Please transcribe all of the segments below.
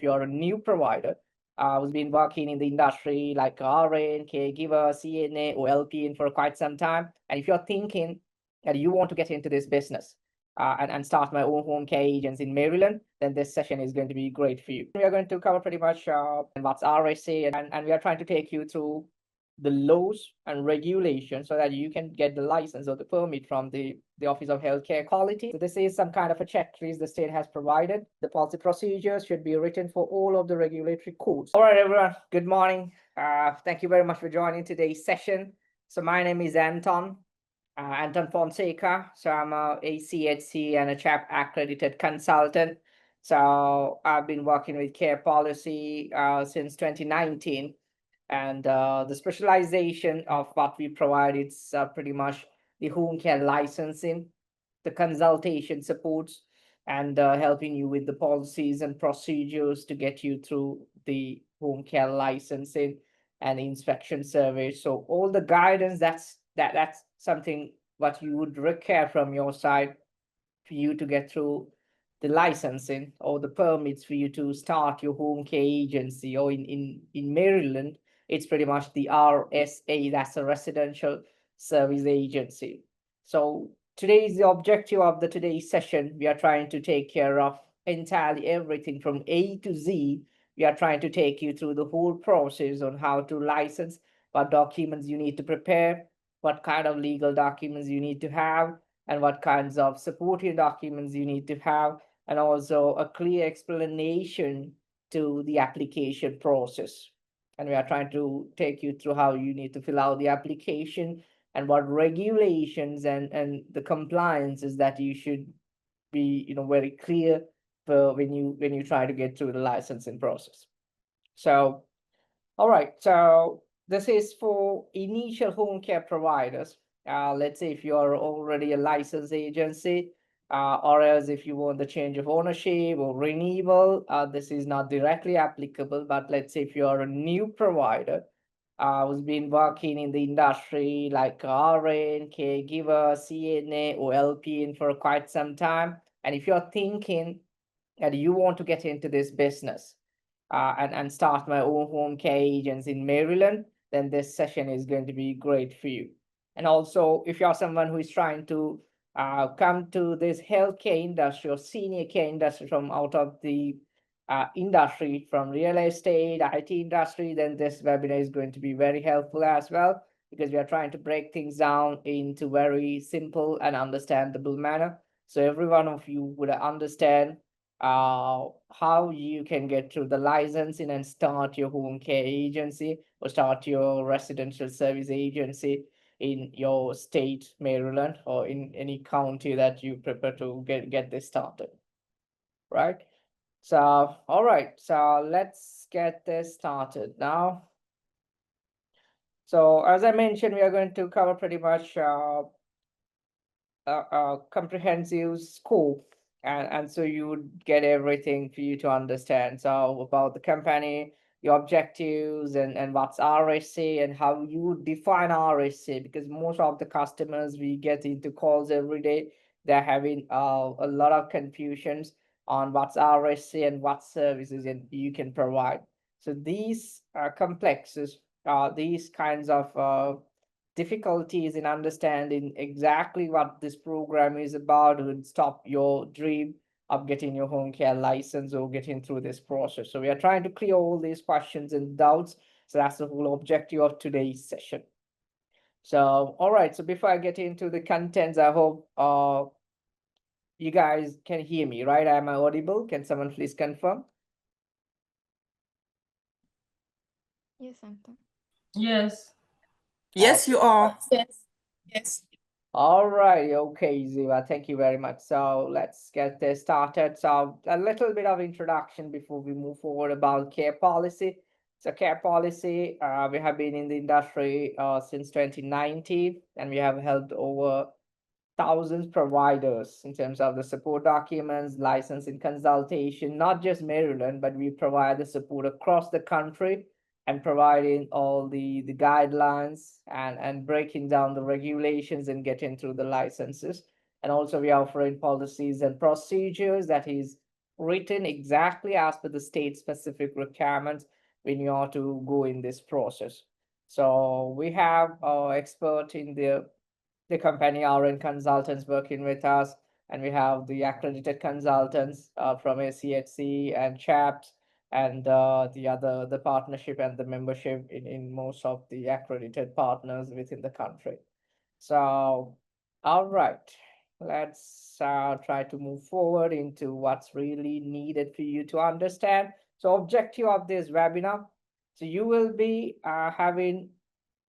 you're a new provider who's been working in the industry like RN, caregiver, CNA, or LPN for quite some time, and if you're thinking that you want to get into this business and start my own home care agents in Maryland, then this session is going to be great for you. We are going to cover pretty much what's RSA, and we are trying to take you through the laws and regulations so that you can get the license or the permit from the Office of Healthcare Quality. So this is some kind of a checklist the state has provided. The policy procedures should be written for all of the regulatory codes. All right, everyone, good morning. Thank you very much for joining today's session. So my name is Anton Fonseca. So I'm a CHC and a CHAP accredited consultant. So I've been working with care policy since 2019. And the specialization of what we provide is pretty much the home care licensing, the consultation supports, and helping you with the policies and procedures to get you through the home care licensing and inspection service. So all the guidance that's something what you would require from your side for you to get through the licensing or the permits for you to start your home care agency, or in Maryland, it's pretty much the RSA, that's a residential service agency. So today is the objective of the today's session. We are trying to take care of entirely everything from A to Z. We are trying to take you through the whole process on how to license, what documents you need to prepare, what kind of legal documents you need to have, and what kinds of supporting documents you need to have, and also a clear explanation to the application process. And we are trying to take you through how you need to fill out the application and what regulations and the compliances that you should be very clear for when you try to get through the licensing process. So all right, so this is for initial home care providers. Let's say if you are already a licensed agency, or else if you want the change of ownership or renewal, this is not directly applicable. But let's say if you are a new provider who's been working in the industry like RN, caregiver, CNA, or LPN for quite some time, and if you're thinking that you want to get into this business and start my own home care agents in Maryland, then this session is going to be great for you. And also, if you're someone who is trying to come to this healthcare industry or senior care industry from out of the industry, from real estate, IT industry, then this webinar is going to be very helpful as well, because we are trying to break things down into very simple and understandable manner. So every one of you would understand how you can get through the licensing and start your home care agency or start your residential service agency in your state, Maryland, or in any county that you prefer to get this started, right? So, all right, so let's get this started now. So as I mentioned, we are going to cover pretty much a comprehensive scope, and so you would get everything for you to understand. So about the company, your objectives, and what's RSA and how you would define RSA, because most of the customers we get into calls every day, they're having a lot of confusions on what's RSA and what services you can provide. So these complexes, these kinds of difficulties in understanding exactly what this program is about would stop your dream of getting your home care license or getting through this process. So we are trying to clear all these questions and doubts. So that's the whole objective of today's session. So, all right. So before I get into the contents, I hope you guys can hear me, right? Am I audible? Can someone please confirm? Yes, Anton. Yes. Yes, you are. Yes. Yes. All right. Okay, Ziva. Thank you very much. So let's get this started. So a little bit of introduction before we move forward about care policy. So care policy, we have been in the industry since 2019, and we have helped over thousands providers in terms of the support documents, licensing, consultation, not just Maryland, but we provide the support across the country and providing all the guidelines and breaking down the regulations and getting through the licenses. And also we are offering policies and procedures, that is written exactly as per the state specific requirements when you are to go in this process. So we have expert in the company RN consultants working with us, and we have the accredited consultants from ACHC and CHAPS, and the partnership and the membership in most of the accredited partners within the country. So, all right, let's try to move forward into what's really needed for you to understand. So, objective of this webinar, so you will be having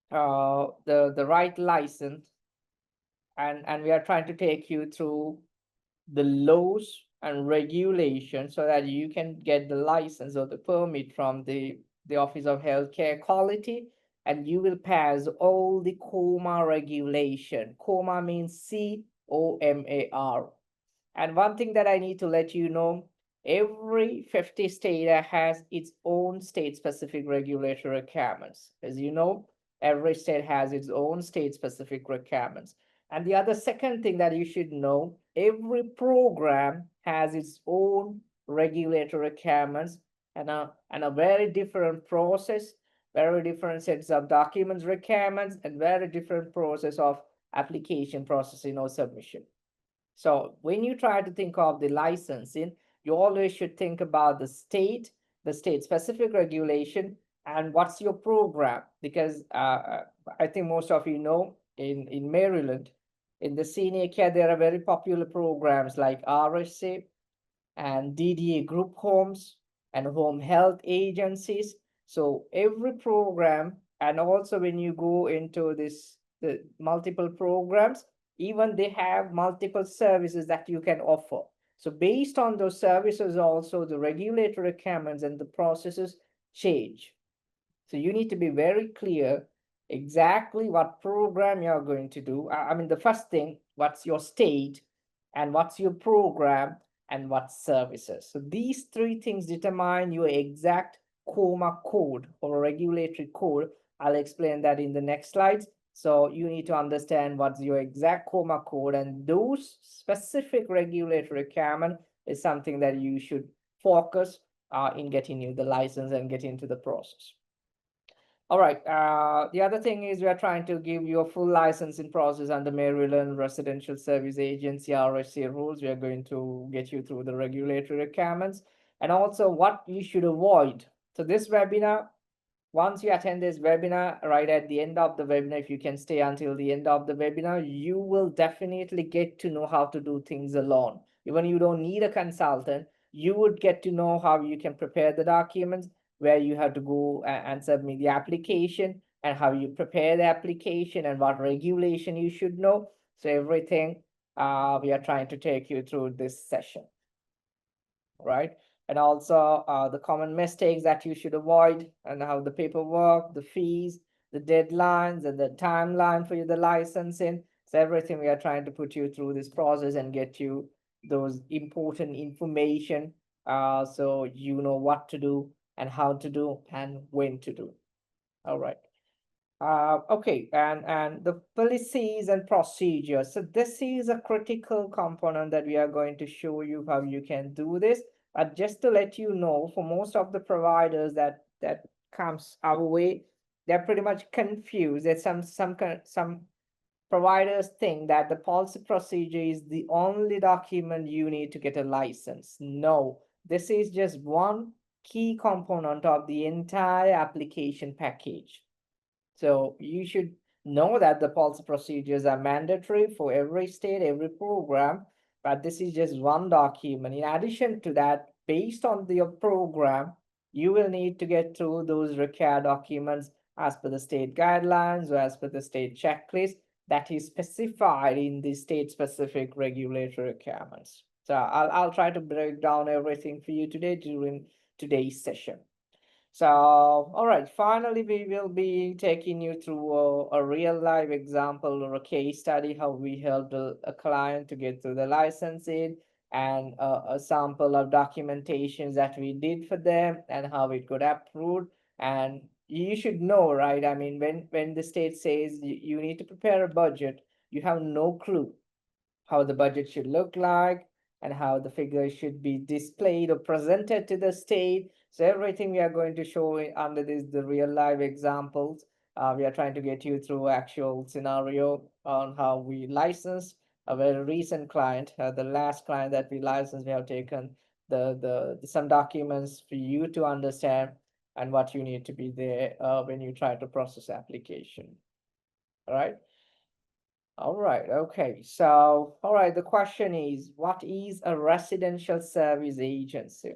the right license, and we are trying to take you through the laws and regulations so that you can get the license or the permit from the Office of Healthcare Quality, and you will pass all the COMAR regulation. COMAR means COMAR. And one thing that I need to let you know, every 50 state has its own state-specific regulatory requirements. As you know, every state has its own state-specific requirements. And the other second thing that you should know, every program has its own regulatory requirements and a very different process, very different sets of documents requirements, and very different process of application processing or submission. So when you try to think of the licensing, you always should think about the state specific regulation, and what's your program. Because I think most of you know, in Maryland, in the senior care, there are very popular programs like RSA and DDA group homes and home health agencies. So every program, and also when you go into the multiple programs, even they have multiple services that you can offer. So based on those services, also the regulatory requirements and the processes change. So you need to be very clear exactly what program you're going to do. I mean, the first thing, what's your state, and what's your program, and what services. So these three things determine your exact COMA code or regulatory code. I'll explain that in the next slides. So you need to understand what's your exact COMA code, and those specific regulatory requirement is something that you should focus in getting you the license and get into the process. All right. The other thing is we are trying to give you a full licensing process under Maryland Residential Service Agency RSA rules. We are going to get you through the regulatory requirements and also what you should avoid. So this webinar, once you attend this webinar, right at the end of the webinar, if you can stay until the end of the webinar, you will definitely get to know how to do things alone. Even you don't need a consultant, you would get to know how you can prepare the documents, where you have to go and submit the application, and how you prepare the application, and what regulation you should know. So everything we are trying to take you through this session, right? And also the common mistakes that you should avoid, and how the paperwork, the fees, the deadlines, and the timeline for the licensing. So everything we are trying to put you through this process and get you those important information so you know what to do and how to do and when to do. All right. Okay, and the policies and procedures. So this is a critical component that we are going to show you how you can do this. But just to let you know, for most of the providers that comes our way, they're pretty much confused. There's some providers think that the policy procedure is the only document you need to get a license. No, this is just one key component of the entire application package. So you should know that the policy procedures are mandatory for every state, every program, but this is just one document. In addition to that, based on your program, you will need to get through those required documents as per the state guidelines or as per the state checklist that is specified in the state-specific regulatory requirements. So I'll try to break down everything for you today during today's session. So, all right, finally, we will be taking you through a real life example or a case study, how we helped a client to get through the licensing, and a sample of documentations that we did for them and how it got approved. And you should know, right? I mean, when the state says you need to prepare a budget, you have no clue how the budget should look like, and how the figures should be displayed or presented to the state. So everything we are going to show under this, the real live examples. We are trying to get you through actual scenario on how we license a very recent client. The last client that we licensed, we have taken some documents for you to understand and what you need to be there when you try to process application. All right. All right. Okay. So, all right. The question is, what is a residential service agency?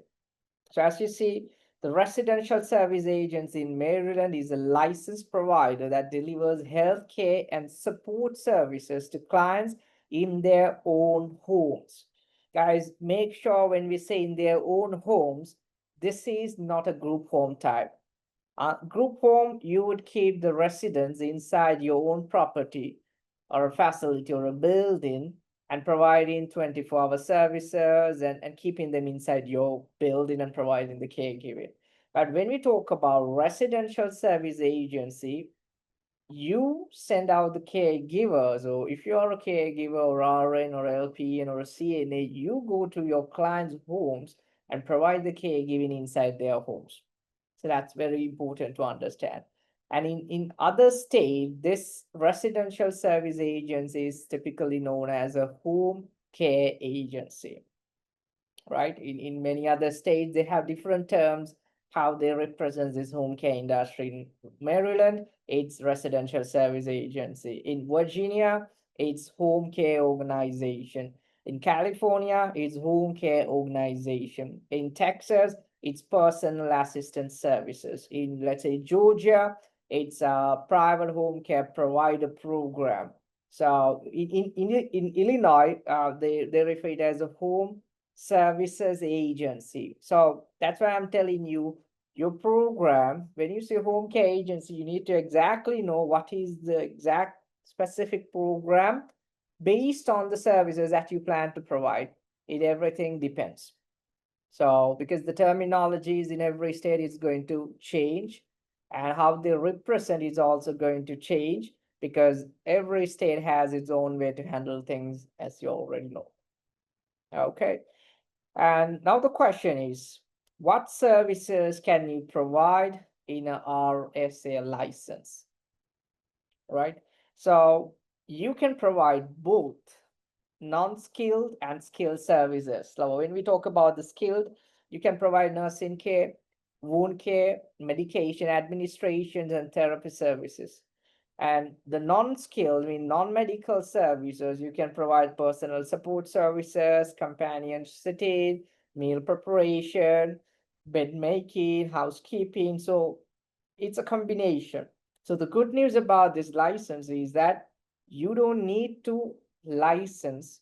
So as you see, the residential service agency in Maryland is a licensed provider that delivers healthcare and support services to clients in their own homes. Guys, make sure when we say in their own homes, this is not a group home type. Group home, you would keep the residents inside your own property or a facility or a building and providing 24-hour services and keeping them inside your building and providing the caregiving. But when we talk about residential service agency, you send out the caregivers, or if you're a caregiver or RN or LPN or a CNA, you go to your clients' homes and provide the caregiving inside their homes. So that's very important to understand. And in other states, this residential service agency is typically known as a home care agency, right? In many other states, they have different terms how they represent this home care industry. In Maryland, it's residential service agency. In Virginia, it's home care organization. In California, it's home care organization. In Texas, it's personal assistance services. In, let's say, Georgia, it's a private home care provider program. So in Illinois, they refer it as a home services agency. So that's why I'm telling you, your program, when you say home care agency, you need to exactly know what is the exact specific program based on the services that you plan to provide. Everything depends. So because the terminologies in every state is going to change, and how they represent is also going to change, because every state has its own way to handle things, as you already know. Okay. And now the question is, what services can you provide in a RSA license? Right? So you can provide both non-skilled and skilled services. So when we talk about the skilled, you can provide nursing care, wound care, medication administration, and therapy services. And the non-skilled, I mean non-medical services, you can provide personal support services, companion sitting, meal preparation, bed making, housekeeping. So it's a combination. So the good news about this license is that you don't need to license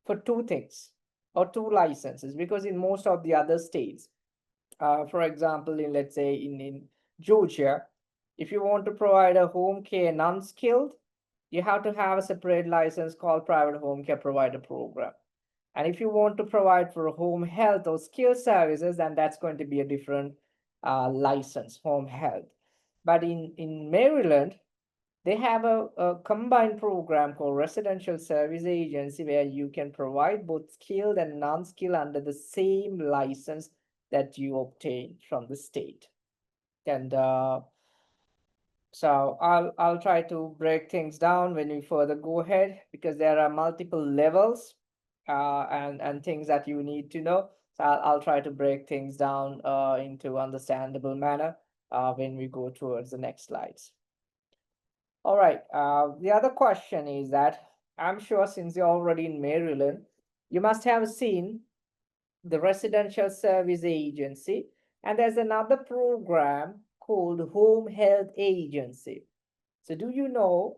for two things or two licenses, because in most of the other states, for example, in, let's say, in Georgia, if you want to provide a home care non-skilled, you have to have a separate license called private home care provider program. And if you want to provide for home health or skilled services, then that's going to be a different license, home health. But in Maryland, they have a combined program called residential service agency, where you can provide both skilled and non-skilled under the same license that you obtain from the state. And so I'll try to break things down when we further go ahead, because there are multiple levels and things that you need to know. So I'll try to break things down into understandable manner when we go towards the next slides. All right. The other question is that I'm sure since you're already in Maryland, you must have seen the residential service agency, and there's another program called home health agency. So do you know?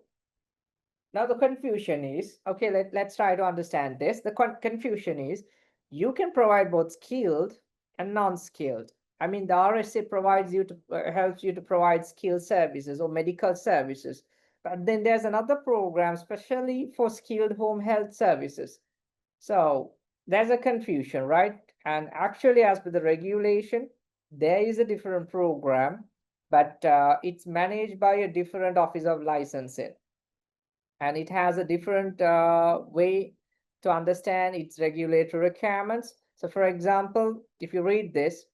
Now the confusion is, okay, let's try to understand this. The confusion is, you can provide both skilled and non-skilled. I mean, the RSA provides you to helps you to provide skilled services or medical services. But then there's another program specially for skilled home health services. So there's a confusion, right? And actually, as per the regulation, there is a different program, but it's managed by a different office of licensing. And it has a different way to understand its regulatory requirements. So for example, if you read this,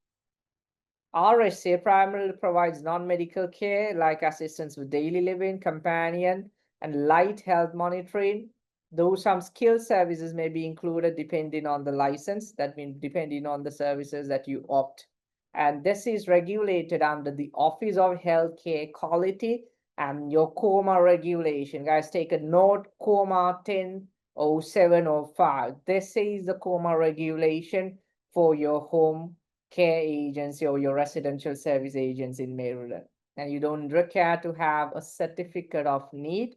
RSA primarily provides non-medical care like assistance with daily living, companion, and light health monitoring. Though some skilled services may be included depending on the license, that means depending on the services that you opt. And this is regulated under the Office of Healthcare Quality and your COMAR regulation. Guys, take a note, COMAR 100705. This is the COMAR regulation for your home care agency or your residential service agency in Maryland. And you don't require to have a certificate of need.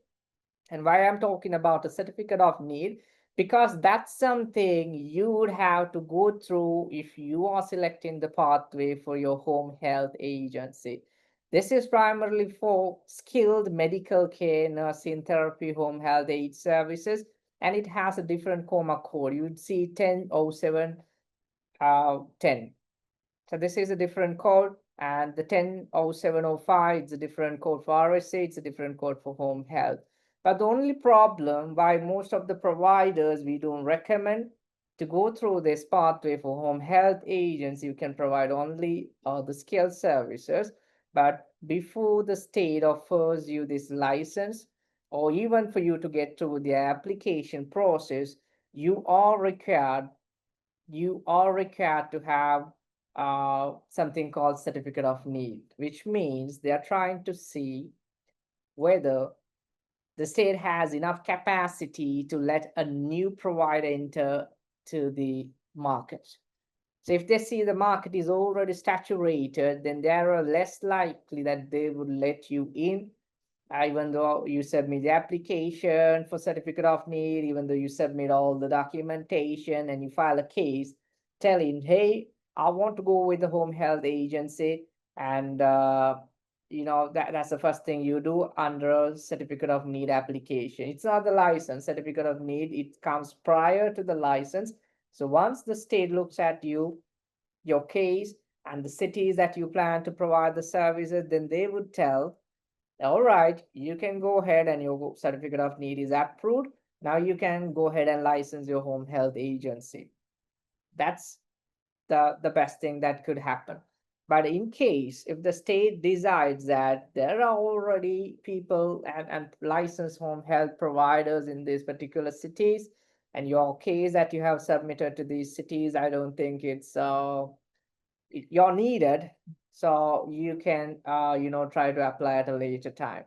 And why I'm talking about a certificate of need, because that's something you would have to go through if you are selecting the pathway for your home health agency. This is primarily for skilled medical care, nursing, therapy, home health aid services, and it has a different COMA code. You'd see 1007 10. So this is a different code, and the 100705 is a different code for RSA, it's a different code for home health. But the only problem why most of the providers, we don't recommend to go through this pathway for home health agents. You can provide only the skilled services, but before the state offers you this license, or even for you to get through the application process, you are required to have something called certificate of need, which means they are trying to see whether the state has enough capacity to let a new provider enter to the market. So if they see the market is already saturated, then they are less likely that they would let you in, even though you submit the application for certificate of need, even though you submit all the documentation and you file a case telling, hey, I want to go with the home health agency. And, that's the first thing you do under certificate of need application. It's not the license. Certificate of need, it comes prior to the license. So once the state looks at you, your case, and the cities that you plan to provide the services, then they would tell, all right, you can go ahead and your certificate of need is approved. Now you can go ahead and license your home health agency. That's the best thing that could happen. But in case if the state decides that there are already people and licensed home health providers in these particular cities, and your case that you have submitted to these cities, I don't think you're needed, so you can try to apply at a later time.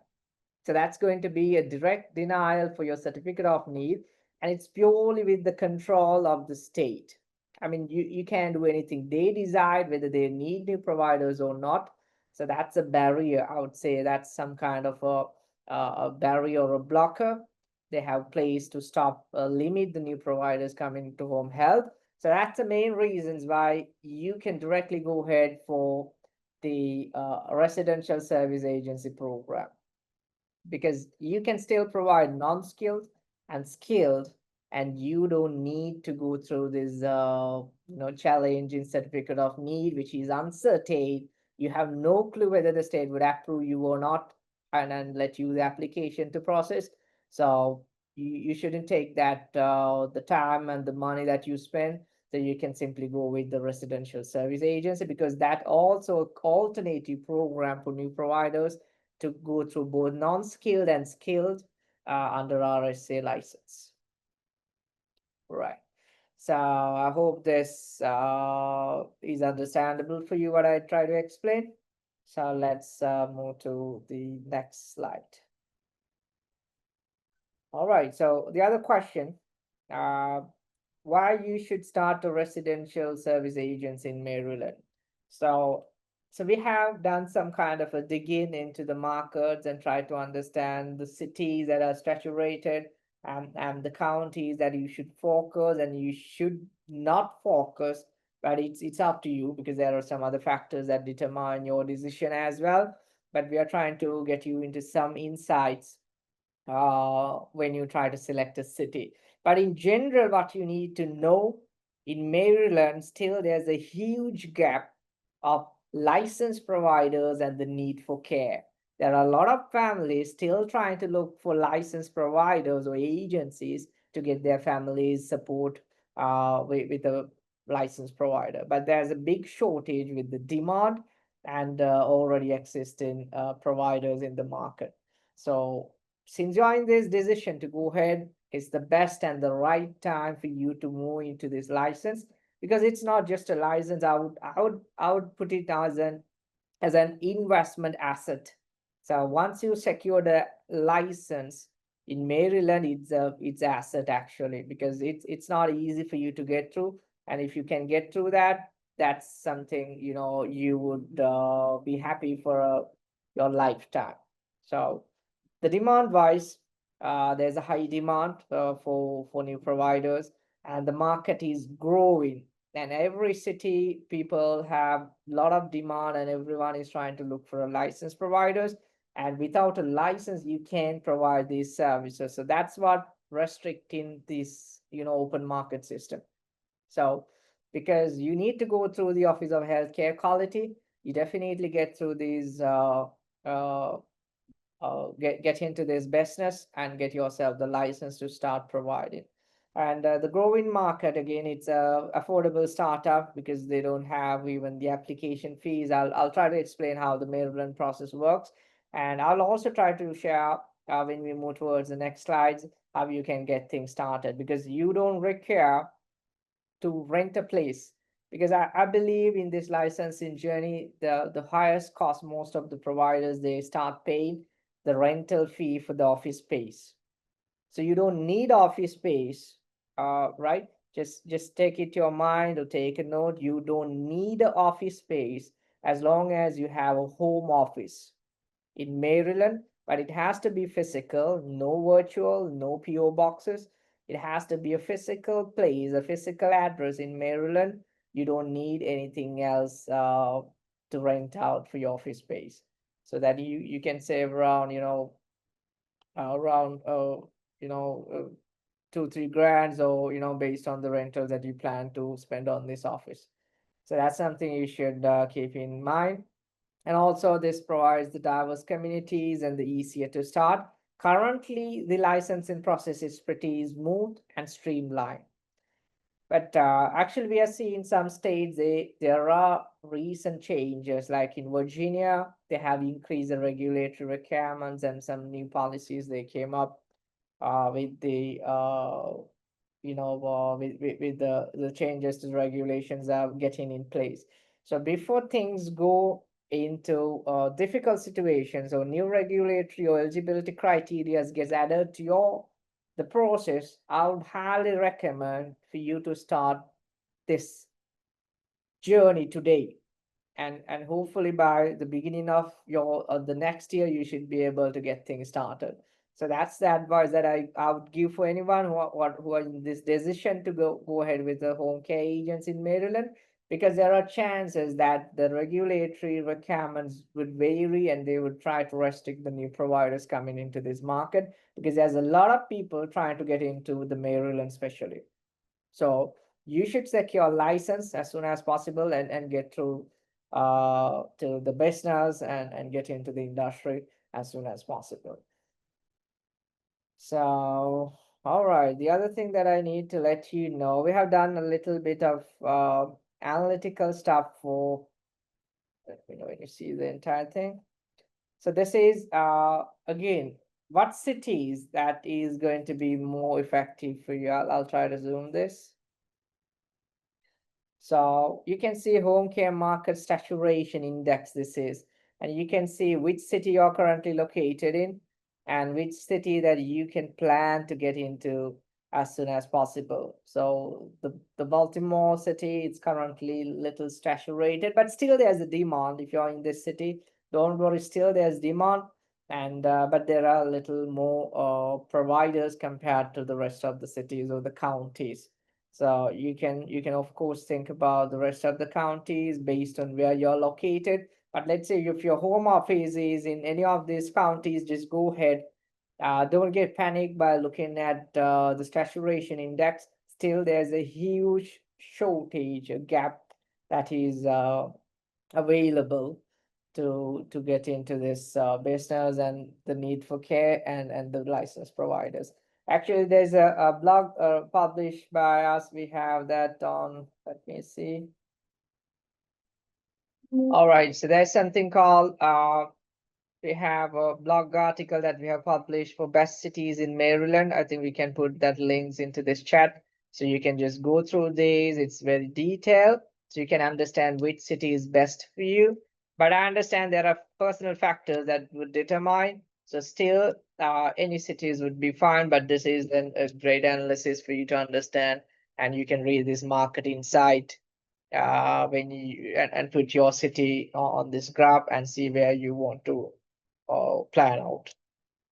So that's going to be a direct denial for your certificate of need, and it's purely with the control of the state. I mean, you can't do anything. They decide whether they need new providers or not. So that's a barrier. I would say that's some kind of a barrier or a blocker they have placed to stop, limit the new providers coming to home health. So that's the main reasons why you can directly go ahead for the residential service agency program, because you can still provide non-skilled and skilled, and you don't need to go through this challenging certificate of need, which is uncertain. You have no clue whether the state would approve you or not, and then let you the application to process. So you shouldn't take that the time and the money that you spend. So you can simply go with the residential service agency, because that also alternative program for new providers to go through both non-skilled and skilled under RSA license. Right. So I hope this is understandable for you what I try to explain. So let's move to the next slide. All right. So the other question, why you should start a residential service agency in Maryland? So we have done some kind of a digging into the markets and try to understand the cities that are saturated and the counties that you should focus and you should not focus. But it's up to you, because there are some other factors that determine your decision as well. But we are trying to get you into some insights when you try to select a city. But in general, what you need to know, in Maryland, still there's a huge gap of licensed providers and the need for care. There are a lot of families still trying to look for licensed providers or agencies to get their families support with a license provider. But there's a big shortage with the demand and already existing providers in the market. So since you're in this decision to go ahead, it's the best and the right time for you to move into this license, because it's not just a license. I would put it as an investment asset. So once you secure the license in Maryland, it's asset actually, because it's not easy for you to get through. And if you can get through that, that's something you would be happy for your lifetime. So the demand wise, there's a high demand for new providers, and the market is growing. And every city, people have a lot of demand, and everyone is trying to look for a licensed providers. And without a license, you can't provide these services. So that's what restricting this, open market system. So because you need to go through the Office of Healthcare Quality, you definitely get through these uh, get into this business and get yourself the license to start providing. And the growing market, again, it's a affordable startup because they don't have even the application fees. I'll try to explain how the Maryland process works, and I'll also try to share when we move towards the next slides how you can get things started, because you don't require to rent a place. Because I believe in this licensing journey, the highest cost, most of the providers, they start paying the rental fee for the office space. So you don't need office space, right? Just take it to your mind or take a note. You don't need an office space as long as you have a home office in Maryland, but it has to be physical, no virtual, no PO boxes. It has to be a physical place, a physical address in Maryland. You don't need anything else to rent out for your office space, so that you can save around around 2-3 grand, or based on the rentals that you plan to spend on this office. So that's something you should keep in mind. And also this provides the diverse communities and the easier to start. Currently, the licensing process is pretty smooth and streamlined. But actually, we are seeing some states, there are recent changes, like in Virginia, they have increased the regulatory requirements and some new policies they came up with the with the changes to the regulations are getting in place. So before things go into difficult situations or new regulatory or eligibility criteria gets added to the process, I would highly recommend for you to start this journey today. And hopefully by the beginning of the next year, you should be able to get things started. So that's the advice that I would give for anyone who are in this decision to go ahead with the home care agents in Maryland, because there are chances that the regulatory requirements would vary and they would try to restrict the new providers coming into this market, because there's a lot of people trying to get into the Maryland especially. So you should secure a license as soon as possible and get through to the business and get into the industry as soon as possible. So, all right, the other thing that I need to let you know, we have done a little bit of analytical stuff for, let me know when you see the entire thing. So this is, again, what cities that is going to be more effective for you. I'll try to zoom this. So you can see home care market saturation index this is, and you can see which city you're currently located in and which city that you can plan to get into as soon as possible. So the Baltimore city, it's currently little saturated, but still there's a demand. If you're in this city, don't worry, still there's demand. And but there are a little more providers compared to the rest of the cities or the counties. So you can of course think about the rest of the counties based on where you're located. But let's say if your home office is in any of these counties, just go ahead. Don't get panicked by looking at the saturation index. Still, there's a huge shortage, a gap that is available to get into this business and the need for care and the license providers. Actually, there's a blog published by us. We have that on, let me see. All right, so there's something called, we have a blog article that we have published for best cities in Maryland. I think we can put that links into this chat. So you can just go through these. It's very detailed. So you can understand which city is best for you. But I understand there are personal factors that would determine. So still, any cities would be fine, but this is then a great analysis for you to understand. And you can read this market insight when you and put your city on this graph and see where you want to plan out.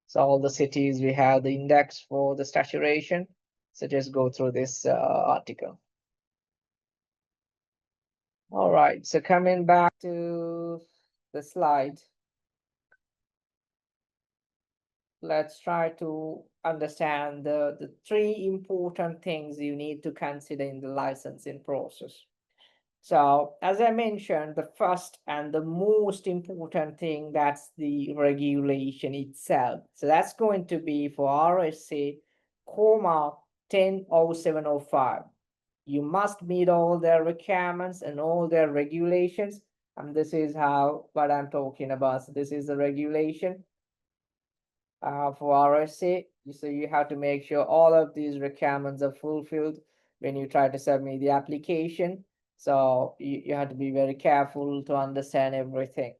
So all the cities, we have the index for the saturation. So just go through this article. All right, so coming back to the slide, let's try to understand the three important things you need to consider in the licensing process. So as I mentioned, the first and the most important thing, that's the regulation itself. So that's going to be for RSA, COMAR 100705. You must meet all their requirements and all their regulations. And this is what I'm talking about. So this is the regulation for RSA. So you have to make sure all of these requirements are fulfilled when you try to submit the application. So you have to be very careful to understand everything.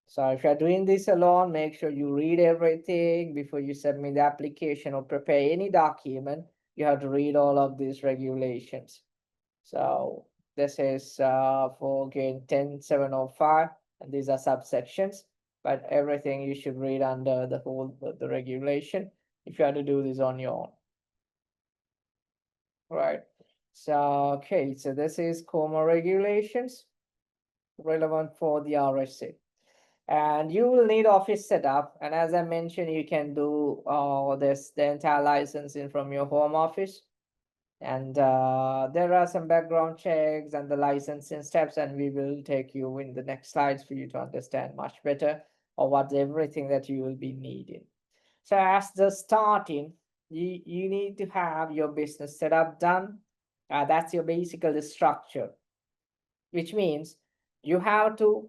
So if you're doing this alone, make sure you read everything before you submit the application or prepare any document. You have to read all of these regulations. So this is for again 10705, and these are subsections, but everything you should read under the regulation if you have to do this on your own. Right. So okay, so this is COMAR regulations relevant for the RSA. And you will need office setup. And as I mentioned, you can do the entire licensing from your home office. And there are some background checks and the licensing steps, and we will take you in the next slides for you to understand much better or what's everything that you will be needing. So as the starting, you need to have your business setup done. That's your basically structure, which means you have to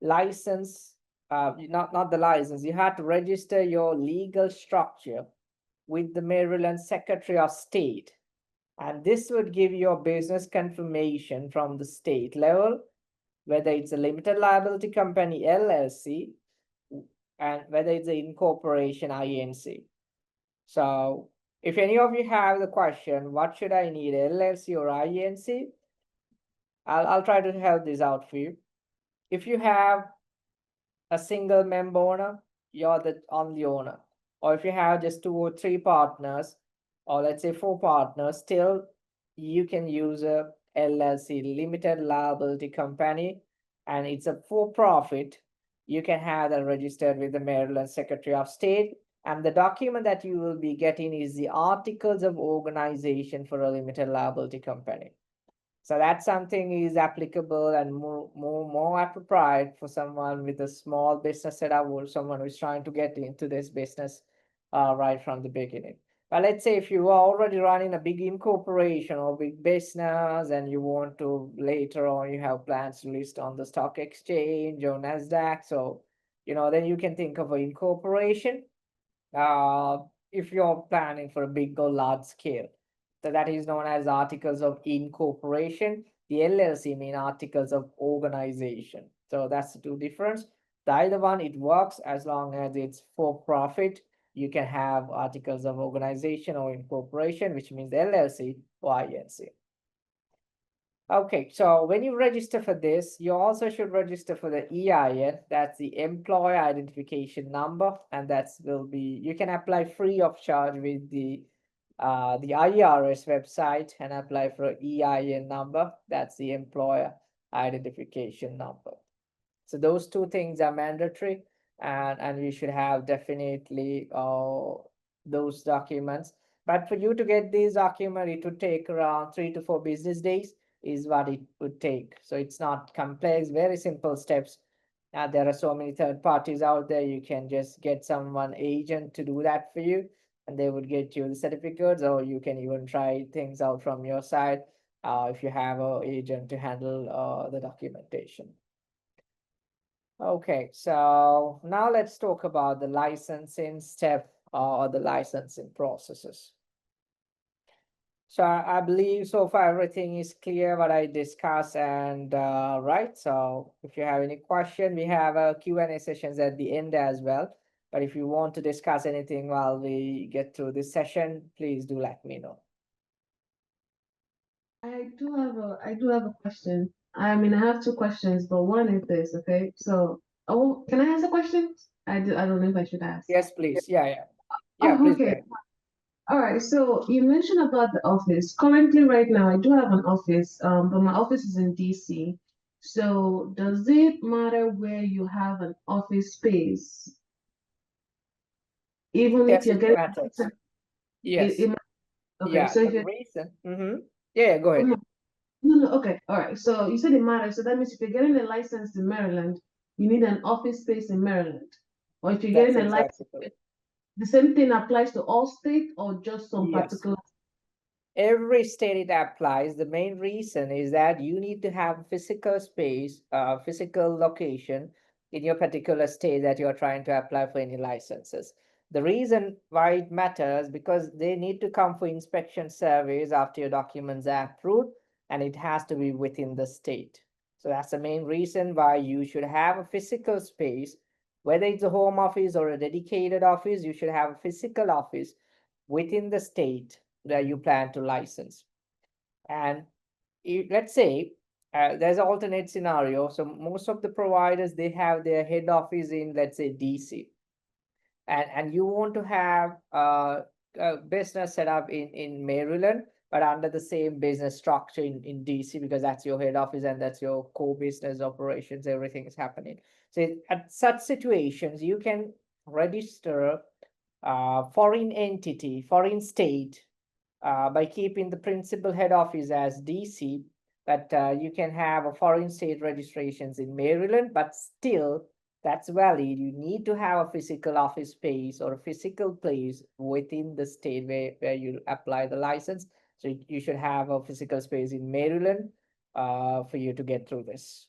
license, not the license, you have to register your legal structure with the Maryland Secretary of State. And this would give you a business confirmation from the state level, whether it's a limited liability company, LLC, and whether it's an incorporation, INC. So if any of you have the question, what should I need, LLC or INC? I'll try to help this out for you. If you have a single member owner, you're the only owner. Or if you have just 2 or 3 partners, or let's say 4 partners, still you can use a LLC, limited liability company, and it's a for-profit. You can have that registered with the Maryland Secretary of State. And the document that you will be getting is the articles of organization for a limited liability company. So that's something is applicable and more appropriate for someone with a small business setup or someone who's trying to get into this business right from the beginning. But let's say if you are already running a big incorporation or big business and you want to later on, you have plans to list on the stock exchange or NASDAQ. So, then you can think of an incorporation if you're planning for a big or large scale. So that is known as articles of incorporation. The LLC mean articles of organization. So that's the two difference. The either one, it works as long as it's for profit. You can have articles of organization or incorporation, which means LLC or INC. Okay, so when you register for this, you also should register for the EIN. That's the employer identification number, and you can apply free of charge with the IRS website and apply for an EIN number. That's the employer identification number. So those 2 things are mandatory, and you should have definitely those documents. But for you to get these documents, it would take around 3 to 4 business days is what it would take. So it's not complex, very simple steps. There are so many third parties out there. You can just get someone agent to do that for you. and they would get you the certificates, or you can even try things out from your side if you have an agent to handle the documentation. Okay, so now let's talk about the licensing step or the licensing processes. So I believe so far everything is clear what I discussed, and right. So if you have any question, we have a Q&A sessions at the end as well. But if you want to discuss anything while we get through this session, please do let me know. I do have a question. I mean, I have two questions, but one is this, okay? So, can I ask a question? I don't know if I should ask. Yes, please. Yeah, Oh, please go okay. ahead. All right. So you mentioned about the office. Currently, right now, I do have an office, but my office is in DC. So does it matter where you have an office space? Even if Yes, you're it getting, matters. it, Yes. okay. Yeah, So if the you're reason. Yeah, go ahead. No, okay, all right. So you said it matters. So that means if you're getting a license in Maryland, you need an office space in Maryland. Or if you're That's getting a license, exactly correct. the same thing applies to all states or just some Yes. particular. Every state it applies. The main reason is that you need to have physical space, physical location in your particular state that you're trying to apply for any licenses. The reason why it matters because they need to come for inspection surveys after your documents are approved, and it has to be within the state. So that's the main reason why you should have a physical space, whether it's a home office or a dedicated office. You should have a physical office within the state that you plan to license. And let's say there's an alternate scenario. So most of the providers, they have their head office in, let's say, DC. And you want to have a business set up in Maryland, but under the same business structure in DC, because that's your head office and that's your core business operations, everything is happening. So at such situations, you can register foreign entity, foreign state, by keeping the principal head office as DC, but you can have a foreign state registrations in Maryland, but still that's valid. You need to have a physical office space or a physical place within the state where you apply the license. So you should have a physical space in Maryland for you to get through this.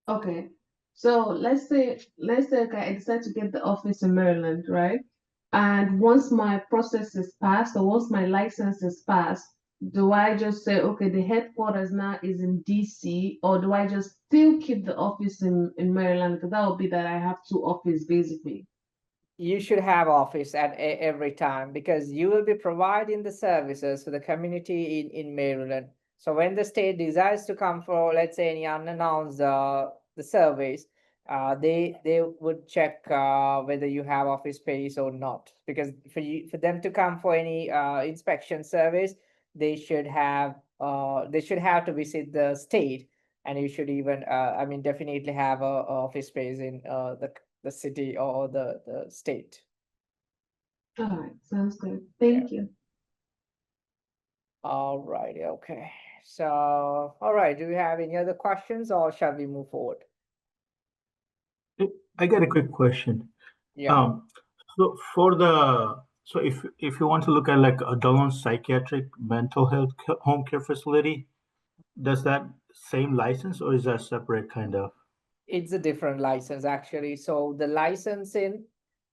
Okay. So let's say okay, I decide to get the office in Maryland, right? And once my process is passed or once my license is passed, do I just say, okay, the headquarters now is in DC, or do I just still keep the office in Maryland? Because that would be that I have two offices basically. You should have office at every time because you will be providing the services for the community in Maryland. So when the state decides to come for, let's say, any unannounced the surveys, they would check whether you have office space or not. Because for them to come for any inspection service, they should have to visit the state, and you should even definitely have a office space in the city or the state. All right, sounds good. Thank you. All right, okay. So, all right, do we have any other questions or shall we move forward? I got a quick question. Yeah. So if you want to look at like adult psychiatric mental health home care facility, does that same license or is that separate kind of? It's a different license actually. So the licensing,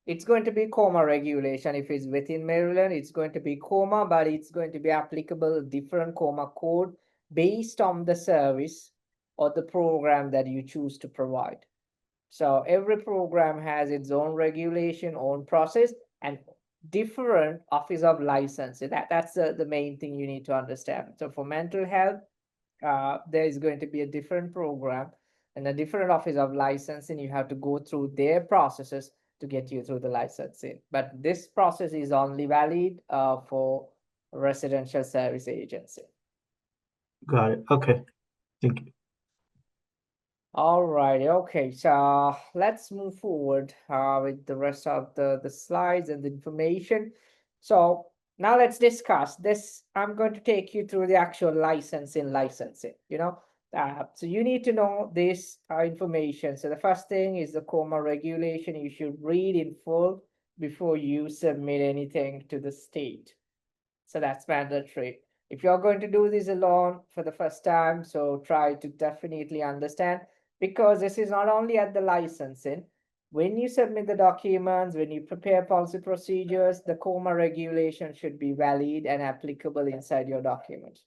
it's going to be COMAR regulation. If it's within Maryland, it's going to be COMAR, but it's going to be applicable different COMAR code based on the service or the program that you choose to provide. So every program has its own regulation, own process, and different office of license. That's the main thing you need to understand. So for mental health, there is going to be a different program and a different office of licensing. You have to go through their processes to get you through the licensing. But this process is only valid for residential service agency. Got it. Okay. Thank you. All right. Okay. So let's move forward with the rest of the slides and the information. So now let's discuss this. I'm going to take you through the actual licensing, so you need to know this information. So the first thing is the COMAR regulation. You should read in full before you submit anything to the state. So that's mandatory. If you're going to do this alone for the first time, so try to definitely understand, because this is not only at the licensing. When you submit the documents, when you prepare policy procedures, the COMAR regulation should be valid and applicable inside your documents.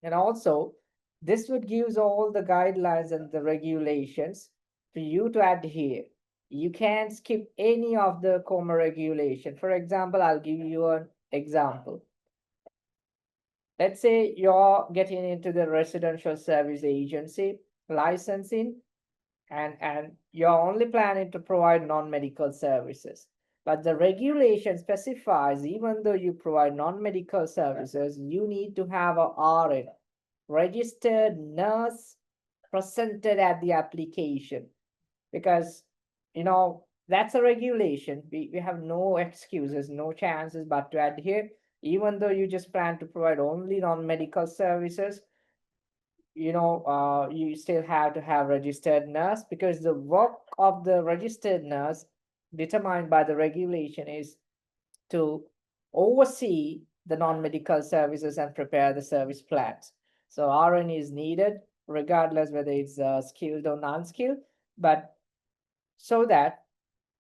And also, this would give all the guidelines and the regulations for you to adhere. You can't skip any of the COMAR regulation. For example, I'll give you an example. Let's say you're getting into the residential service agency licensing, and you're only planning to provide non-medical services. But the regulation specifies, even though you provide non-medical services, you need to have a RN, registered nurse, presented at the application. Because, that's a regulation. We have no excuses, no chances but to adhere. Even though you just plan to provide only non-medical services, you still have to have registered nurse, because the work of the registered nurse determined by the regulation is to oversee the non-medical services and prepare the service plans. So RN is needed regardless whether it's skilled or non-skilled, but so that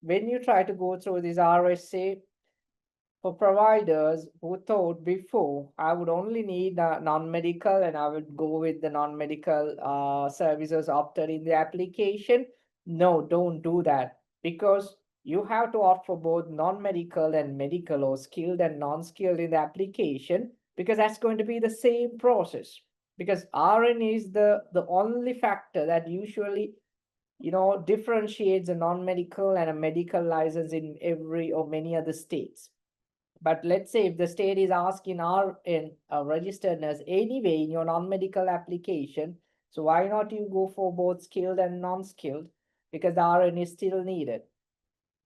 when you try to go through this RSA, for providers who thought before, I would only need non-medical and I would go with the non-medical services opted in the application. No, don't do that, because you have to opt for both non-medical and medical, or skilled and non-skilled in the application, because that's going to be the same process. Because RN is the only factor that usually differentiates a non-medical and a medical license in every or many other states. But let's say if the state is asking RN, a registered nurse anyway in your non-medical application, so why not you go for both skilled and non-skilled? Because the RN is still needed.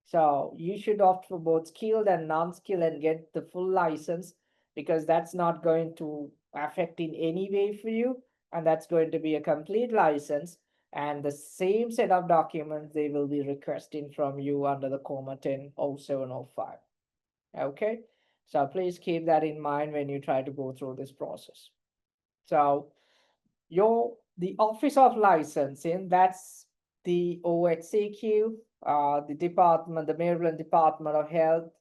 So you should opt for both skilled and non-skilled and get the full license, because that's not going to affect in any way for you. And that's going to be a complete license. And the same set of documents they will be requesting from you under the COMAR 100705. Okay, so please keep that in mind when you try to go through this process. So the Office of Licensing, that's the OHCQ, the Maryland Department of Health,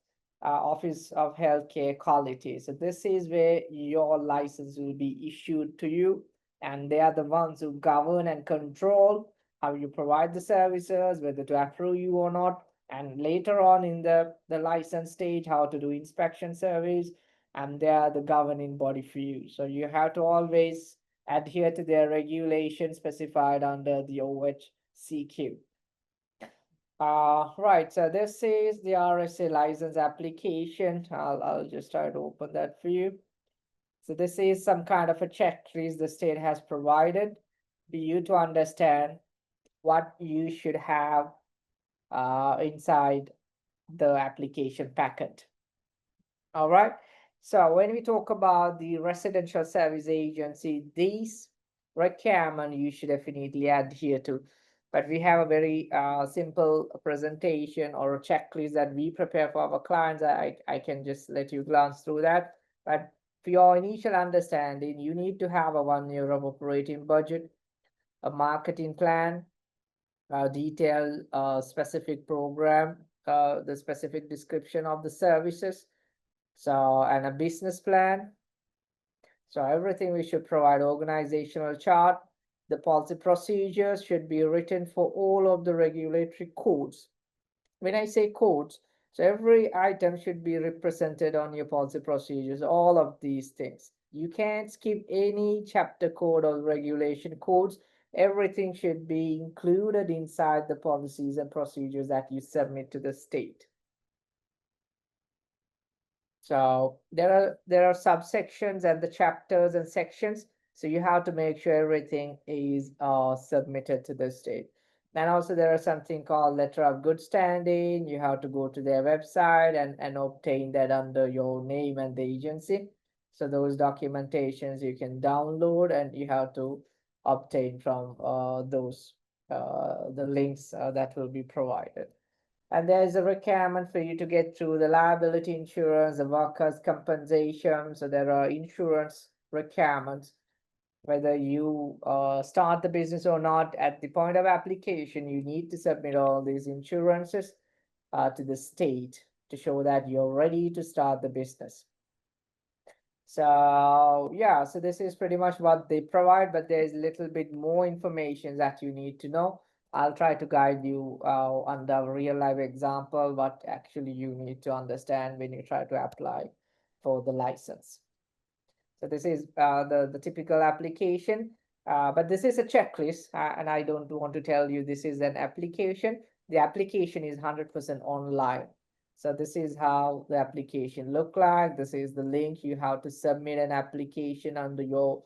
Office of Healthcare Quality. So this is where your license will be issued to you, and they are the ones who govern and control how you provide the services, whether to approve you or not, and later on in the license stage, how to do inspection service, and they are the governing body for you. So you have to always adhere to their regulations specified under the OHCQ. Right, so this is the RSA license application. I'll just try to open that for you. So this is some kind of a checklist the state has provided for you to understand what you should have inside the application packet. All right. So when we talk about the residential service agency, these requirements you should definitely adhere to. But we have a very simple presentation or a checklist that we prepare for our clients. I can just let you glance through that. But for your initial understanding, you need to have a 1 year of operating budget, a marketing plan, detailed specific program, the specific description of the services, so and a business plan. So everything we should provide, organizational chart. The policy procedures should be written for all of the regulatory codes. When I say codes, so every item should be represented on your policy procedures, all of these things. You can't skip any chapter code or regulation codes. Everything should be included inside the policies and procedures that you submit to the state. So there are subsections and the chapters and sections. So you have to make sure everything is submitted to the state. And also there is something called letter of good standing. You have to go to their website and obtain that under your name and the agency. So those documentations you can download and you have to obtain from the links that will be provided. And there's a requirement for you to get through the liability insurance, the workers' compensation. So there are insurance requirements. Whether you start the business or not, at the point of application, you need to submit all these insurances to the state to show that you're ready to start the business. So yeah, so this is pretty much what they provide, but there's a little bit more information that you need to know. I'll try to guide you on the real life example, what actually you need to understand when you try to apply for the license. So this is the typical application, but this is a checklist, and I don't want to tell you this is an application. The application is 100% online. So this is how the application look like. This is the link. You have to submit an application under your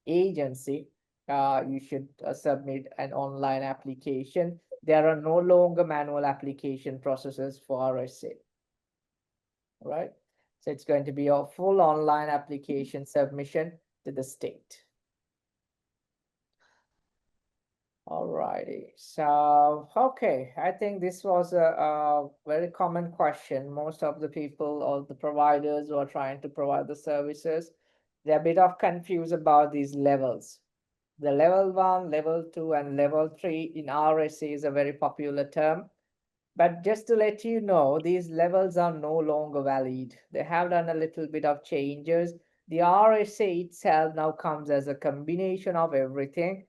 agency. You should submit an online application. There are no longer manual application processes for RSA. Right? So it's going to be a full online application submission to the state. Alrighty, so okay, I think this was a very common question. Most of the people or the providers who are trying to provide the services, they're a bit of confused about these levels. The level 1, level 2, and level 3 in RSA is a very popular term. But just to let you know, these levels are no longer valid. They have done a little bit of changes. The RSA itself now comes as a combination of everything.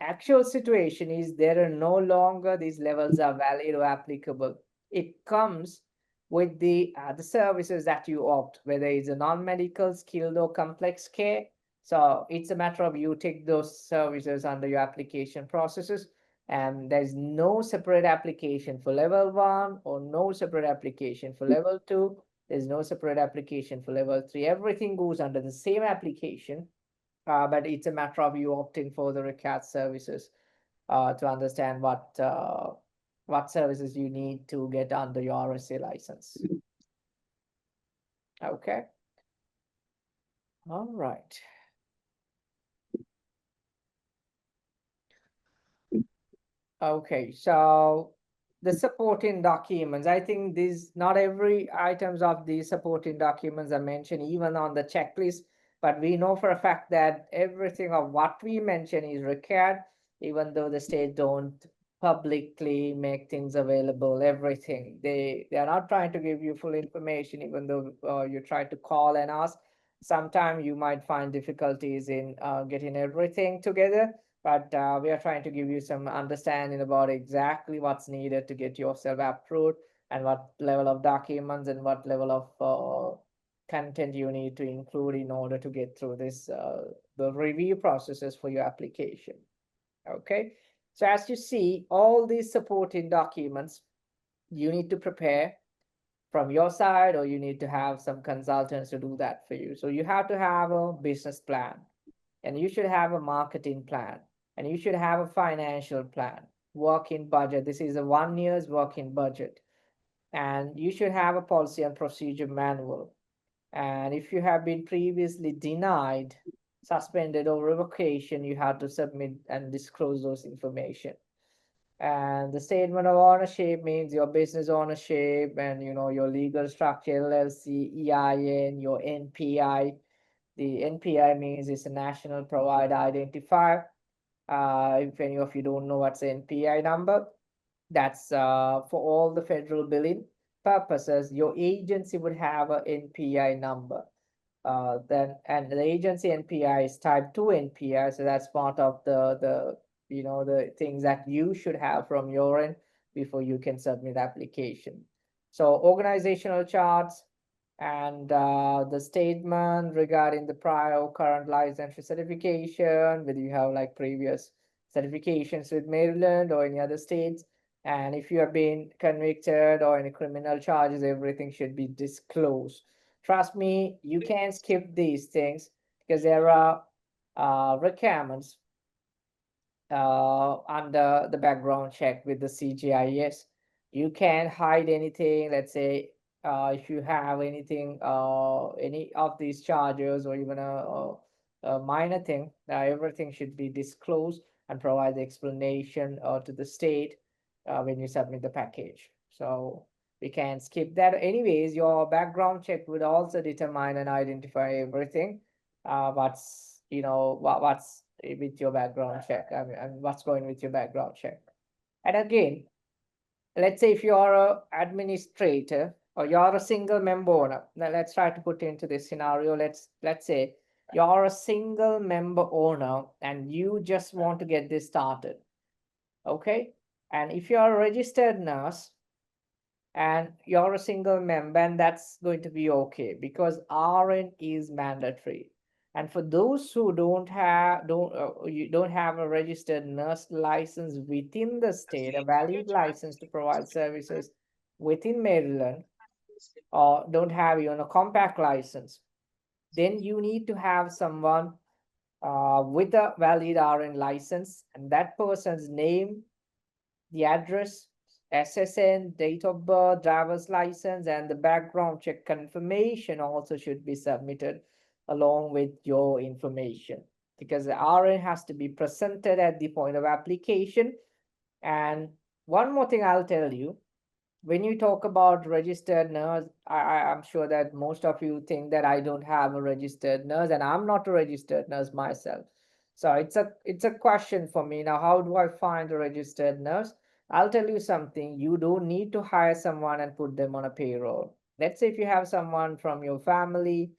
Actual situation is there are no longer these levels are valid or applicable. It comes with the services that you opt, whether it's a non-medical, skilled, or complex care. So it's a matter of you take those services under your application processes, and there's no separate application for level 1 or no separate application for level 2. There's no separate application for level 3. Everything goes under the same application. But it's a matter of you opting for the required services to understand what services you need to get under your RSA license. Okay. All right. Okay, so the supporting documents, I think not every items of these supporting documents are mentioned even on the checklist, but we know for a fact that everything of what we mention is required, even though the state don't publicly make things available, everything. They are not trying to give you full information, even though you try to call and ask. Sometimes you might find difficulties in getting everything together, but we are trying to give you some understanding about exactly what's needed to get yourself approved and what level of documents and what level of content you need to include in order to get through this the review processes for your application. Okay, so as you see, all these supporting documents you need to prepare from your side, or you need to have some consultants to do that for you. So you have to have a business plan, and you should have a marketing plan, and you should have a financial plan, working budget. This is a 1 year's working budget, and you should have a policy and procedure manual. And if you have been previously denied, suspended, or revocation, you have to submit and disclose those information. And the statement of ownership means your business ownership and your legal structure, LLC, EIN, your NPI. The NPI means it's a national provider identifier. If any of you don't know what's the NPI number, that's for all the federal billing purposes, your agency would have a NPI number. And the agency NPI is type 2 NPI, so that's part of the things that you should have from your end before you can submit application. So organizational charts and the statement regarding the prior or current license certification, whether you have like previous certifications with Maryland or any other states, and if you have been convicted or any criminal charges, everything should be disclosed. Trust me, you can skip these things because there are requirements under the background check with the CGIS. You can't hide anything. Let's say if you have anything, any of these charges or even a minor thing, everything should be disclosed and provide the explanation to the state when you submit the package. So we can skip that. Anyways, your background check would also determine and identify everything. What's what's with your background check. I mean, and what's going with your background check. And again, let's say if you're a administrator or you're a single member owner. Now let's try to put into this scenario. Let's say you're a single member owner and you just want to get this started. Okay. And if you're a registered nurse and you're a single member, and that's going to be okay because RN is mandatory. And for those who don't have a registered nurse license within the state, a valid license to provide services within Maryland, or don't have even a compact license, then you need to have someone with a valid RN license, and that person's name, the address, SSN, date of birth, driver's license, and the background check confirmation also should be submitted along with your information, because the RN has to be presented at the point of application. And one more thing I'll tell you, when you talk about registered nurse, I'm sure that most of you think that I don't have a registered nurse, and I'm not a registered nurse myself. So it's a question for me now. How do I find a registered nurse? I'll tell you something. You don't need to hire someone and put them on a payroll. Let's say if you have someone from your family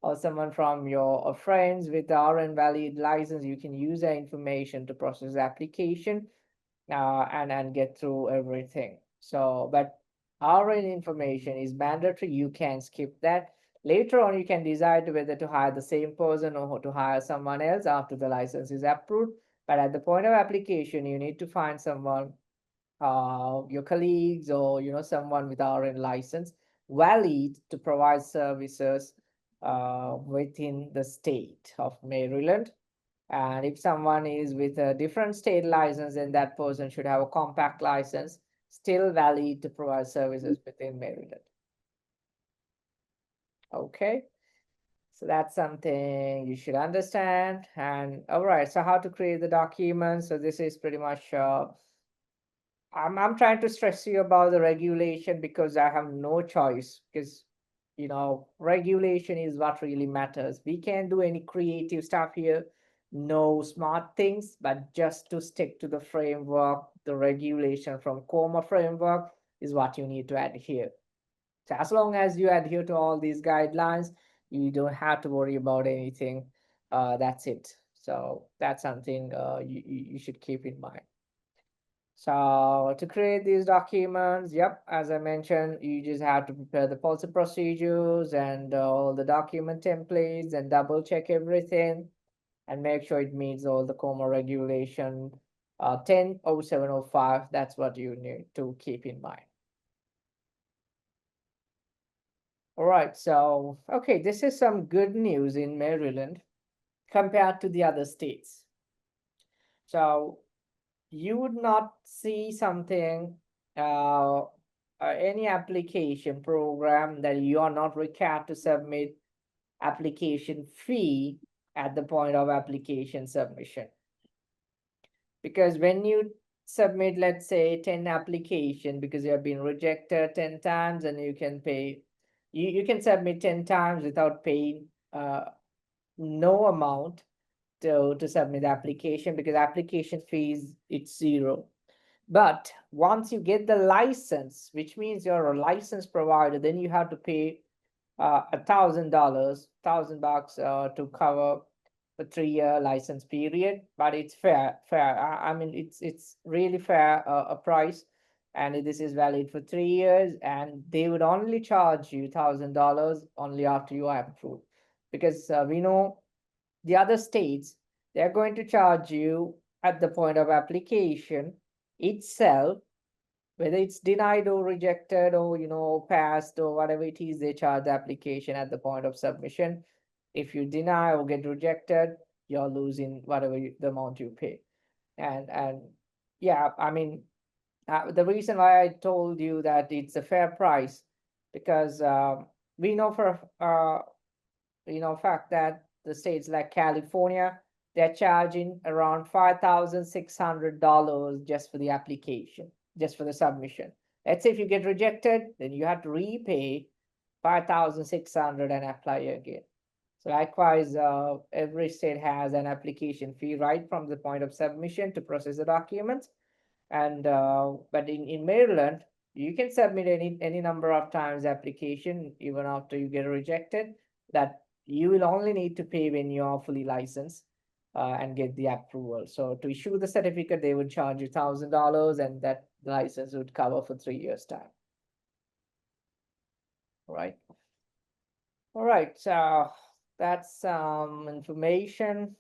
or someone from your friends with RN valid license, you can use that information to process the application and get through everything. So, but RN information is mandatory. You can skip that. Later on, you can decide whether to hire the same person or to hire someone else after the license is approved. But at the point of application, you need to find someone, your colleagues or someone with RN license valid to provide services within the state of Maryland. And if someone is with a different state license, then that person should have a compact license, still valid to provide services within Maryland. Okay, so that's something you should understand. And all right, so how to create the document. So this is pretty much, I'm trying to stress you about the regulation because I have no choice, because regulation is what really matters. We can't do any creative stuff here, no smart things, but just to stick to the framework, the regulation from COMAR framework is what you need to adhere. So as long as you adhere to all these guidelines, you don't have to worry about anything. That's it. So that's something you should keep in mind. So to create these documents, yep, as I mentioned, you just have to prepare the policy procedures and all the document templates and double check everything and make sure it meets all the COMA regulation 10.0705. That's what you need to keep in mind. All right, so, okay, this is some good news in Maryland compared to the other states. So you would not see something, any application program that you are not required to submit application fee at the point of application submission. Because when you submit, let's say 10 application, because you have been rejected 10 times, and you can pay, you can submit 10 times without paying no amount to submit the application, because application fees, it's zero. But once you get the license, which means you're a license provider, then you have to pay $1,000, $1,000 to cover the 3-year license period. But it's fair. I mean, it's really fair a price, and this is valid for 3 years, and they would only charge you $1,000 only after you are approved, because we know the other states, they're going to charge you at the point of application itself, whether it's denied or rejected or passed or whatever it is, they charge the application at the point of submission. If you deny or get rejected, you're losing whatever the amount you pay. And yeah, I mean, the reason why I told you that it's a fair price, because we know for fact that the states like California, they're charging around $5,600 just for the application, just for the submission. Let's say if you get rejected, then you have to repay 5,600 and apply again. So likewise, every state has an application fee right from the point of submission to process the documents. And but in Maryland, you can submit any number of times application even after you get rejected. That you will only need to pay when you are fully licensed and get the approval. So to issue the certificate, they would charge you $1,000, and that license would cover for 3 years' time. All right. All right. So that's some information.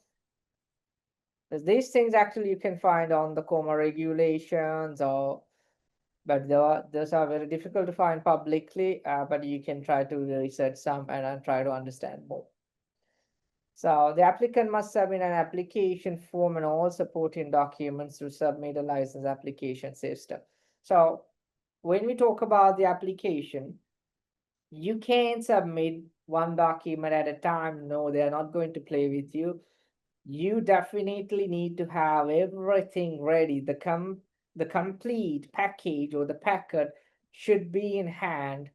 These things actually you can find on the COMAR regulations, but those are very difficult to find publicly, but you can try to research some and try to understand more. So the applicant must submit an application form and all supporting documents to submit a license application system. So when we talk about the application, you can submit one document at a time. No, they're not going to play with you. You definitely need to have everything ready. The complete package or the packet should be in hand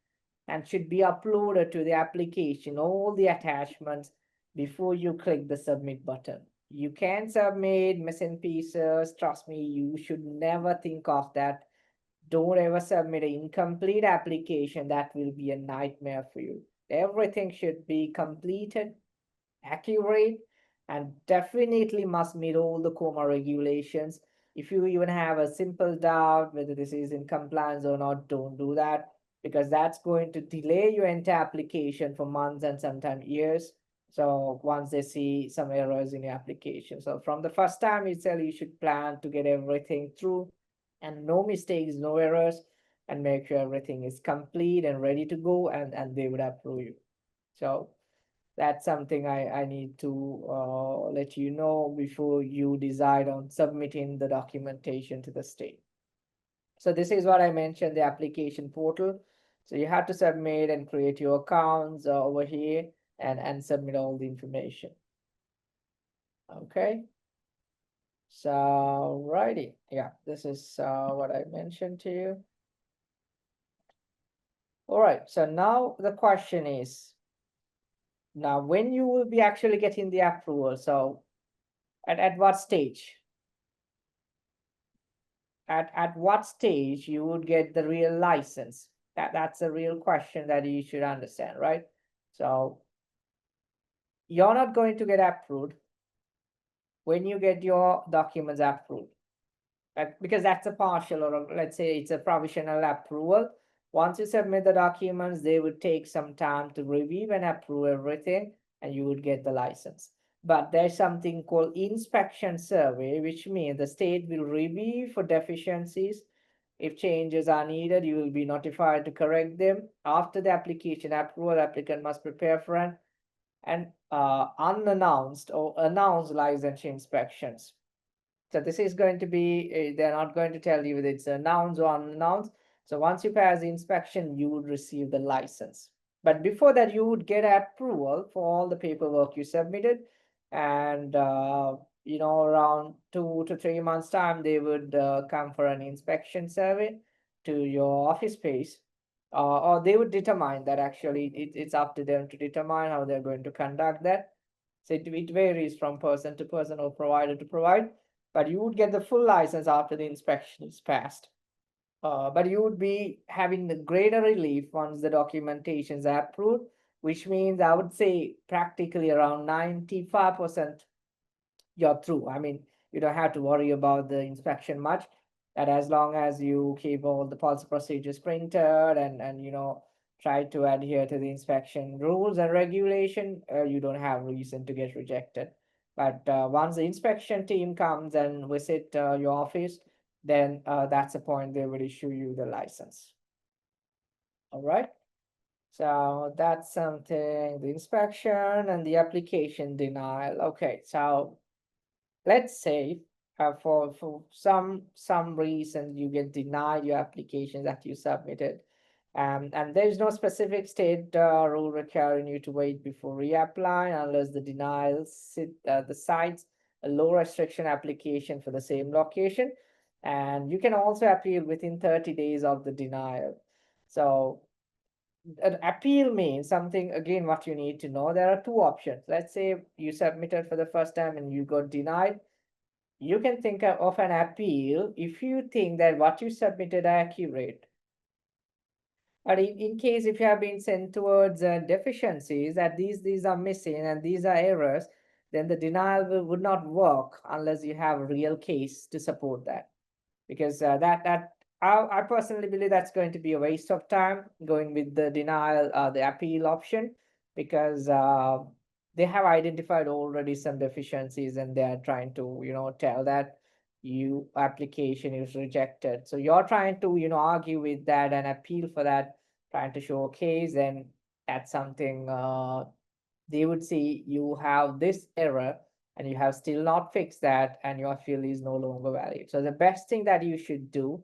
and should be uploaded to the application, all the attachments, before you click the submit button. You can submit missing pieces. Trust me, you should never think of that. Don't ever submit an incomplete application. That will be a nightmare for you. Everything should be completed, accurate, and definitely must meet all the COMAR regulations. If you even have a simple doubt whether this is in compliance or not, don't do that, because that's going to delay your entire application for months and sometimes years. So once they see some errors in your application. So from the first time itself, you should plan to get everything through and no mistakes, no errors, and make sure everything is complete and ready to go, and they would approve you. So that's something I need to let you know before you decide on submitting the documentation to the state. So this is what I mentioned, the application portal. So you have to submit and create your accounts over here and submit all the information. Okay. So righty, yeah, this is what I mentioned to you. All right, so now the question is, now when you will be actually getting the approval, so at what stage? At what stage you would get the real license? That's a real question that you should understand, right? So you're not going to get approved when you get your documents approved, because that's a partial, or let's say it's a provisional approval. Once you submit the documents, they would take some time to review and approve everything, and you would get the license. But there's something called inspection survey, which means the state will review for deficiencies. If changes are needed, you will be notified to correct them. After the application approval, applicant must prepare for an unannounced or announced license inspections. So this is going to be, they're not going to tell you whether it's announced or unannounced. So once you pass the inspection, you would receive the license. But before that, you would get approval for all the paperwork you submitted. And, you know, around 2 to 3 months time, they would come for an inspection survey to your office space. Or they would determine that. Actually, it's up to them to determine how they're going to conduct that. So it varies from person to person or provider to provider, but you would get the full license after the inspection is passed. But you would be having the greater relief once the documentations are approved, which means I would say practically around 95% you're through. I mean, you don't have to worry about the inspection much. That as long as you keep all the policy procedures printed and you know, try to adhere to the inspection rules and regulation, you don't have reason to get rejected. But once the inspection team comes and visit your office, then that's the point they will issue you the license. All right. So that's something, the inspection and the application denial. Okay, so let's say for some reason you get denied your application that you submitted, and there's no specific state rule requiring you to wait before reapplying unless the denial cites a low restriction application for the same location. And you can also appeal within 30 days of the denial. So an appeal means something, again, what you need to know, there are two options. Let's say you submitted for the first time and you got denied. You can think of an appeal if you think that what you submitted are accurate. But in case if you have been sent towards deficiencies, that these are missing and these are errors, then the denial would not work unless you have a real case to support that. Because I personally believe that's going to be a waste of time going with the denial, the appeal option, because they have identified already some deficiencies and they are trying to, tell that you application is rejected. So you're trying to, argue with that and appeal for that, trying to show a case, and that's something they would see you have this error and you have still not fixed that and your appeal is no longer valid. So the best thing that you should do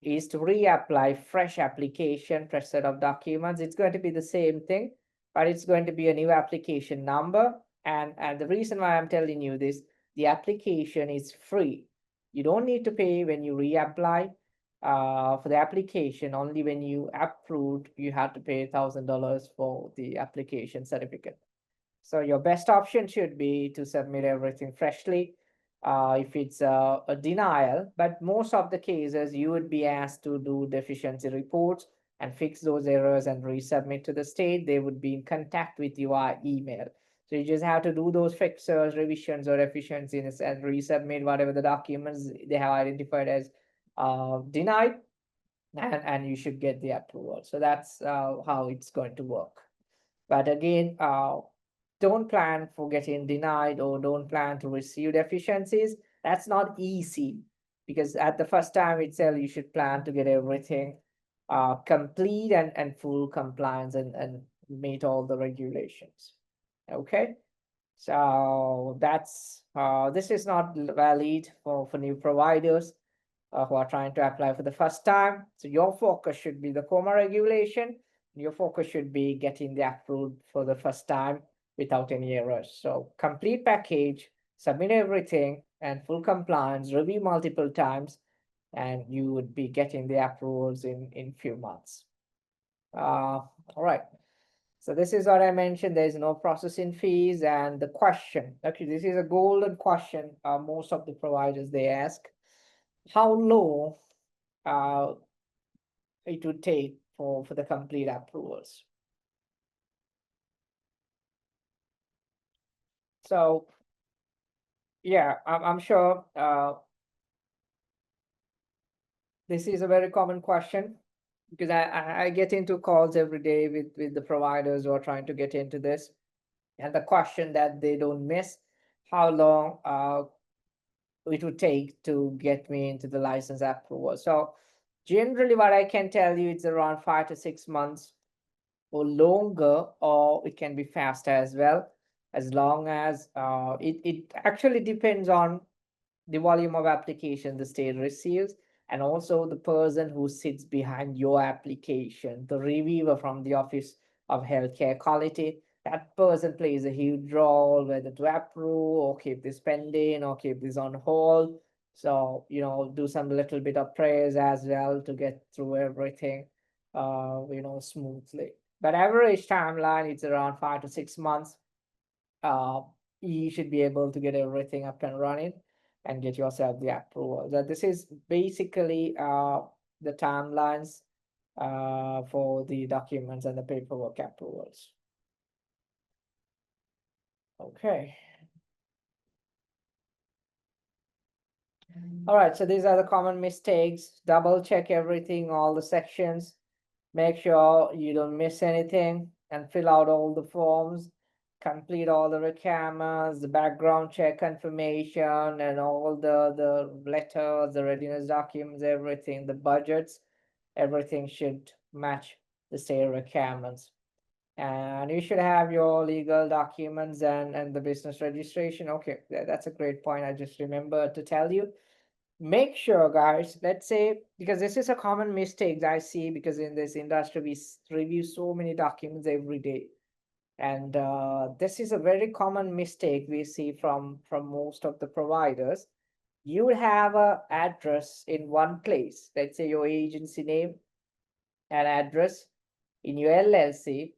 is to reapply fresh application, fresh set of documents. It's going to be the same thing, but it's going to be a new application number. And the reason why I'm telling you this, the application is free. You don't need to pay when you reapply for the application. Only when you approved, you have to pay $1,000 for the application certificate. So your best option should be to submit everything freshly. If it's a denial, but most of the cases you would be asked to do deficiency reports and fix those errors and resubmit to the state. They would be in contact with you via email. So you just have to do those fixes, revisions, or deficiencies and resubmit whatever the documents they have identified as denied, and you should get the approval. So that's how it's going to work. But again, don't plan for getting denied or don't plan to receive deficiencies. That's not easy, because at the first time itself, you should plan to get everything complete and full compliance and meet all the regulations. Okay, so that's this is not valid for new providers who are trying to apply for the first time. So your focus should be the COMAR regulation. Your focus should be getting the approved for the first time without any errors. So complete package, submit everything, and full compliance, review multiple times, and you would be getting the approvals in few months. All right. So this is what I mentioned. There is no processing fees, and the question. Actually, this is a golden question. Most of the providers they ask, how long it would take for the complete approvals. So yeah, I'm sure this is a very common question, because I get into calls every day with the providers who are trying to get into this, and the question that they don't miss, how long it would take to get me into the license approval. So generally what I can tell you, it's around 5 to 6 months or longer, or it can be fast as well, as long as it actually depends on the volume of application the state receives, and also the person who sits behind your application, the reviewer from the Office of Healthcare Quality. That person plays a huge role, whether to approve or keep this pending or keep this on hold. So, do some little bit of prayers as well to get through everything, smoothly. But average timeline, it's around 5 to 6 months. You should be able to get everything up and running and get yourself the approval. So this is basically the timelines for the documents and the paperwork approvals. Okay. All right, so these are the common mistakes. Double check everything, all the sections. Make sure you don't miss anything and fill out all the forms. Complete all the requirements, the background check confirmation, and all the letters, the readiness documents, everything, the budgets, everything should match the state requirements. And you should have your legal documents and the business registration. Okay, that's a great point. I just remembered to tell you. Make sure, guys, let's say, because this is a common mistake I see, because in this industry, we review so many documents every day. And this is a very common mistake we see from most of the providers. you would have a address in one place. Let's say your agency name and address in your LLC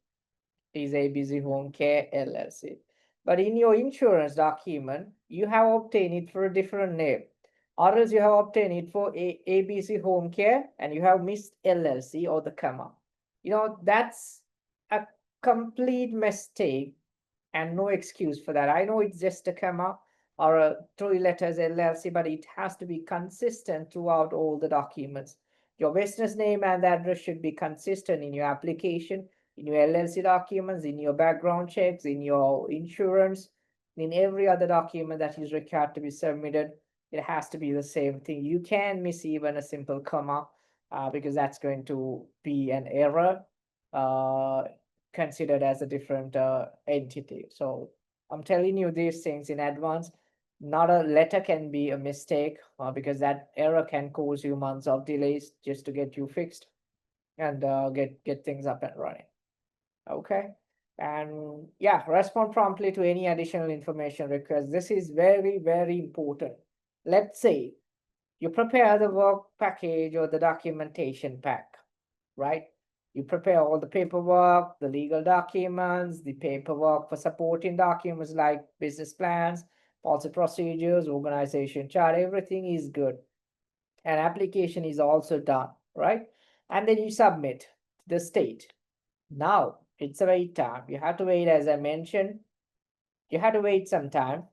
is ABC Home Care LLC. But in your insurance document, you have obtained it for a different name. Or else you have obtained it for ABC Home Care and you have missed LLC or the comma. You know, that's a complete mistake and no excuse for that. I know it's just a comma or a 3 letters LLC, but it has to be consistent throughout all the documents. Your business name and address should be consistent in your application, in your LLC documents, in your background checks, in your insurance, in every other document that is required to be submitted. It has to be the same thing. You can miss even a simple comma because that's going to be an error considered as a different entity. So I'm telling you these things in advance. Not a letter can be a mistake because that error can cause you months of delays just to get you fixed and get things up and running. Okay. And yeah, respond promptly to any additional information requests. This is very, very important. Let's say you prepare the work package or the documentation pack, right? You prepare all the paperwork, the legal documents, the paperwork for supporting documents like business plans, policy procedures, organization chart, everything is good. And application is also done, right? And then you submit to the state. Now it's a wait time. You have to wait, as I mentioned, you have to wait some time.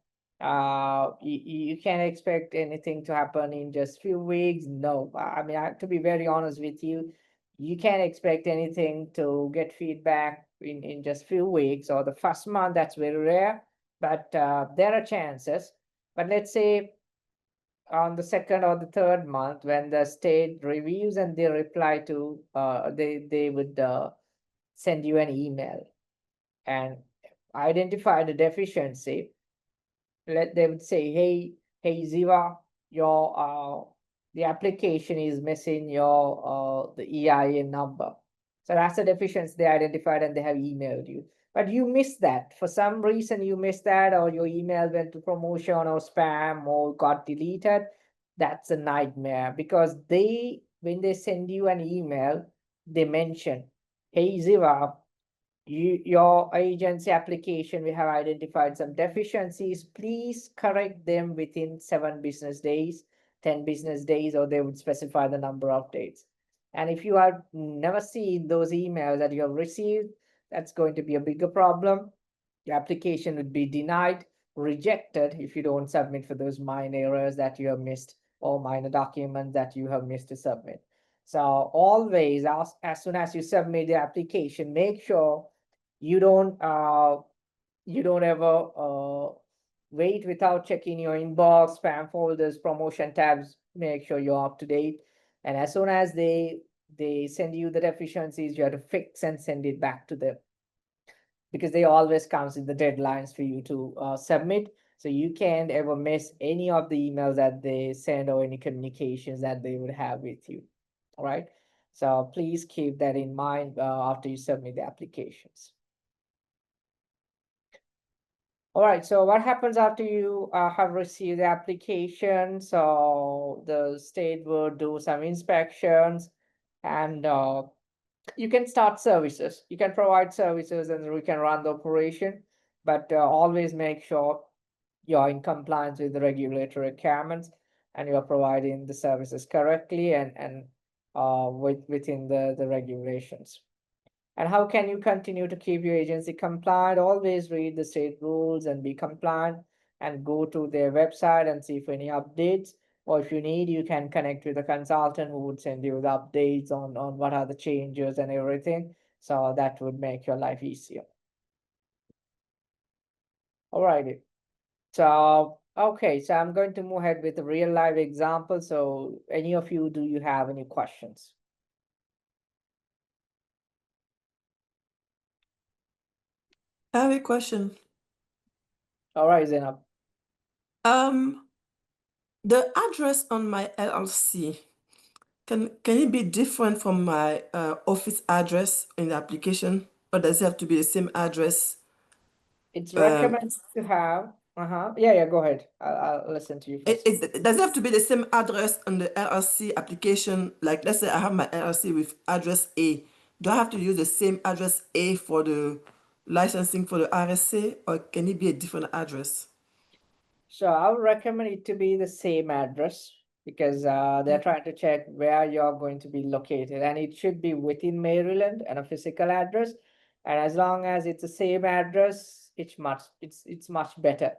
You can't expect anything to happen in just few weeks. No, I mean, I have to be very honest with you. You can't expect anything to get feedback in just few weeks or the first month. That's very rare, but there are chances. But let's say on the second or the third month, when the state reviews and they reply to, they would send you an email and identify the deficiency. They would say, hey Ziva, your the application is missing your the EIN number. So that's a deficiency they identified and they have emailed you. But you missed that. For some reason you missed that, or your email went to promotion or spam or got deleted. That's a nightmare because when they send you an email, they mention, hey Ziva, your agency application, we have identified some deficiencies. Please correct them within 7 business days, 10 business days, or they would specify the number of days. And if you have never seen those emails that you have received, that's going to be a bigger problem. Your application would be denied, rejected if you don't submit for those minor errors that you have missed or minor documents that you have missed to submit. So always, as soon as you submit the application, make sure you don't ever wait without checking your inbox, spam folders, promotion tabs. Make sure you're up to date. And as soon as they send you the deficiencies, you have to fix and send it back to them because they always comes with the deadlines for you to submit. So you can't ever miss any of the emails that they send or any communications that they would have with you. All right. So please keep that in mind after you submit the applications. All right, so what happens after you have received the application? So the state will do some inspections and you can start services. You can provide services and we can run the operation, but always make sure you're in compliance with the regulatory requirements and you're providing the services correctly and within the regulations. And how can you continue to keep your agency compliant? Always read the state rules and be compliant and go to their website and see for any updates. Or if you need, you can connect with a consultant who would send you the updates on what are the changes and everything. So that would make your life easier. All righty. So, okay, so I'm going to move ahead with a real life example. So any of you, do you have any questions? I have a question. All right, Zainab. The address on my LLC, can it be different from my office address in the application, or does it have to be the same address? It's recommended to have Yeah, go ahead. I'll listen to you first. Does it have to be the same address on the LLC application? Like, let's say I have my LLC with address A. Do I have to use the same address A for the licensing for the RSA, or can it be a different address? So I would recommend it to be the same address because they're trying to check where you're going to be located, and it should be within Maryland and a physical address. And as long as it's the same address, it's much better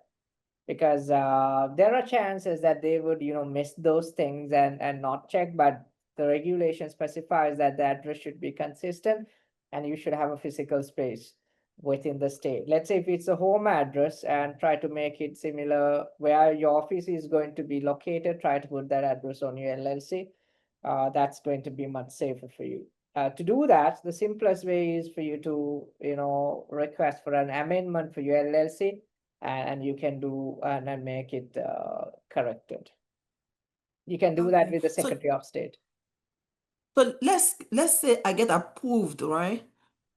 because there are chances that they would miss those things and not check, but the regulation specifies that the address should be consistent and you should have a physical space within the state. Let's say if it's a home address and try to make it similar where your office is going to be located, try to put that address on your LLC. That's going to be much safer for you. To do that, the simplest way is for you to request for an amendment for your LLC, and you can do and make it corrected. You can do that with the Secretary of State. So let's say I get approved, right?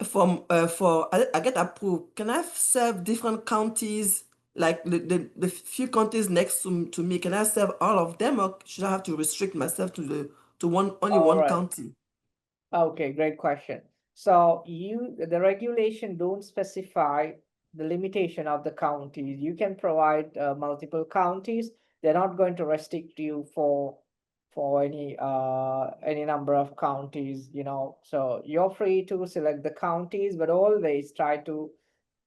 I get approved. Can I serve different counties, like the few counties next to me? Can I serve all of them, or should I have to restrict myself to only one county? Okay, great question. So the regulation don't specify the limitation of the counties. You can provide multiple counties. They're not going to restrict you for any number of counties, So you're free to select the counties, but always try to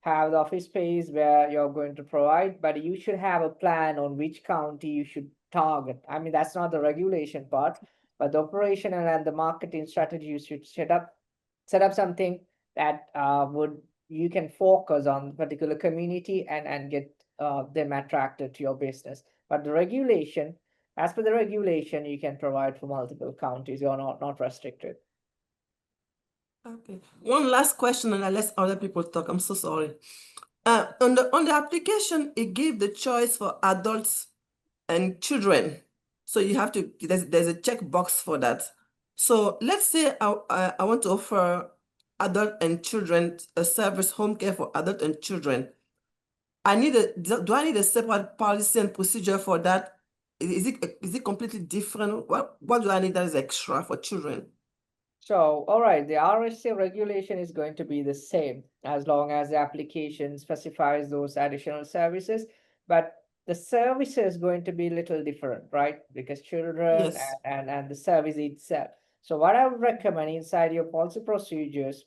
have the office space where you're going to provide, but you should have a plan on which county you should target. I mean, that's not the regulation part, but the operational and the marketing strategy, you should set up something that you can focus on particular community and get them attracted to your business. But the regulation, as per the regulation, you can provide for multiple counties. You're not restricted. Okay. One last question, and I let other people talk. I'm so sorry. On the application, it gave the choice for adults and children. So you have to, there's a checkbox for that. So let's say I want to offer adult and children a service, home care for adult and children. Do I need a separate policy and procedure for that? Is it completely different? What do I need that is extra for children? So, all right, the RSA regulation is going to be the same as long as the application specifies those additional services, but the service is going to be a little different, right? Because children Yes. and the service itself. So what I would recommend inside your policy procedures,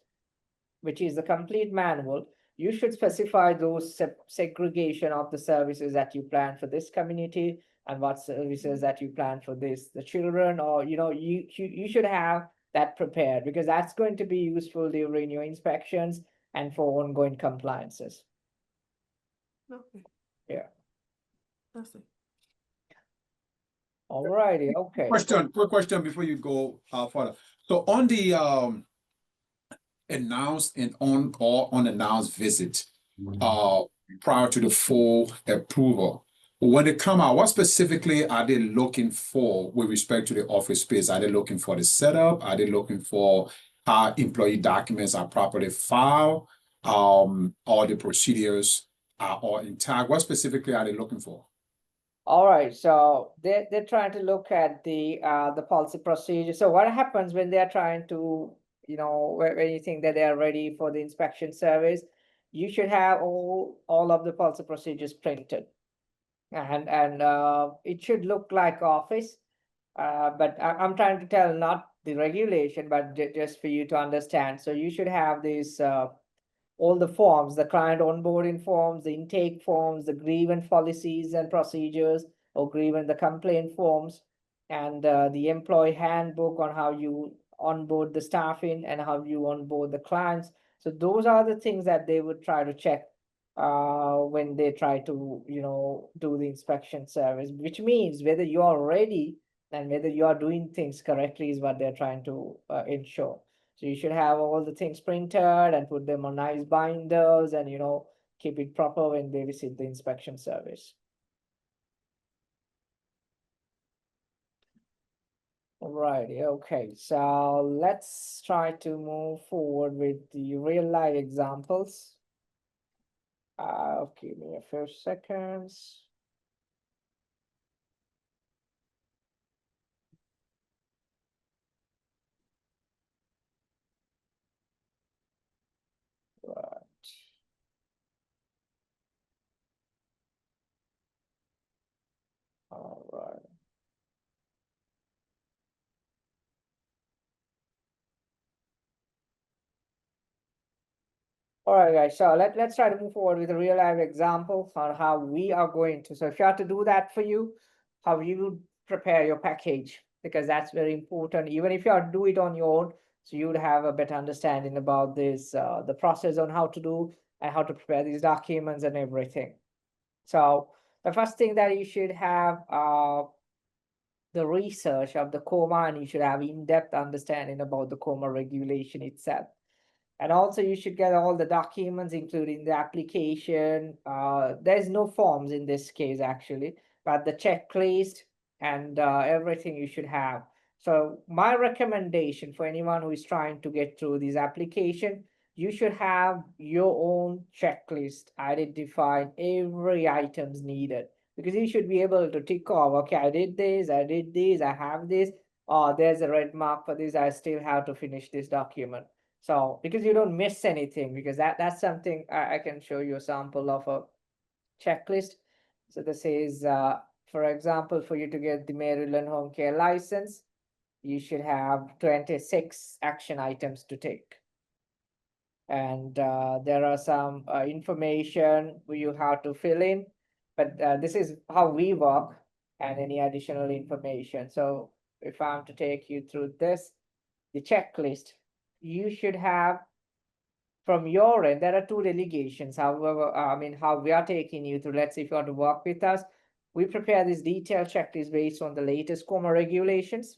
which is the complete manual, you should specify those segregation of the services that you plan for this community and what services that you plan for the children, or you should have that prepared because that's going to be useful during your inspections and for ongoing compliances. Okay. Yeah. That's it. All righty. Okay. Quick question before you go further. So on the announced and on or unannounced visit, prior to the full approval, when they come out, what specifically are they looking for with respect to the office space? Are they looking for the setup? Are they looking for how employee documents are properly filed? All the procedures are all intact? What specifically are they looking for? All right, so they're trying to look at the policy procedure. So what happens when they are trying to, when you think that they are ready for the inspection service, you should have all of the policy procedures printed, and it should look like office. But I'm trying to tell not the regulation, but just for you to understand. So you should have these all the forms, the client onboarding forms, the intake forms, the grievance policies and procedures, or grievance the complaint forms, and the employee handbook on how you onboard the staffing and how you onboard the clients. So those are the things that they would try to check when they try to, do the inspection service, which means whether you are ready and whether you are doing things correctly is what they're trying to ensure. So you should have all the things printed and put them on nice binders and, keep it proper when they visit the inspection service. Alrighty, okay. So let's try to move forward with the real life examples. Give me a few seconds. Right. All right. All right, guys. So let's try to move forward with a real life example on how we are going to. So if you have to do that for you, how you would prepare your package, because that's very important. Even if you have to do it on your own, so you would have a better understanding about this, the process on how to do and how to prepare these documents and everything. So the first thing that you should have the research of the COMAR, and you should have in-depth understanding about the COMAR regulation itself. And also you should get all the documents, including the application. There's no forms in this case, actually, but the checklist and everything you should have. So my recommendation for anyone who is trying to get through this application, you should have your own checklist, identifying every items needed, because you should be able to tick off, okay, I did this, I have this, or there's a red mark for this, I still have to finish this document. So because you don't miss anything, because that's something I can show you a sample of a checklist. So this is, for example, for you to get the Maryland home care license, you should have 26 action items to take. And there are some information you have to fill in, but this is how we work, and any additional information. So if I'm to take you through this, the checklist, you should have from your end, there are two delegations. However, I mean, how we are taking you through, let's say if you want to work with us, we prepare this detailed checklist based on the latest COMA regulations.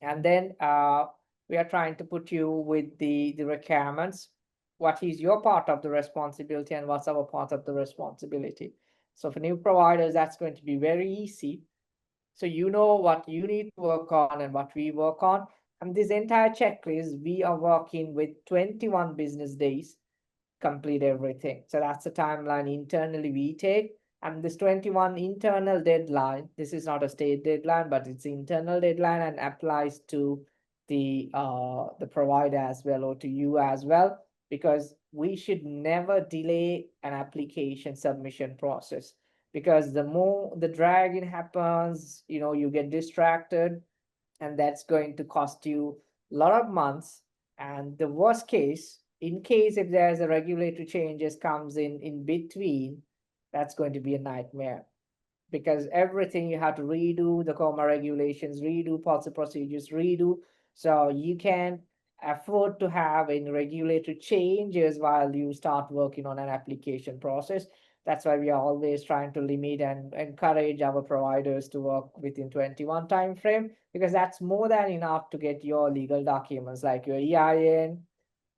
And then we are trying to put you with the requirements. What is your part of the responsibility and what's our part of the responsibility? So for new providers, that's going to be very easy. So you know what you need to work on and what we work on. And this entire checklist, we are working with 21 business days, complete everything. So that's the timeline internally we take. And this 21 internal deadline, this is not a state deadline, but it's internal deadline and applies to the provider as well, or to you as well, because we should never delay an application submission process, because the more the dragging happens, you get distracted, and that's going to cost you a lot of months. And the worst case, in case if there's a regulatory changes comes in between, that's going to be a nightmare, because everything you have to redo, the COMA regulations, redo policy procedures, redo. So you can afford to have any regulatory changes while you start working on an application process. That's why we are always trying to limit and encourage our providers to work within 21 time frame, because that's more than enough to get your legal documents like your EIN,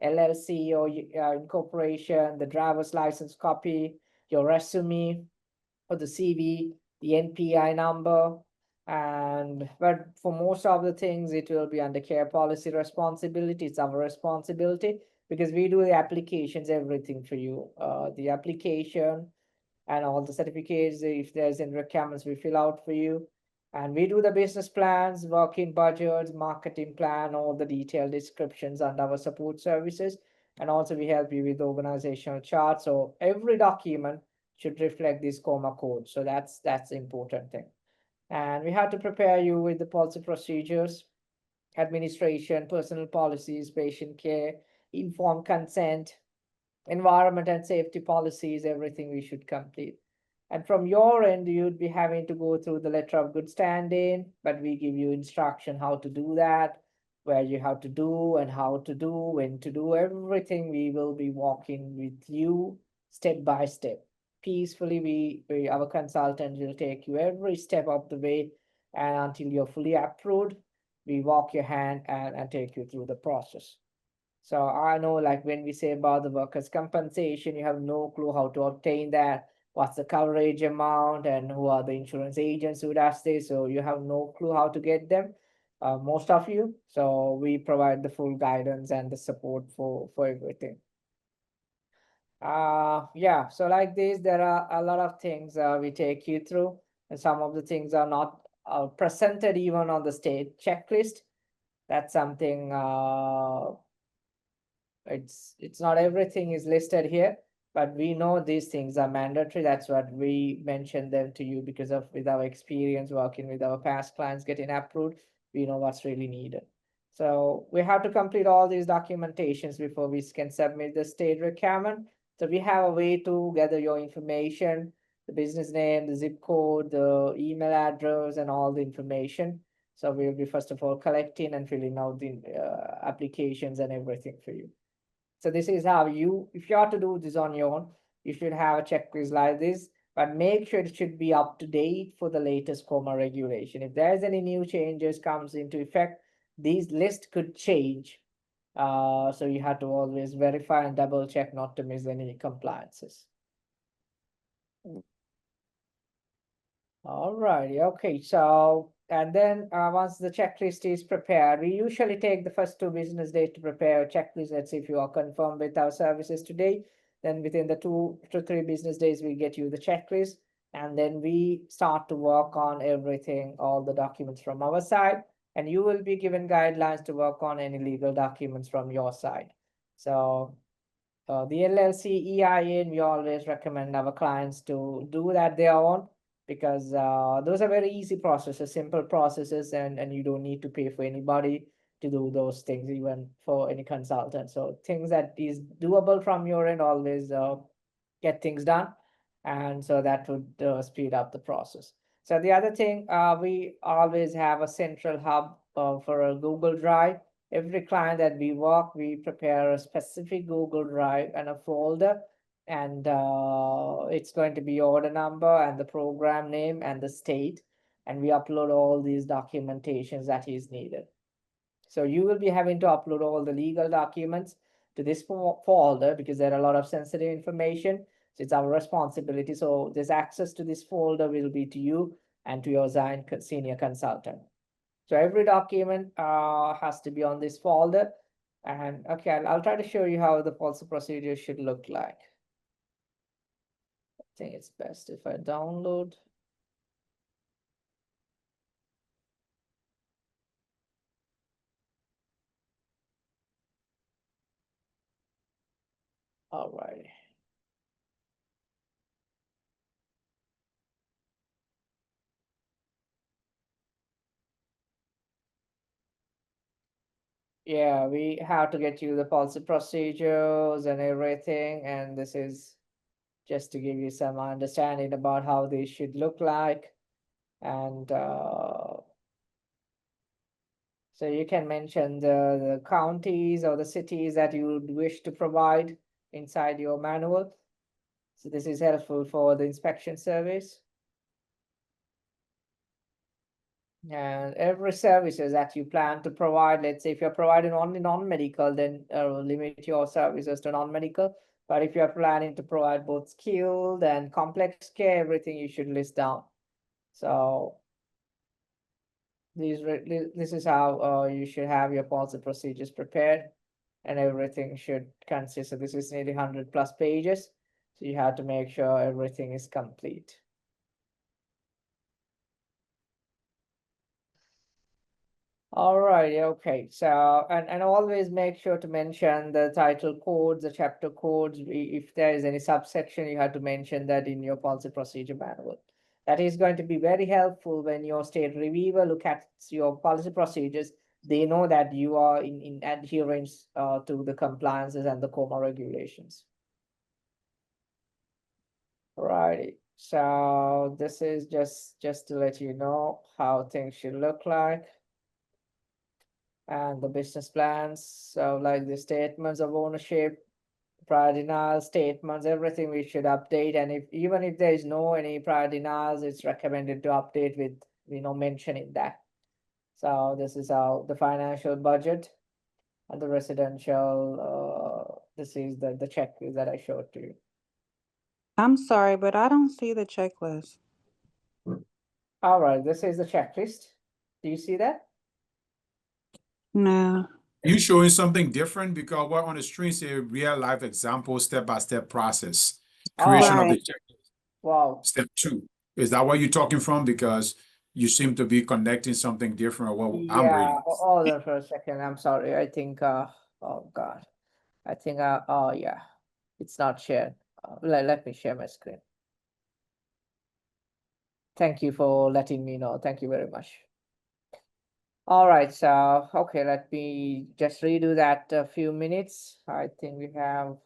LLC or incorporation, the driver's license copy, your resume or the CV, the NPI number. But for most of the things, it will be under care policy responsibility. It's our responsibility, because we do the applications, everything for you. The application and all the certificates, if there's any requirements, we fill out for you. And we do the business plans, working budgets, marketing plan, all the detailed descriptions and our support services. And also we help you with organizational charts. So every document should reflect this COMA code. So that's the important thing. And we have to prepare you with the policy procedures, administration, personal policies, patient care, informed consent, environment and safety policies, everything we should complete. And from your end, you'd be having to go through the letter of good standing, but we give you instruction how to do that, where you have to do and how to do, when to do everything. We will be walking with you step by step. Peacefully, our consultant will take you every step of the way, and until you're fully approved, we walk your hand and take you through the process. So I know, like when we say about the workers' compensation, you have no clue how to obtain that, what's the coverage amount, and who are the insurance agents who does this. So you have no clue how to get them, most of you. So we provide the full guidance and the support for everything. Yeah, so like this, there are a lot of things we take you through, and some of the things are not presented even on the state checklist. That's something it's not everything is listed here, but we know these things are mandatory. That's what we mentioned them to you because of with our experience working with our past clients getting approved, we know what's really needed. So we have to complete all these documentations before we can submit the state requirement. So we have a way to gather your information, the business name, the zip code, the email address, and all the information. So we'll be first of all collecting and filling out the applications and everything for you. So this is how if you are to do this on your own, you should have a checklist like this, but make sure it should be up to date for the latest COMAR regulation. If there's any new changes comes into effect, these lists could change. So you have to always verify and double check not to miss any compliances. All righty, okay, so, and then once the checklist is prepared, we usually take the first 2 business days to prepare a checklist. Let's say if you are confirmed with our services today, then within the 2 to 3 business days, we get you the checklist, and then we start to work on everything, all the documents from our side, and you will be given guidelines to work on any legal documents from your side. So the LLC, EIN, we always recommend our clients to do that their own, because those are very easy processes, simple processes, and you don't need to pay for anybody to do those things, even for any consultant. So things that is doable from your end, always get things done. And so that would speed up the process. So the other thing, we always have a central hub for a Google Drive. Every client that we work, we prepare a specific Google Drive and a folder, and it's going to be order number and the program name and the state, and we upload all these documentations that is needed. So you will be having to upload all the legal documents to this folder because there are a lot of sensitive information. So it's our responsibility. So this access to this folder will be to you and to your senior consultant. So every document has to be on this folder. And okay, I'll try to show you how the policy procedure should look like. I think it's best if I download. All right. Yeah, we have to get you the policy procedures and everything, and this is just to give you some understanding about how they should look like. And so you can mention the counties or the cities that you would wish to provide inside your manual. So this is helpful for the inspection service. And every services that you plan to provide, let's say if you're providing only non-medical, then limit your services to non-medical. But if you're planning to provide both skilled and complex care, everything you should list down. So this is how you should have your policy procedures prepared, and everything should consist. So this is nearly 100+ pages. So you have to make sure everything is complete. All right, okay. So, and always make sure to mention the title codes, the chapter codes. If there is any subsection, you have to mention that in your policy procedure manual. That is going to be very helpful when your state reviewer look at your policy procedures. They know that you are in adherence to the compliances and the COMAR regulations. All righty. So this is just to let you know how things should look like. And the business plans, so like the statements of ownership, prior denial statements, everything we should update. And even if there is no any prior denials, it's recommended to update with mentioning that. So this is how the financial budget and the residential. This is the checklist that I showed to you. I'm sorry, but I don't see the checklist. All right, this is the checklist. Do you see that? No. You showing something different because we're on the screen say real life example, step-by-step process. Creation of the Right. checklist. Wow. Step 2. Is that what you're talking from? Because you seem to be connecting something different or what I'm Yeah, reading. hold on for a second. I'm sorry. I think, oh God. I think, oh yeah, it's not shared. Let me share my screen. Thank you for letting me know. Thank you very much. All right, so, okay, let me just redo that a few minutes. I think we have a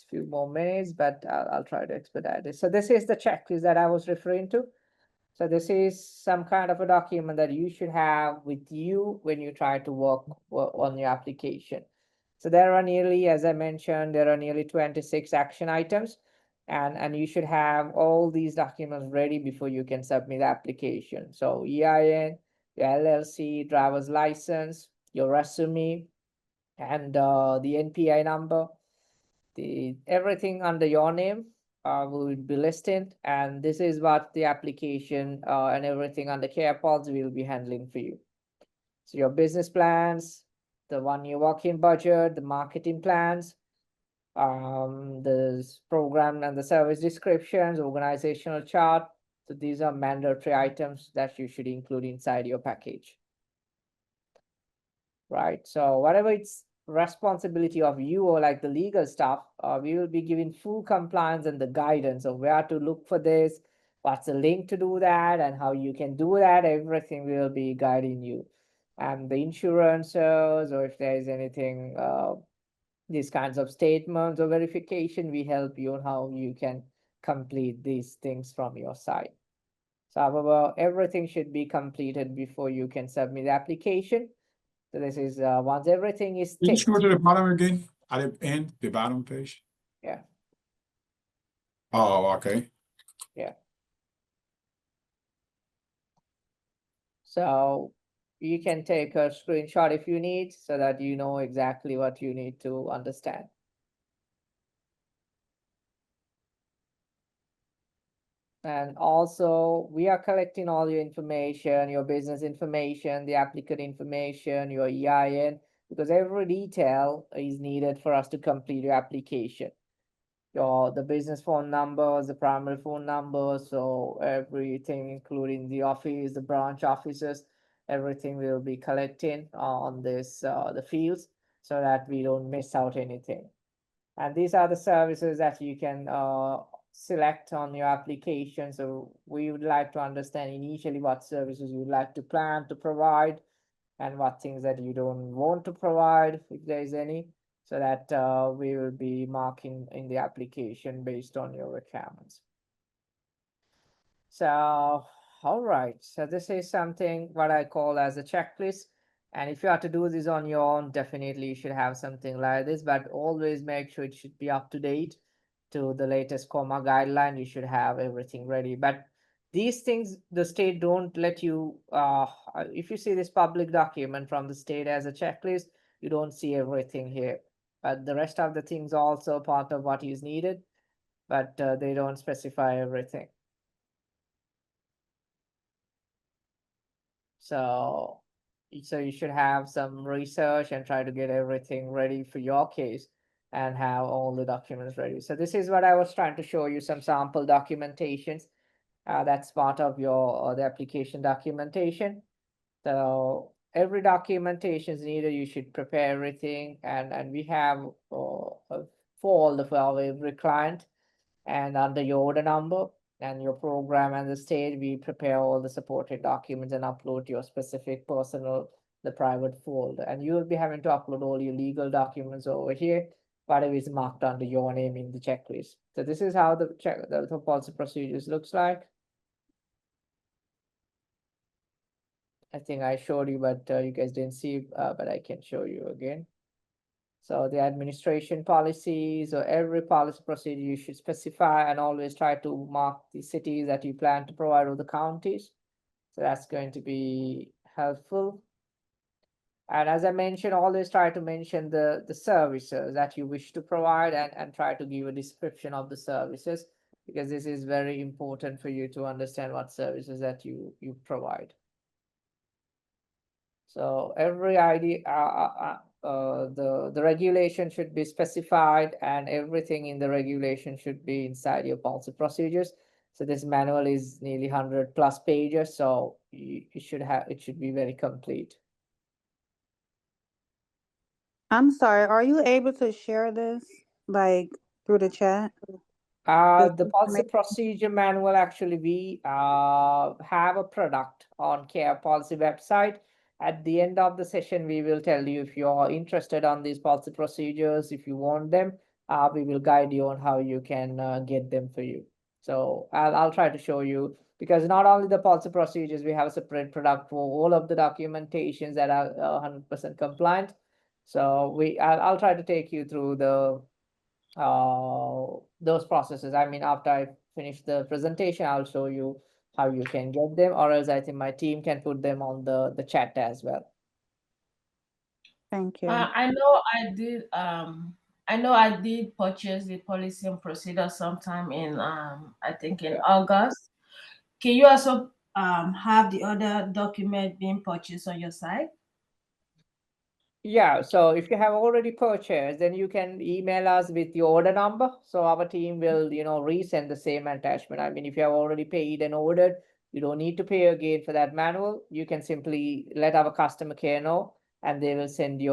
few more minutes, but I'll try to expedite it. So this is the checklist that I was referring to. So this is some kind of a document that you should have with you when you try to work on your application. So there are nearly, as I mentioned, there are nearly 26 action items, and you should have all these documents ready before you can submit the application. So EIN, your LLC, driver's license, your resume, and the NPI number, everything under your name will be listed, and this is what the application and everything under CarePods will be handling for you. So your business plans, the 1-year working budget, the marketing plans, the program and the service descriptions, organizational chart. So these are mandatory items that you should include inside your package. Right, so whatever it's responsibility of you or like the legal stuff, we will be giving full compliance and the guidance of where to look for this, what's the link to do that, and how you can do that. Everything will be guiding you. And the insurances, or if there is anything, these kinds of statements or verification, we help you on how you can complete these things from your side. So however, everything should be completed before you can submit the application. So this is once everything is Can you ticked. scroll to the bottom again? At the end, the bottom page. Yeah. Oh, okay. Yeah. So you can take a screenshot if you need, so that you know exactly what you need to understand. And also, we are collecting all your information, your business information, the applicant information, your EIN, because every detail is needed for us to complete your application. The business phone numbers, the primary phone numbers, so everything, including the office, the branch offices, everything will be collecting on this the fields, so that we don't miss out anything. And these are the services that you can select on your application. So we would like to understand initially what services you would like to plan to provide, and what things that you don't want to provide, if there is any, so that we will be marking in the application based on your requirements. So, all right, so this is something what I call as a checklist. And if you have to do this on your own, definitely you should have something like this, but always make sure it should be up to date to the latest COMAR guideline. You should have everything ready. But these things, the state don't let you, if you see this public document from the state as a checklist, you don't see everything here. But the rest of the things also part of what is needed, but they don't specify everything. So you should have some research and try to get everything ready for your case and have all the documents ready. So this is what I was trying to show you, some sample documentations. That's part of your the application documentation. So every documentation is needed. You should prepare everything, and we have a folder for every client, and under your order number and your program and the state, we prepare all the supported documents and upload your specific personal, the private folder. And you will be having to upload all your legal documents over here, whatever is marked under your name in the checklist. So this is how the policy procedures looks like. I think I showed you, but you guys didn't see, but I can show you again. So the administration policies, or every policy procedure you should specify, and always try to mark the cities that you plan to provide, or the counties. So that's going to be helpful. And as I mentioned, always try to mention the services that you wish to provide, and try to give a description of the services, because this is very important for you to understand what services that you provide. So every ID, the regulation should be specified, and everything in the regulation should be inside your policy procedures. So this manual is nearly 100+ pages, so it should be very complete. I'm sorry, are you able to share this like through the chat? The policy procedure manual, actually, we have a product on Care Policy website. At the end of the session, we will tell you if you're interested on these policy procedures, if you want them, we will guide you on how you can get them for you. So I'll try to show you, because not only the policy procedures, we have a separate product for all of the documentations that are 100% compliant. So I'll try to take you through those processes. I mean, after I finish the presentation, I'll show you how you can get them, or else I think my team can put them on the chat as well. Thank you. I know I did purchase the policy and procedure sometime in I think in August. Can you also have the other document being purchased on your site? Yeah, so if you have already purchased, then you can email us with your order number. So our team will, resend the same attachment. I mean, if you have already paid and ordered, you don't need to pay again for that manual. You can simply let our customer care know, and they will send you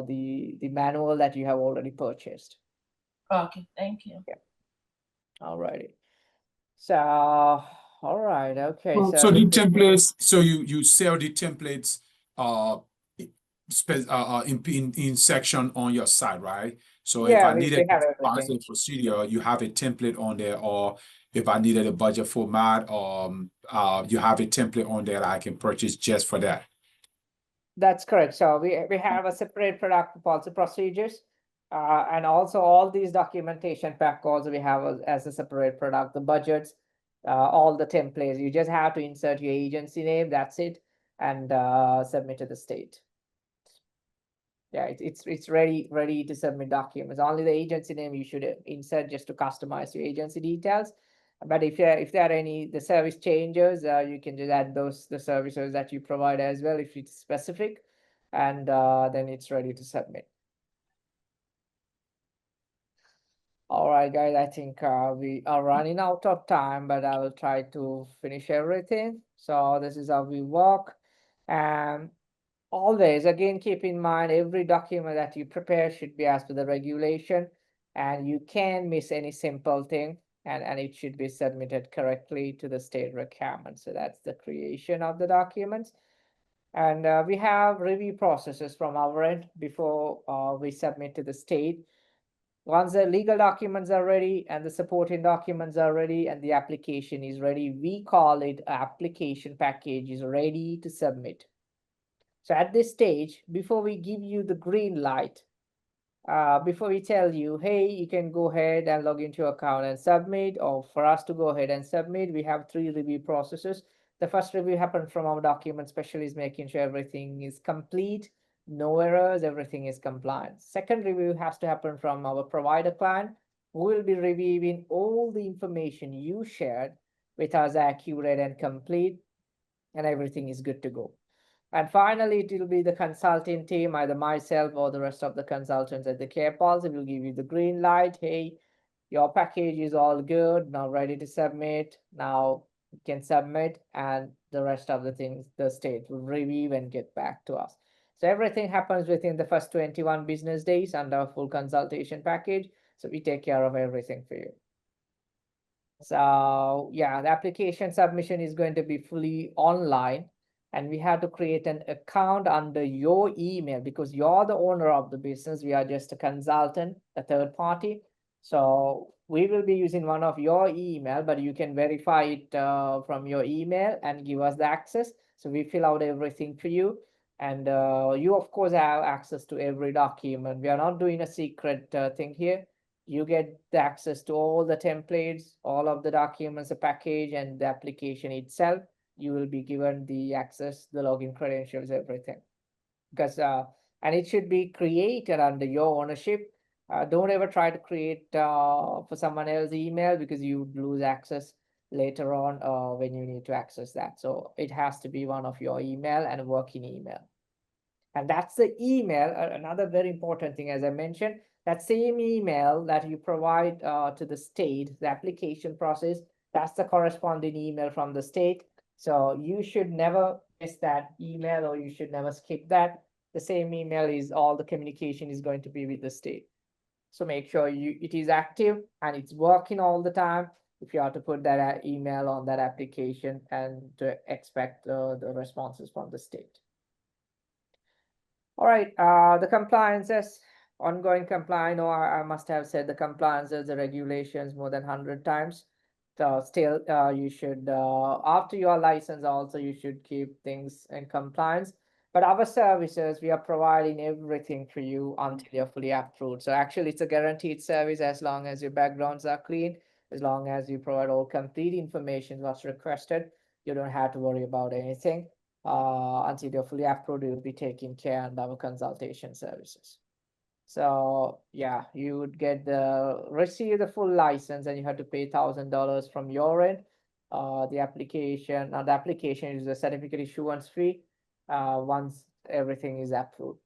the manual that you have already purchased. Okay, thank you. Alrighty. So, all right, okay. So the templates, so you sell the templates in section on your site, right? So if Yeah, I we needed have a everything. policy procedure, you have a template on there, or if I needed a budget format, you have a template on there that I can purchase just for that. That's correct. So we have a separate product for policy procedures, and also all these documentation pack also we have as a separate product. The budgets, all the templates. You just have to insert your agency name. That's it, and submit to the state. Yeah, it's ready to submit documents. Only the agency name you should insert just to customize your agency details. But if there are any the service changes, you can just add the services that you provide as well if it's specific, and then it's ready to submit. All right, guys, I think we are running out of time, but I will try to finish everything. So this is how we work. And always, again, keep in mind every document that you prepare should be as per the regulation, and you can't miss any simple thing, and it should be submitted correctly to the state requirement. So that's the creation of the documents. And we have review processes from our end before we submit to the state. Once the legal documents are ready and the supporting documents are ready and the application is ready, we call it application package is ready to submit. So at this stage, before we give you the green light, before we tell you, hey, you can go ahead and log into your account and submit, or for us to go ahead and submit, we have 3 review processes. The first review happens from our document specialist, making sure everything is complete, no errors, everything is compliant. Second review has to happen from our provider client, who will be reviewing all the information you shared with us accurate and complete, and everything is good to go. And finally, it will be the consulting team, either myself or the rest of the consultants at the Care Policy will give you the green light. Hey, your package is all good, now ready to submit. Now you can submit, and the rest of the things the state will review and get back to us. So everything happens within the first 21 business days under a full consultation package. So we take care of everything for you. So yeah, the application submission is going to be fully online, and we have to create an account under your email because you're the owner of the business. We are just a consultant, a third party. So we will be using one of your email, but you can verify it from your email and give us the access. So we fill out everything for you. And you, of course, have access to every document. We are not doing a secret thing here. You get the access to all the templates, all of the documents, the package, and the application itself. You will be given the access, the login credentials, everything. Because and it should be created under your ownership. Don't ever try to create for someone else's email, because you lose access later on when you need to access that. So it has to be one of your email and a working email. And that's the email, another very important thing, as I mentioned, that same email that you provide to the state, the application process, that's the corresponding email from the state. So you should never miss that email, or you should never skip that. The same email is all the communication is going to be with the state. So make sure it is active and it's working all the time. If you have to put that email on that application and to expect the responses from the state. All right, the compliances, ongoing compliance. No, I must have said the compliances, the regulations more than 100 times. So still, you should, after your license also, you should keep things in compliance. But our services, we are providing everything for you until you're fully approved. So actually, it's a guaranteed service as long as your backgrounds are clean, as long as you provide all complete information what's requested. You don't have to worry about anything. Until you're fully approved, you'll be taking care of our consultation services. So yeah, you would receive the full license, and you have to pay $1,000 from your end. The application is a certificate issuance fee once everything is approved.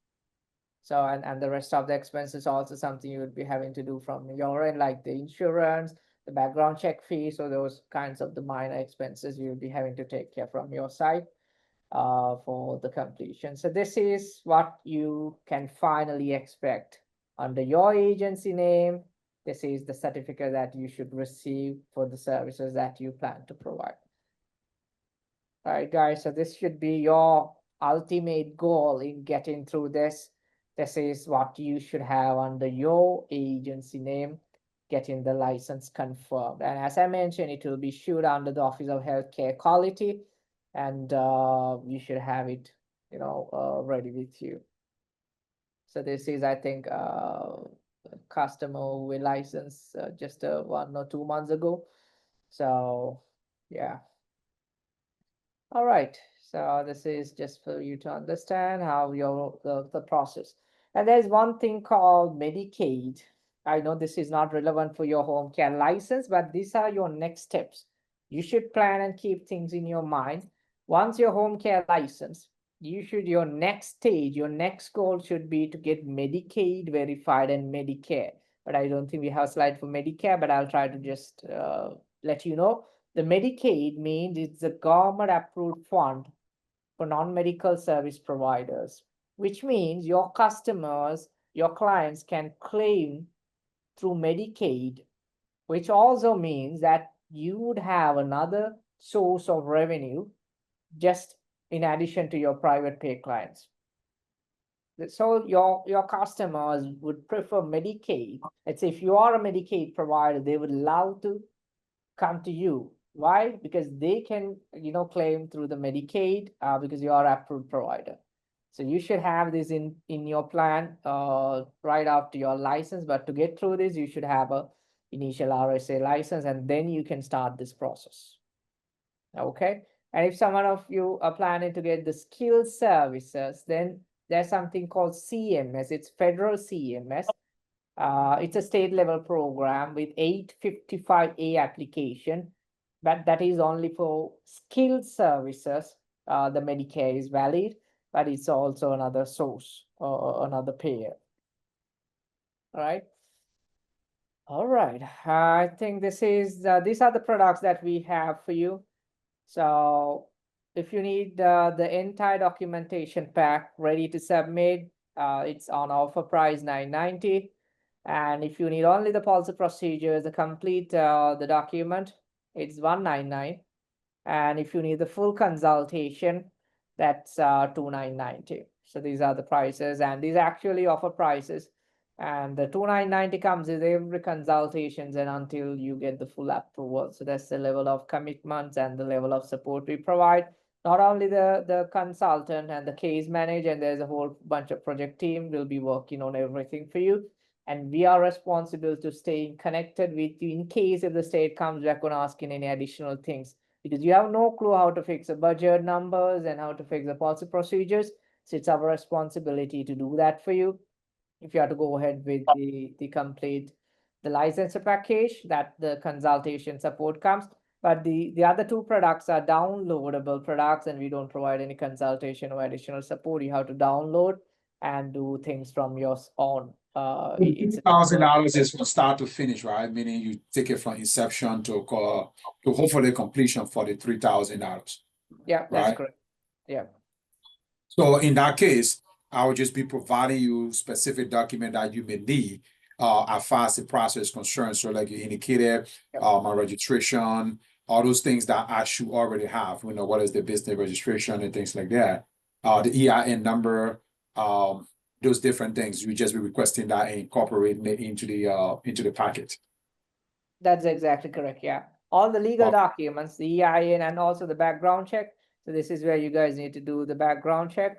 So and the rest of the expenses also something you would be having to do from your end, like the insurance, the background check fee. So those kinds of the minor expenses you'll be having to take care from your side for the completion. So this is what you can finally expect under your agency name. This is the certificate that you should receive for the services that you plan to provide. All right, guys, so this should be your ultimate goal in getting through this. This is what you should have under your agency name, getting the license confirmed. And as I mentioned, it will be issued under the Office of Healthcare Quality, and you should have it, ready with you. So this is, I think, customer we licensed just 1 or 2 months ago. So yeah. All right. So this is just for you to understand how the process. And there's one thing called Medicaid. I know this is not relevant for your home care license, but these are your next steps. You should plan and keep things in your mind. Once your home care license, your next stage, your next goal should be to get Medicaid verified and Medicare. But I don't think we have a slide for Medicare, but I'll try to just let you know. The Medicaid means it's a government-approved fund for non-medical service providers, which means your customers, your clients can claim through Medicaid, which also means that you would have another source of revenue just in addition to your private pay clients. So your customers would prefer Medicaid. Let's say if you are a Medicaid provider, they would love to come to you. Why? Because they can, claim through the Medicaid because you are an approved provider. So you should have this in your plan right after your license. But to get through this, you should have a initial RSA license, and then you can start this process. Okay. And if someone of you are planning to get the skilled services, then there's something called CMS. It's federal CMS. It's a state level program with 855A application, but that is only for skilled services. The Medicare is valid, but it's also another source or another payer. All right. All right. I think these are the products that we have for you. So if you need the entire documentation pack ready to submit, it's on offer price $990. And if you need only the policy procedures, the complete the document, it's $199. And if you need the full consultation, that's $2,990. So these are the prices, and these actually offer prices. And the $2,990 comes with every consultations and until you get the full approval. So that's the level of commitments and the level of support we provide. Not only the consultant and the case manager, and there's a whole bunch of project team will be working on everything for you. And we are responsible to stay connected with you in case if the state comes back on asking any additional things, because you have no clue how to fix the budget numbers and how to fix the policy procedures. So it's our responsibility to do that for you. If you have to go ahead with the complete, the licensure package, that the consultation support comes. But the other two products are downloadable products, and we don't provide any consultation or additional support. You have to download and do things from your own. It's a $3,000 is from start to finish, right? Meaning you take it from inception to hopefully completion for the $3,000. yeah, that's right? correct. Yeah. So in that case, I would just be providing you specific document that you may need as far as the process is concerned. So like you indicated, Yep. My registration, all those things that I should already have, what is the business registration and things like that. The EIN number, those different things. You just be requesting that and incorporating it into the packet. That's exactly correct. Yeah. All the legal Okay. documents, the EIN and also the background check. So this is where you guys need to do the background check.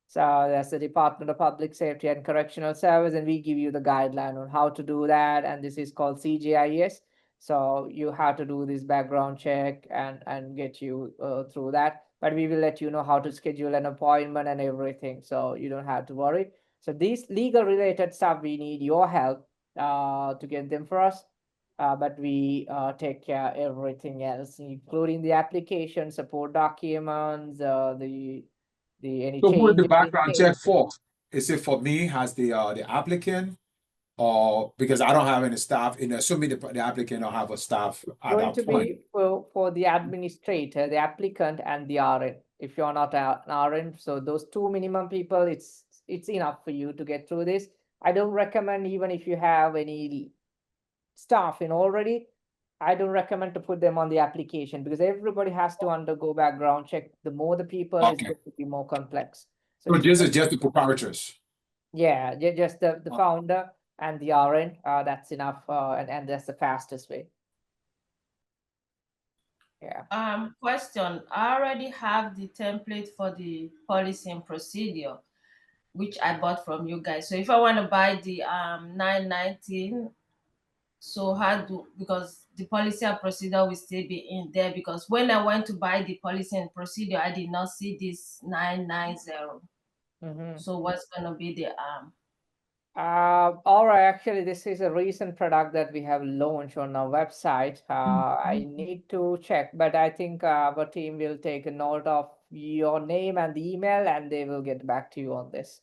So that's the Department of Public Safety and Correctional Service, and we give you the guideline on how to do that. And this is called CGIS. So you have to do this background check and get you through that. But we will let you know how to schedule an appointment and everything. So you don't have to worry. So these legal related stuff, we need your help to get them for us. But we take care of everything else, including the application, support documents, any So who is the changes. background check for? Is it for me as the applicant? Or because I don't have any staff, assuming the applicant don't have a staff at Going that to point. be for the administrator, the applicant, and the RN. If you're not an RN, so those two minimum people, it's enough for you to get through this. I don't recommend, even if you have any staff in already, I don't recommend to put them on the application, because everybody has to undergo background check. The more the people, it's Okay. going to be more complex. So if this you is just the proprietors. Yeah, just the founder and the RN, that's enough, and that's the fastest way. Yeah. Question. I already have the template for the policy and procedure, which I bought from you guys. So if I want to buy the 919, so because the policy and procedure will still be in there, because when I went to buy the policy and procedure, I did not see this 990. So what's gonna be the All right, actually, this is a recent product that we have launched on our website. I need to check, but I think our team will take a note of your name and the email, and they will get back to you on this.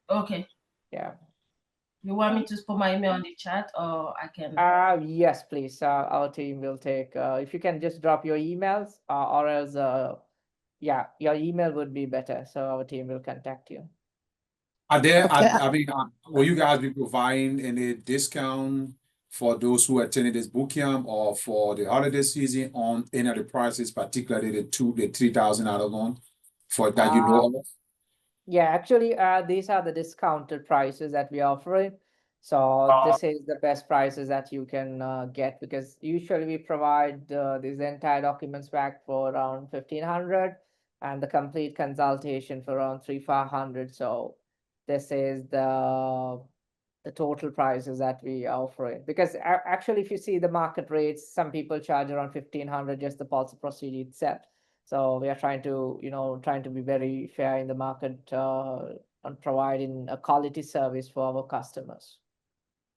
Okay. Yeah. You want me to put my email on the chat, or I can? Yes, please. Our team will take, if you can just drop your emails, or else, yeah, your email would be better. So our team will contact you. Are there, Okay. I mean, will you guys be providing any discount for those who attended this boot camp or for the holiday season on any of the prices, particularly the $3,000 one for that you know of? Yeah, actually, these are the discounted prices that we are offering. So this is the best prices that you can get, because usually we provide these entire documents back for around 1,500 and the complete consultation for around 3,500. So this is the total prices that we are offering. Because actually, if you see the market rates, some people charge around 1,500 just the policy procedure itself. So we are trying to, trying to be very fair in the market and providing a quality service for our customers.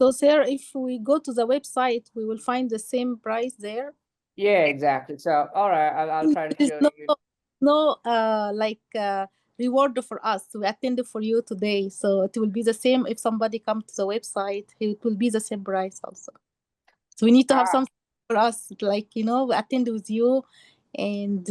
So, sir, if we go to the website, we will find the same price there. Yeah, exactly. So, all right, I'll try to There's show you. no reward for us. We attended for you today, so it will be the same. If somebody comes to the website, it will be the same price also. So we need to have something for us, like we attend with you, and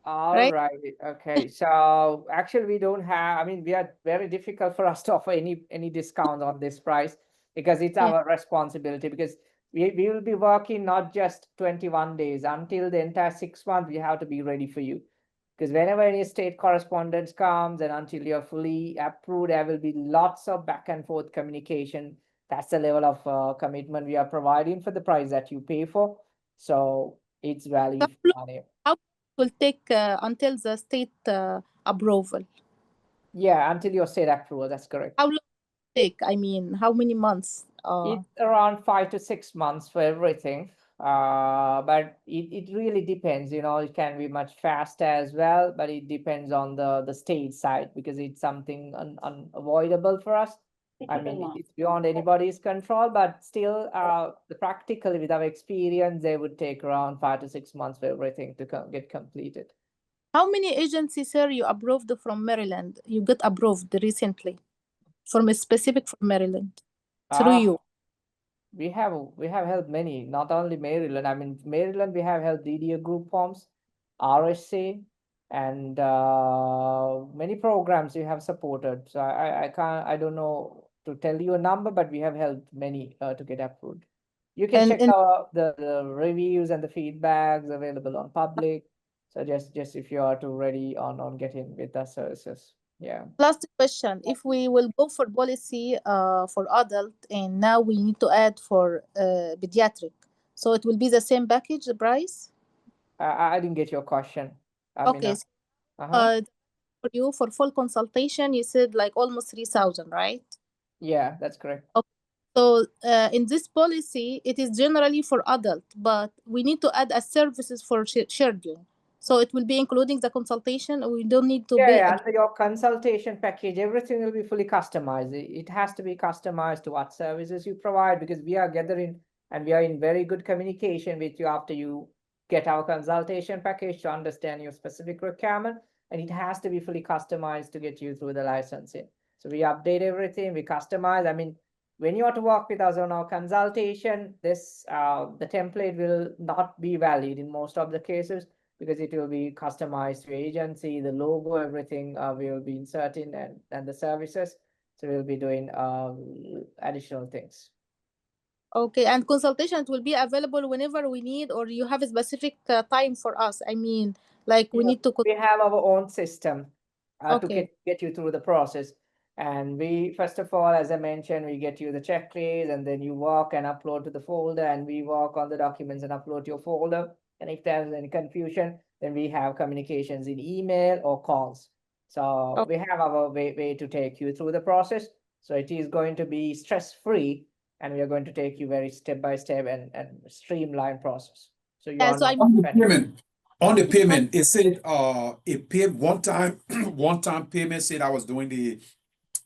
All right? right. Okay. So actually, we don't have. I mean, we are very difficult for us to offer any discount on this price, because it's our responsibility. Because we will be working not just 21 days, until the entire 6 months. We have to be ready for you, because whenever any state correspondence comes and until you're fully approved, there will be lots of back and forth communication. That's the level of commitment we are providing for the price that you pay for. So it's value for money. How will take until the state approval? Yeah, until your state approval. That's correct. How long take? I mean, how many months? It's around 5 to 6 months for everything. But it really depends. It can be much faster as well, but it depends on the state side, because it's something unavoidable for us. I mean, it's beyond anybody's control, but still, practically with our experience, they would take around 5 to 6 months for everything to get completed. How many agencies, sir, you approved from Maryland? You got approved recently from a specific from Maryland through you. We have helped many, not only Maryland. I mean, Maryland, we have helped DDA group forms, RSA, and many programs we have supported. So I don't know to tell you a number, but we have helped many to get approved. You can check the reviews and the feedbacks available on public. So just if you are too ready on getting with the services. Yeah. Last question. If we will go for policy for adult and now we need to add for pediatric, so it will be the same package, the price? I didn't get your question. Okay. For you, for full consultation, you said like almost 3,000, right? Yeah, that's correct. Okay. So in this policy, it is generally for adult, but we need to add a services for children. So it will be including the consultation, or we don't need to pay. Yeah, under your consultation package, everything will be fully customized. It has to be customized to what services you provide, because we are gathering and we are in very good communication with you after you get our consultation package to understand your specific requirement, and it has to be fully customized to get you through the licensing. So we update everything, we customize. I mean, when you are to work with us on our consultation, this the template will not be valid in most of the cases, because it will be customized to agency, the logo, everything we will be inserting, and the services. So we'll be doing additional things. Okay, and consultation will be available whenever we need, or you have a specific time for us? I mean, like we need to. We have our own system to Okay. get you through the process. And we, first of all, as I mentioned, we get you the checklist, and then you work and upload to the folder, and we work on the documents and upload to your folder. And if there's any confusion, then we have communications in email or calls. So we have our way to take you through the process. So it is going to be stress-free, and we are going to take you very step-by-step and streamlined process. So you are not on the payment, it said it paid one-time payment. Said I was doing the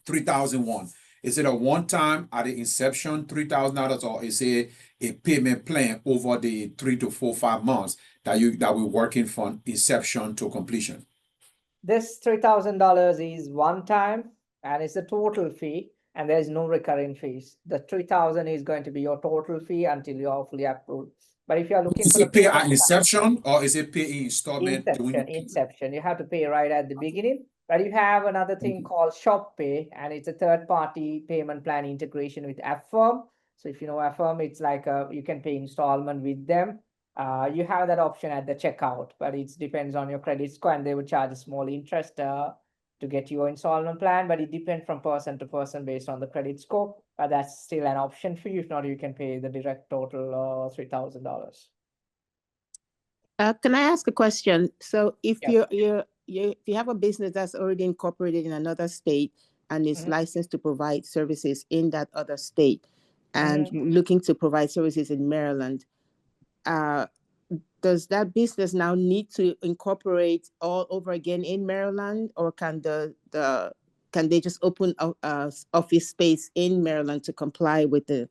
3,001. Is it a one-time at the inception, $3,000, or is it a payment plan over the 3 to 4, 5 months that we're working from inception to completion? This $3,000 is one time, and it's a total fee, and there's no recurring fees. The 3,000 is going to be your total fee until you are fully approved. But if you are looking for, is it pay at inception, or is it pay in installment? Inception. You have to pay right at the beginning. But you have another thing called Shop Pay, and it's a third-party payment plan integration with Affirm. So if you know Affirm, it's like you can pay installment with them. You have that option at the checkout, but it depends on your credit score, and they would charge a small interest to get your installment plan. But it depends from person to person based on the credit score. But that's still an option for you. If not, you can pay the direct total $3,000. Can I ask a question? So if if you have a business that's already incorporated in another state and is licensed to provide services in that other state and looking to provide services in Maryland, does that business now need to incorporate all over again in Maryland, or can they just open a office space in Maryland to comply with the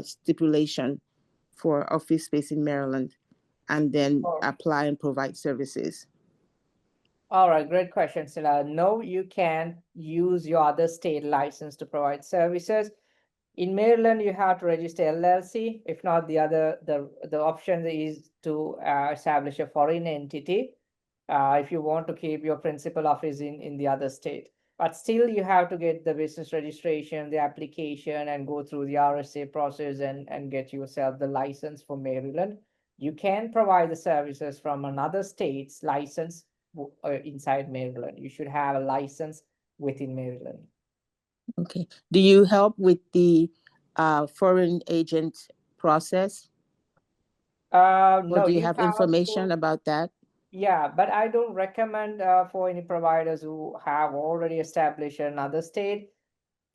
stipulation for office space in Maryland, and then apply and provide services? All right, great question, Sila. No, you can use your other state license to provide services. In Maryland, you have to register LLC. If not, the option is to establish a foreign entity if you want to keep your principal office in the other state. But still, you have to get the business registration, the application, and go through the RSA process and get yourself the license for Maryland. You can provide the services from another state's license inside Maryland. You should have a license within Maryland. Okay. Do you help with the foreign agent process? No. Or do you have information about that? Yeah, but I don't recommend for any providers who have already established another state.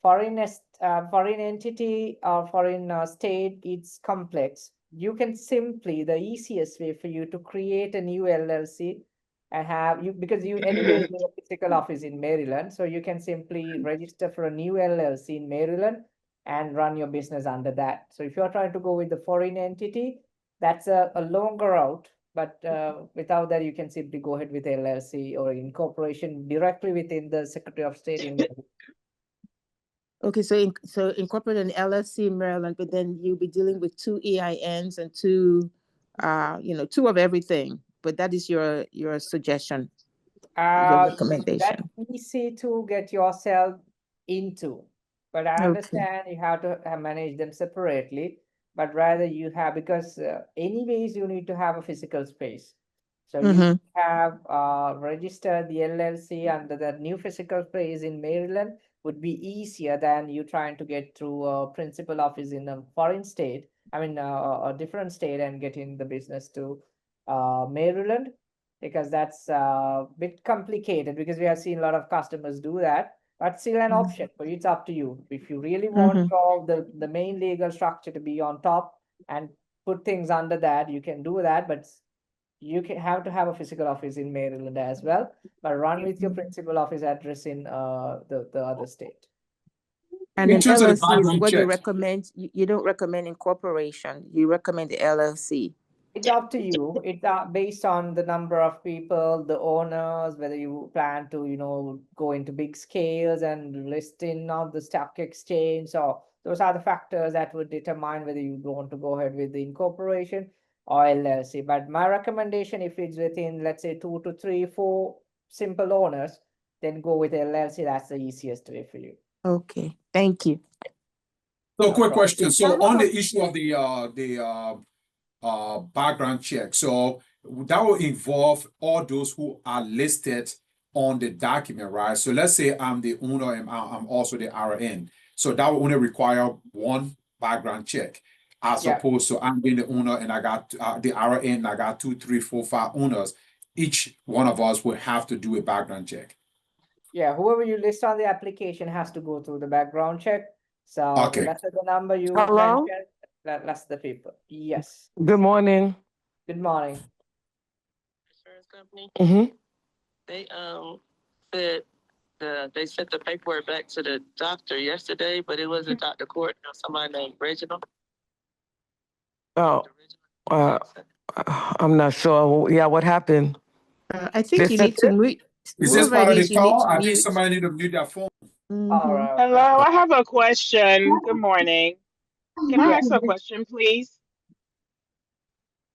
Foreign entity or foreign state, it's complex. You can simply, the easiest way for you to create a new LLC and have you, because you anyways need a physical office in Maryland, so you can simply register for a new LLC in Maryland and run your business under that. So if you're trying to go with the foreign entity, that's a longer route, but without that, you can simply go ahead with LLC or incorporation directly within the Secretary of State in Maryland. Okay, so incorporate an LLC in Maryland, but then you'll be dealing with 2 EINs and 2, 2 of everything. But that is your suggestion, your recommendation. That's easy to get yourself into, but I Okay. understand you have to manage them separately, but rather you have, because anyways you need to have a physical space. So you have registered the LLC under the new physical space in Maryland would be easier than you trying to get through a principal office in a foreign state, I mean a different state, and getting the business to Maryland, because that's a bit complicated, because we have seen a lot of customers do that, but still an option for you. It's up to you. If you really want the main legal structure to be on top and put things under that, you can do that, but you can have to have a physical office in Maryland as well, but run with your principal office address in the other state. And In an terms of the LLC is background what you check. recommend. You don't recommend incorporation. You recommend the LLC. It's up to you. It's based on the number of people, the owners, whether you plan to, go into big scales and list in on the stock exchange. So those are the factors that would determine whether you want to go ahead with the incorporation or LLC. But my recommendation, if it's within, let's say, 2 to 3, 4 simple owners, then go with LLC. That's the easiest way for you. Okay, thank you. So quick question. So on the issue of the background check, so that will involve all those who are listed on the document, right? So let's say I'm the owner and I'm also the RN. So that will only require one background check, as opposed to I'm being the owner and I got the RN and I got 2, 3, 4, 5 owners. Each one of us will have to do a background check. Yeah, whoever you list on the application has to go through the background check. So the lesser the number you mentioned, less the people. Yes. Good morning. Good morning. Insurance company. They said they sent the paperwork back to the doctor yesterday, but it wasn't Dr. Court, somebody named Reginald. Oh, I'm not sure. Yeah, what happened? I think you need to mute. Is this part of the call? I think somebody need to mute their phone. Hello, I have a question. Good morning. Can I ask a question, please?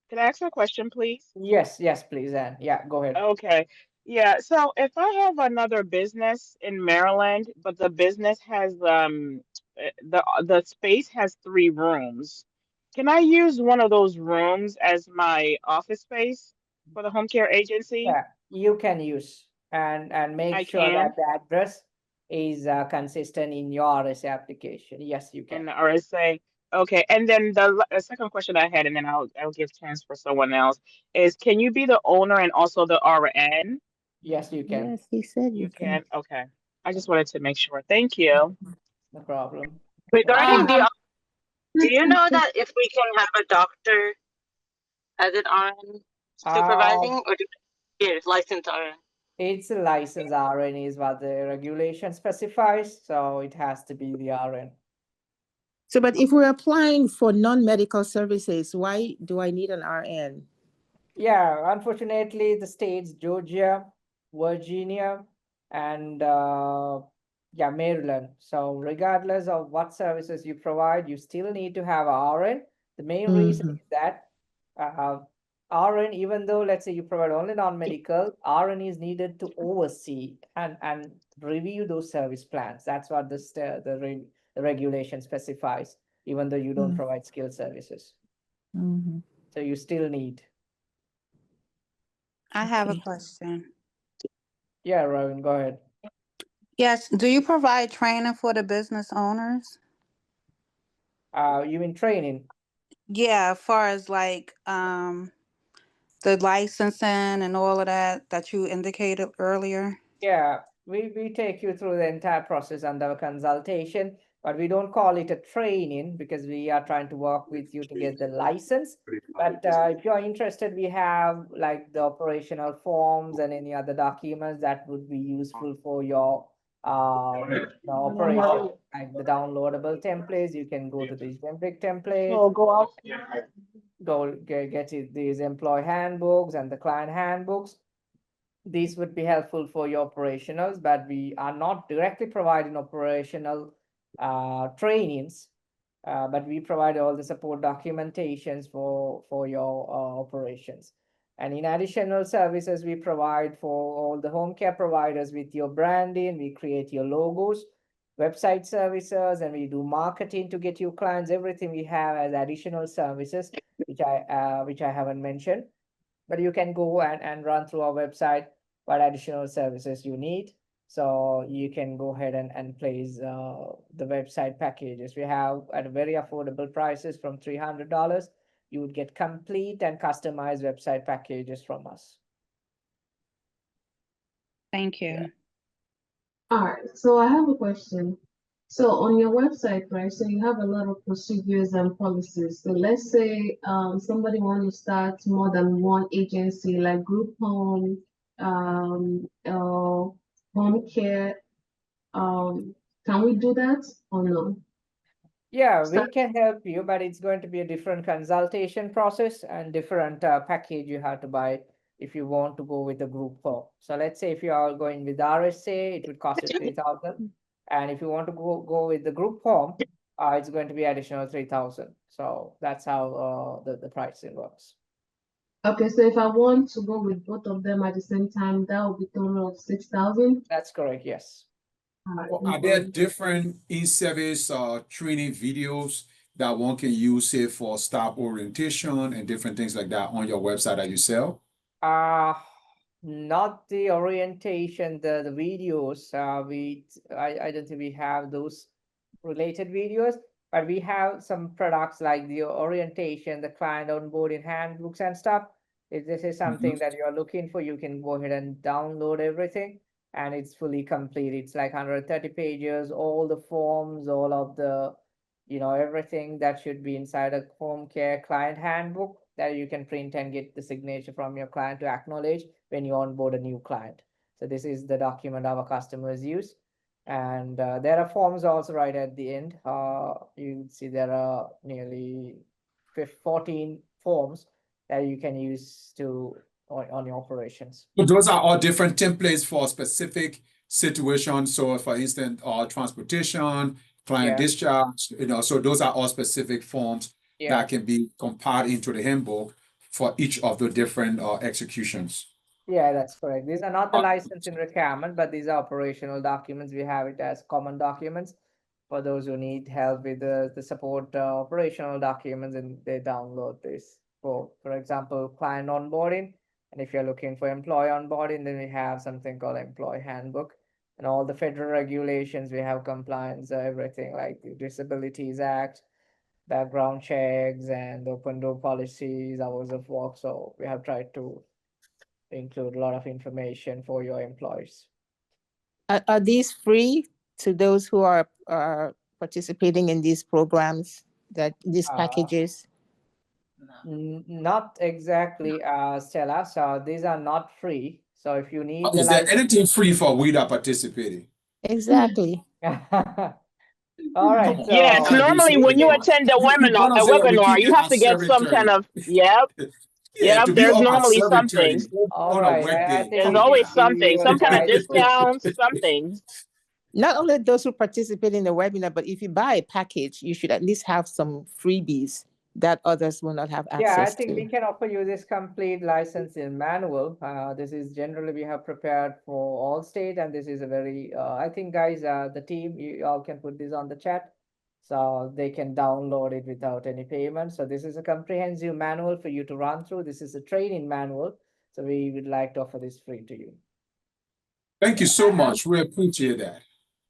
Can I ask a question, please? Yes, please, Anne. Yeah, go ahead. Okay. Yeah, so if I have another business in Maryland, but the business has the space has 3 rooms, can I use one of those rooms as my office space for the home care agency? Yeah, you can use and make sure that the address is consistent in your RSA application. Yes, you can. In the RSA. Okay, and then the second question I had, and then I'll give chance for someone else, is can you be the owner and also the RN? Yes, you can. Yes, he said you can. Okay, I just wanted to make sure. Thank you. No problem. Regarding the, do you know that if we can have a doctor as an RN supervising, or yes, licensed RN? It's a licensed RN is what the regulation specifies, so it has to be the RN. So, but if we're applying for non-medical services, why do I need an RN? Yeah, unfortunately, the states Georgia, Virginia, and Maryland. So regardless of what services you provide, you still need to have a RN. The main reason is that RN, even though let's say you provide only non-medical, RN is needed to oversee and review those service plans. That's what the regulation specifies, even though you don't provide skilled services. So you still need. I have a question. Yeah, Robin, go ahead. Yes, do you provide training for the business owners? You mean training? Yeah, as far as like the licensing and all of that you indicated earlier. Yeah, we take you through the entire process under consultation. but we don't call it a training because we are trying to work with you to get the license. But if you're interested, we have like the operational forms and any other documents that would be useful for your operation, like the downloadable templates. You can go to these templates. So go out. Go get these employee handbooks and the client handbooks. These would be helpful for your operationals, but we are not directly providing operational trainings, but we provide all the support documentations for your operations. And in additional services, we provide for all the home care providers with your branding. We create your logos, website services, and we do marketing to get you clients. Everything we have as additional services, which I haven't mentioned. But you can go and run through our website what additional services you need. So you can go ahead and place the website packages. We have at very affordable prices from $300. You would get complete and customized website packages from us. Thank you. Yeah. All right, so I have a question. So on your website, right, so you have a lot of procedures and policies. So let's say somebody want to start more than one agency, like group home, home care. Can we do that or no? Yeah, we can help you, but it's going to be a different consultation process and different package you have to buy if you want to go with the group home. So let's say if you are going with RSA, it would cost you $3,000. And if you want to go with the group home, it's going to be additional $3,000. So that's how the pricing works. Okay, so if I want to go with both of them at the same time, that will be total of 6,000. That's correct, yes. Are there different in-service training videos that one can use, say, for staff orientation and different things like that on your website that you sell? Not the orientation, the videos. I don't think we have those related videos, but we have some products like the orientation, the client onboarding handbooks and stuff. If this is something that you're looking for, you can go ahead and download everything, and it's fully complete. It's like 130 pages, all the forms, all of the, everything that should be inside a home care client handbook that you can print and get the signature from your client to acknowledge when you onboard a new client. So this is the document our customers use. And there are forms also right at the end. You see there are nearly 14 forms that you can use on your operations. So those are all different templates for specific situations. So for instance, transportation, client discharge, so those are all specific forms that can be compiled into the handbook for each of the different executions. Yeah, that's correct. These are not the licensing requirement, but these are operational documents. We have it as common documents for those who need help with the support operational documents, and they download this. For example, client onboarding. And if you're looking for employee onboarding, then we have something called employee handbook. And all the federal regulations, we have compliance, everything like the Disabilities Act, background checks, and open door policies, hours of work. So we have tried to include a lot of information for your employees. Are these free to those who are participating in these programs, these packages? Not exactly, Stella. So these are not free. So if you need Is there anything free for we that participating? Exactly. All right. So Yes, normally when you attend a webinar, you have to get some kind of, there's normally something. All right. There's always something, some kind of discount, something. Not only those who participate in the webinar, but if you buy a package, you should at least have some freebies that others will not have access to. Yeah, I think we can offer you this complete licensing manual. This is generally we have prepared for all state, and this is a very, I think guys, the team, you all can put this on the chat so they can download it without any payment. So this is a comprehensive manual for you to run through. This is a training manual. So we would like to offer this free to you. Thank you so much. We appreciate that.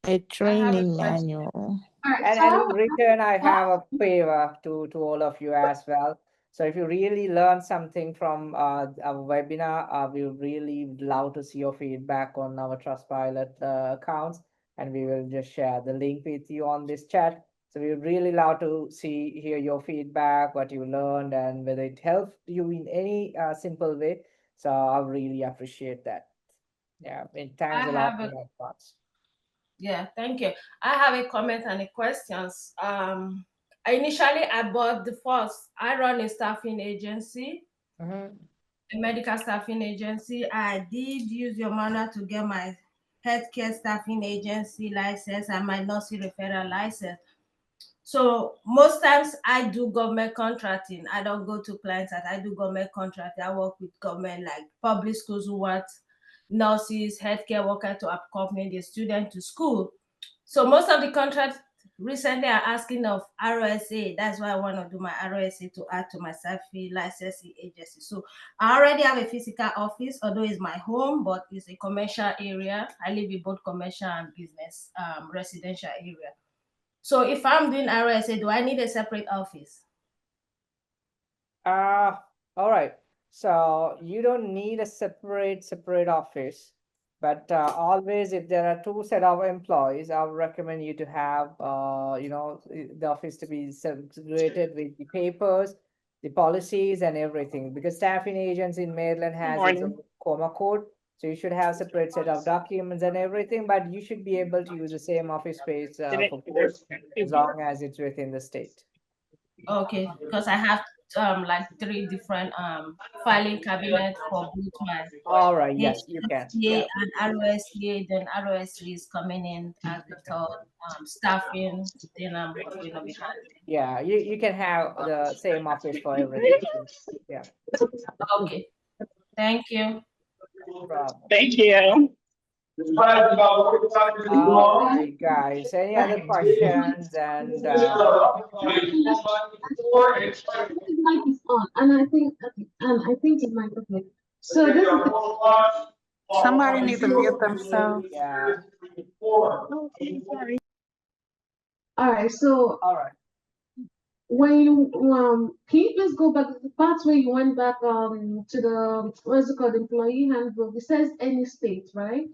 A training manual. And in return, I have a favor to all of you as well. So if you really learn something from our webinar, we would really love to see your feedback on our Trustpilot accounts. and we will just share the link with you on this chat. So we would really love to hear your feedback, what you learned, and whether it helped you in any simple way. So I really appreciate that. Yeah, and thanks a lot in advance. Yeah, thank you. I have a comment and a questions. Initially I bought the first. I run a staffing agency, a medical staffing agency. I did use your manual to get my healthcare staffing agency license and my nursing referral license. So most times I do government contracting. I don't go to clients that I do government contracting. I work with government like public schools who want nurses, healthcare workers to accompany the student to school. So most of the contracts recently are asking of RSA. That's why I want to do my RSA to add to my self-fee licensing agency. So I already have a physical office, although it's my home, but it's a commercial area. I live in both commercial and business residential area. So if I'm doing RSA, do I need a separate office? All right. So you don't need a separate office, but always if there are two set of employees, I would recommend you to have the office to be segregated with the papers, the policies, and everything. Because staffing agents in Maryland has its own COMAR code, so you should have separate set of documents and everything. But you should be able to use the same office space for both, as long as it's within the state. Okay, because I have like 3 different filing cabinets for both my All right, yes, you can. Yeah. and ROSA. Then ROSA is coming in as the third staffing. Then I'm going to be handling. Yeah, you can have the same office for everything. Yeah. Okay. Thank you. No problem. Thank you. All right, guys. Any other questions? And mic is on, and I think it might okay. So this is Somebody need to mute themselves. yeah. Okay, sorry. all right. So All right. when you can you please go back to the part where you went back to the what's it called, employee handbook? It says any state, right?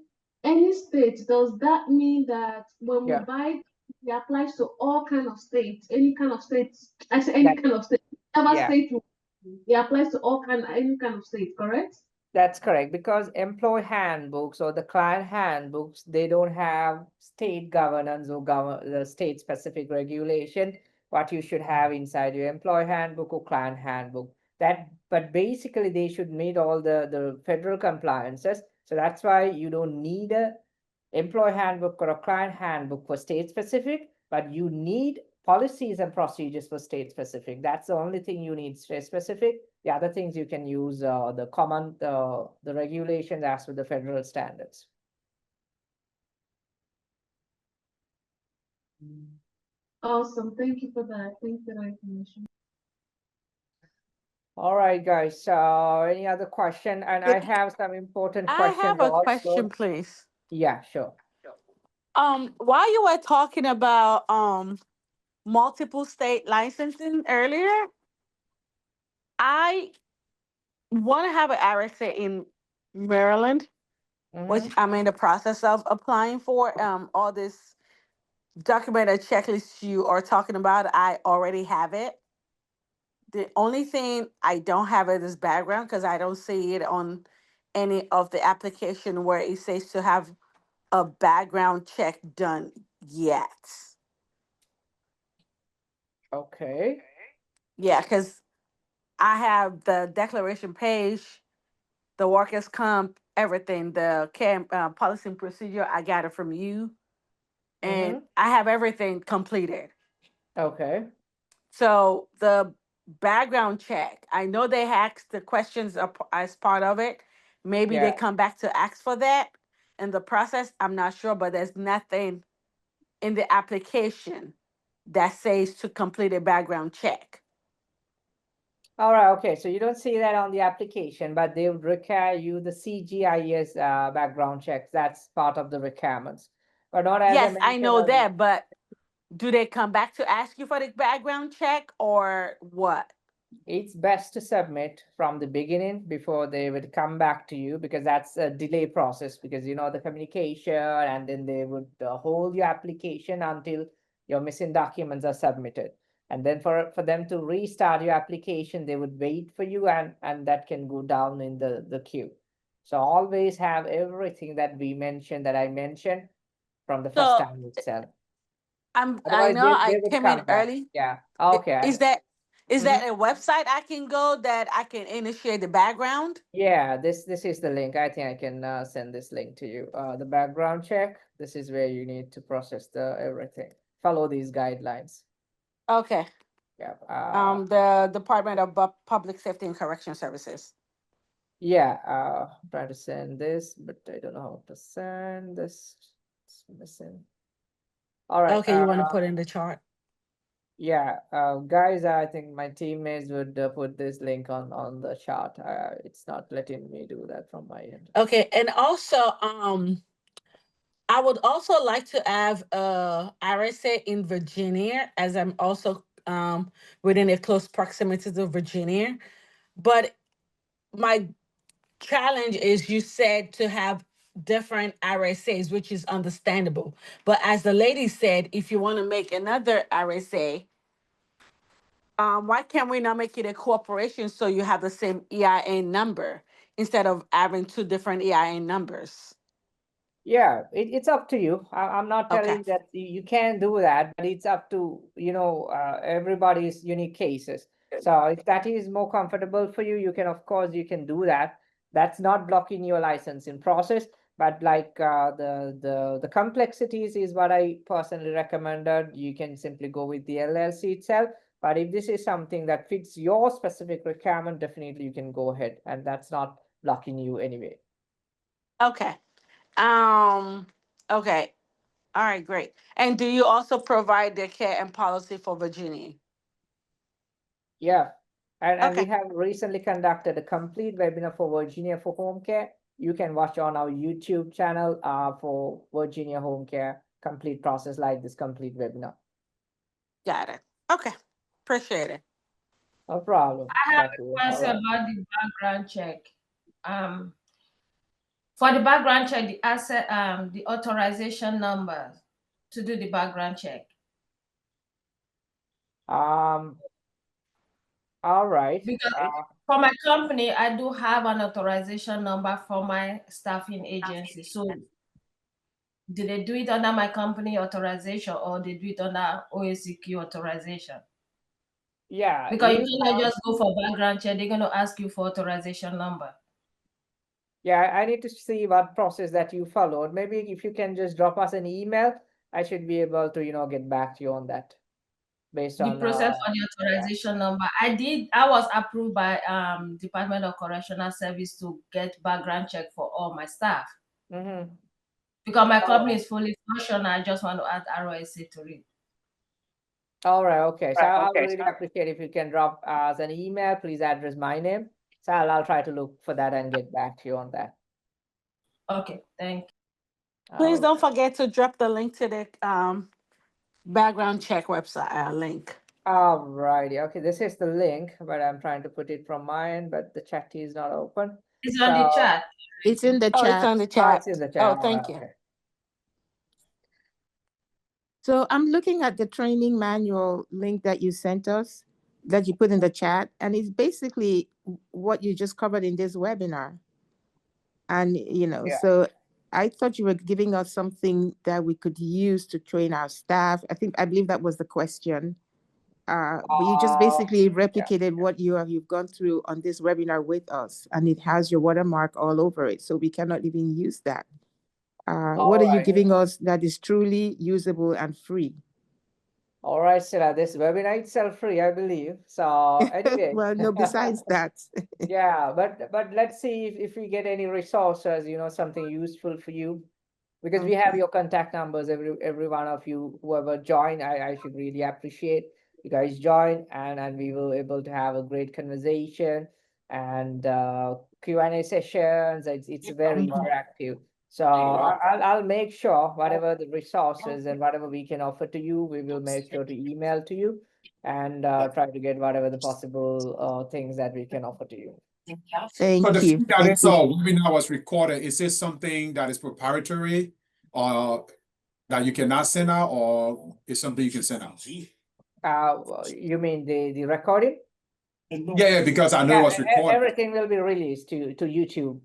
Any state. Does that mean that when we Yeah. buy, it applies to all kind of states, any kind of states? I say any That- kind of state. Whatever yeah. state, it applies to any kind of state, correct? That's correct, because employee handbooks or the client handbooks, they don't have state governance or the state specific regulation, what you should have inside your employee handbook or client handbook. But basically they should meet all the federal compliances. So that's why you don't need a employee handbook or a client handbook for state specific, but you need policies and procedures for state specific. That's the only thing you need state specific. The other things you can use the common the regulations as per the federal standards. Awesome. Thank you for that. Thanks for that information. All right, guys. So any other question? And I have some important I questions have a also. question, please. Yeah, sure. While you were talking about multiple state licensing earlier, I want to have an RSA in Maryland, which I'm in the process of applying for. All this documented checklist you are talking about, I already have it. The only thing I don't have it is background, because I don't see it on any of the application where it says to have a background check done yet. Okay. Yeah, because I have the declaration page, the workers' comp, everything, the policy and procedure. I got it from you, and I have everything completed. Okay. So the background check, I know they asked the questions as part of it. Maybe they come back to ask for that in the process. I'm not sure, but there's nothing in the application that says to complete a background check. All right, okay. So you don't see that on the application, but they would require you the CGIS background checks. That's part of the requirements. But not as yes, I know that, but do they come back to ask you for the background check or what? It's best to submit from the beginning before they would come back to you, because that's a delay process, because you know the communication, and then they would hold your application until your missing documents are submitted. And then for them to restart your application, they would wait for you, and that can go down in the queue. So always have everything that I mentioned from the first So time itself. I Otherwise, know they I would came in come back. early. Yeah. I- Okay. Is that is Mhm. that a website I can go that I can initiate the background? Yeah, this is the link. I think I can send this link to you. The background check. This is where you need to process the everything. Follow these guidelines. Okay. Yeah. The Department of Public Safety and Correction Services. Yeah. I'm trying to send this, but I don't know how to send this. It's missing. All right. Okay, you want to put in the chart? Yeah, guys, I think my teammates would put this link on the chart. It's not letting me do that from my end. Okay, and also, I would also like to have RSA in Virginia, as I'm also within a close proximity to Virginia. But my challenge is, you said to have different RSAs, which is understandable. But as the lady said, if you want to make another RSA, why can't we not make it a corporation so you have the same EIN number instead of having two different EIN numbers? Yeah, it's up to you. I'm not Okay. telling that you can do that, but it's up to, everybody's unique cases. So if that is more comfortable for you, you can, of course, you can do that. That's not blocking your licensing process, but like the complexities is what I personally recommended. You can simply go with the LLC itself. But if this is something that fits your specific requirement, definitely you can go ahead, and that's not blocking you anyway. Okay. Okay. All right, great. And do you also provide the care and policy for Virginia? Yeah, and we Okay. have recently conducted a complete webinar for Virginia for home care. You can watch on our YouTube channel for Virginia home care, complete process like this complete webinar. Got it. Okay. Appreciate it. No problem. I have Thank a you. All question right. about the background check. For the background check, the asset, the authorization number to do the background check. All right. Because for my company, I do have an authorization number for my staffing agency. So do they do it under my company authorization, or they do it under OHCQ authorization? Yeah, Because you cannot just go for background check. They're going to ask you for authorization number. Yeah, I need to see what process that you followed. Maybe if you can just drop us an email, I should be able to, get back to you on that based The on process for the authorization number. I was approved by Department of Correctional Service to get background check for all my staff. Mm-hmm. Because my company is fully functional, I just want to add RSA to it. All right, okay. So I would really appreciate if you can drop us an email. Please address my name. So I'll try to look for that and get back to you on that. Okay, thank you. Please don't forget to drop the link to the background check website link. All righty. Okay, this is the link, but I'm trying to put it from my end, but the chat is not open. It's on the chat. It's in the Oh, chat. it's on the chat. It's in the chat. Oh, thank you. Okay. So I'm looking at the training manual link that you sent us, that you put in the chat, and it's basically what you just covered in this webinar. And, so I thought you were giving us something that we could use to train our staff. I believe that was the question. But you just basically replicated what you've gone through on this webinar with us, and it has your watermark all over it. So we cannot even use that. What are you giving us that is truly usable and free? All right, Sarah, this webinar itself free, I believe. So anyway. Well, no, besides that. Yeah, but let's see if we get any resources, something useful for you. Because we have your contact numbers, every one of you, whoever joined, I should really appreciate you guys join, and we will able to have a great conversation and Q&A sessions. It's very interactive. So I'll make sure whatever the resources and whatever we can offer to you, we will make sure to email to you and try to get whatever the possible things that we can offer to you. Thank So the you. fee that Thank this you. webinar was recorded, is this something that is proprietary or that you cannot send out, or is something you can send out? You mean the recording? Yeah, because I know it was recorded. Everything will be released to YouTube,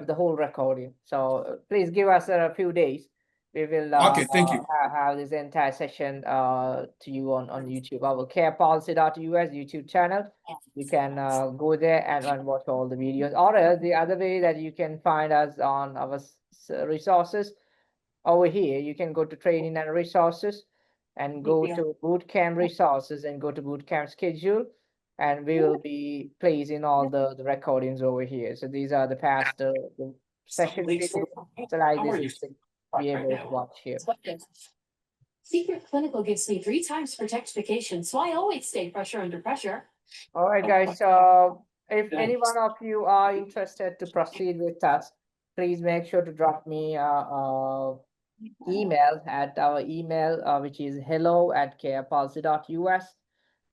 the whole recording. So please give us a few days. We will Okay, thank you. have this entire session to you on YouTube. Our carepolicy.us YouTube channel. You can go there and watch all the videos. Or else the other way that you can find us on our resources over here. You can go to training and resources and go to bootcamp resources and go to bootcamp schedule, and we will be placing all the recordings over here. So these are the past the sessions we did. So like this, you can be able to watch here. Secret Clinical gives me 3 times protectification, so I always stay fresher under pressure. All right, guys. So if any one of you are interested to proceed with us, please make sure to drop me email at our email, which is hello@carepolicy.us.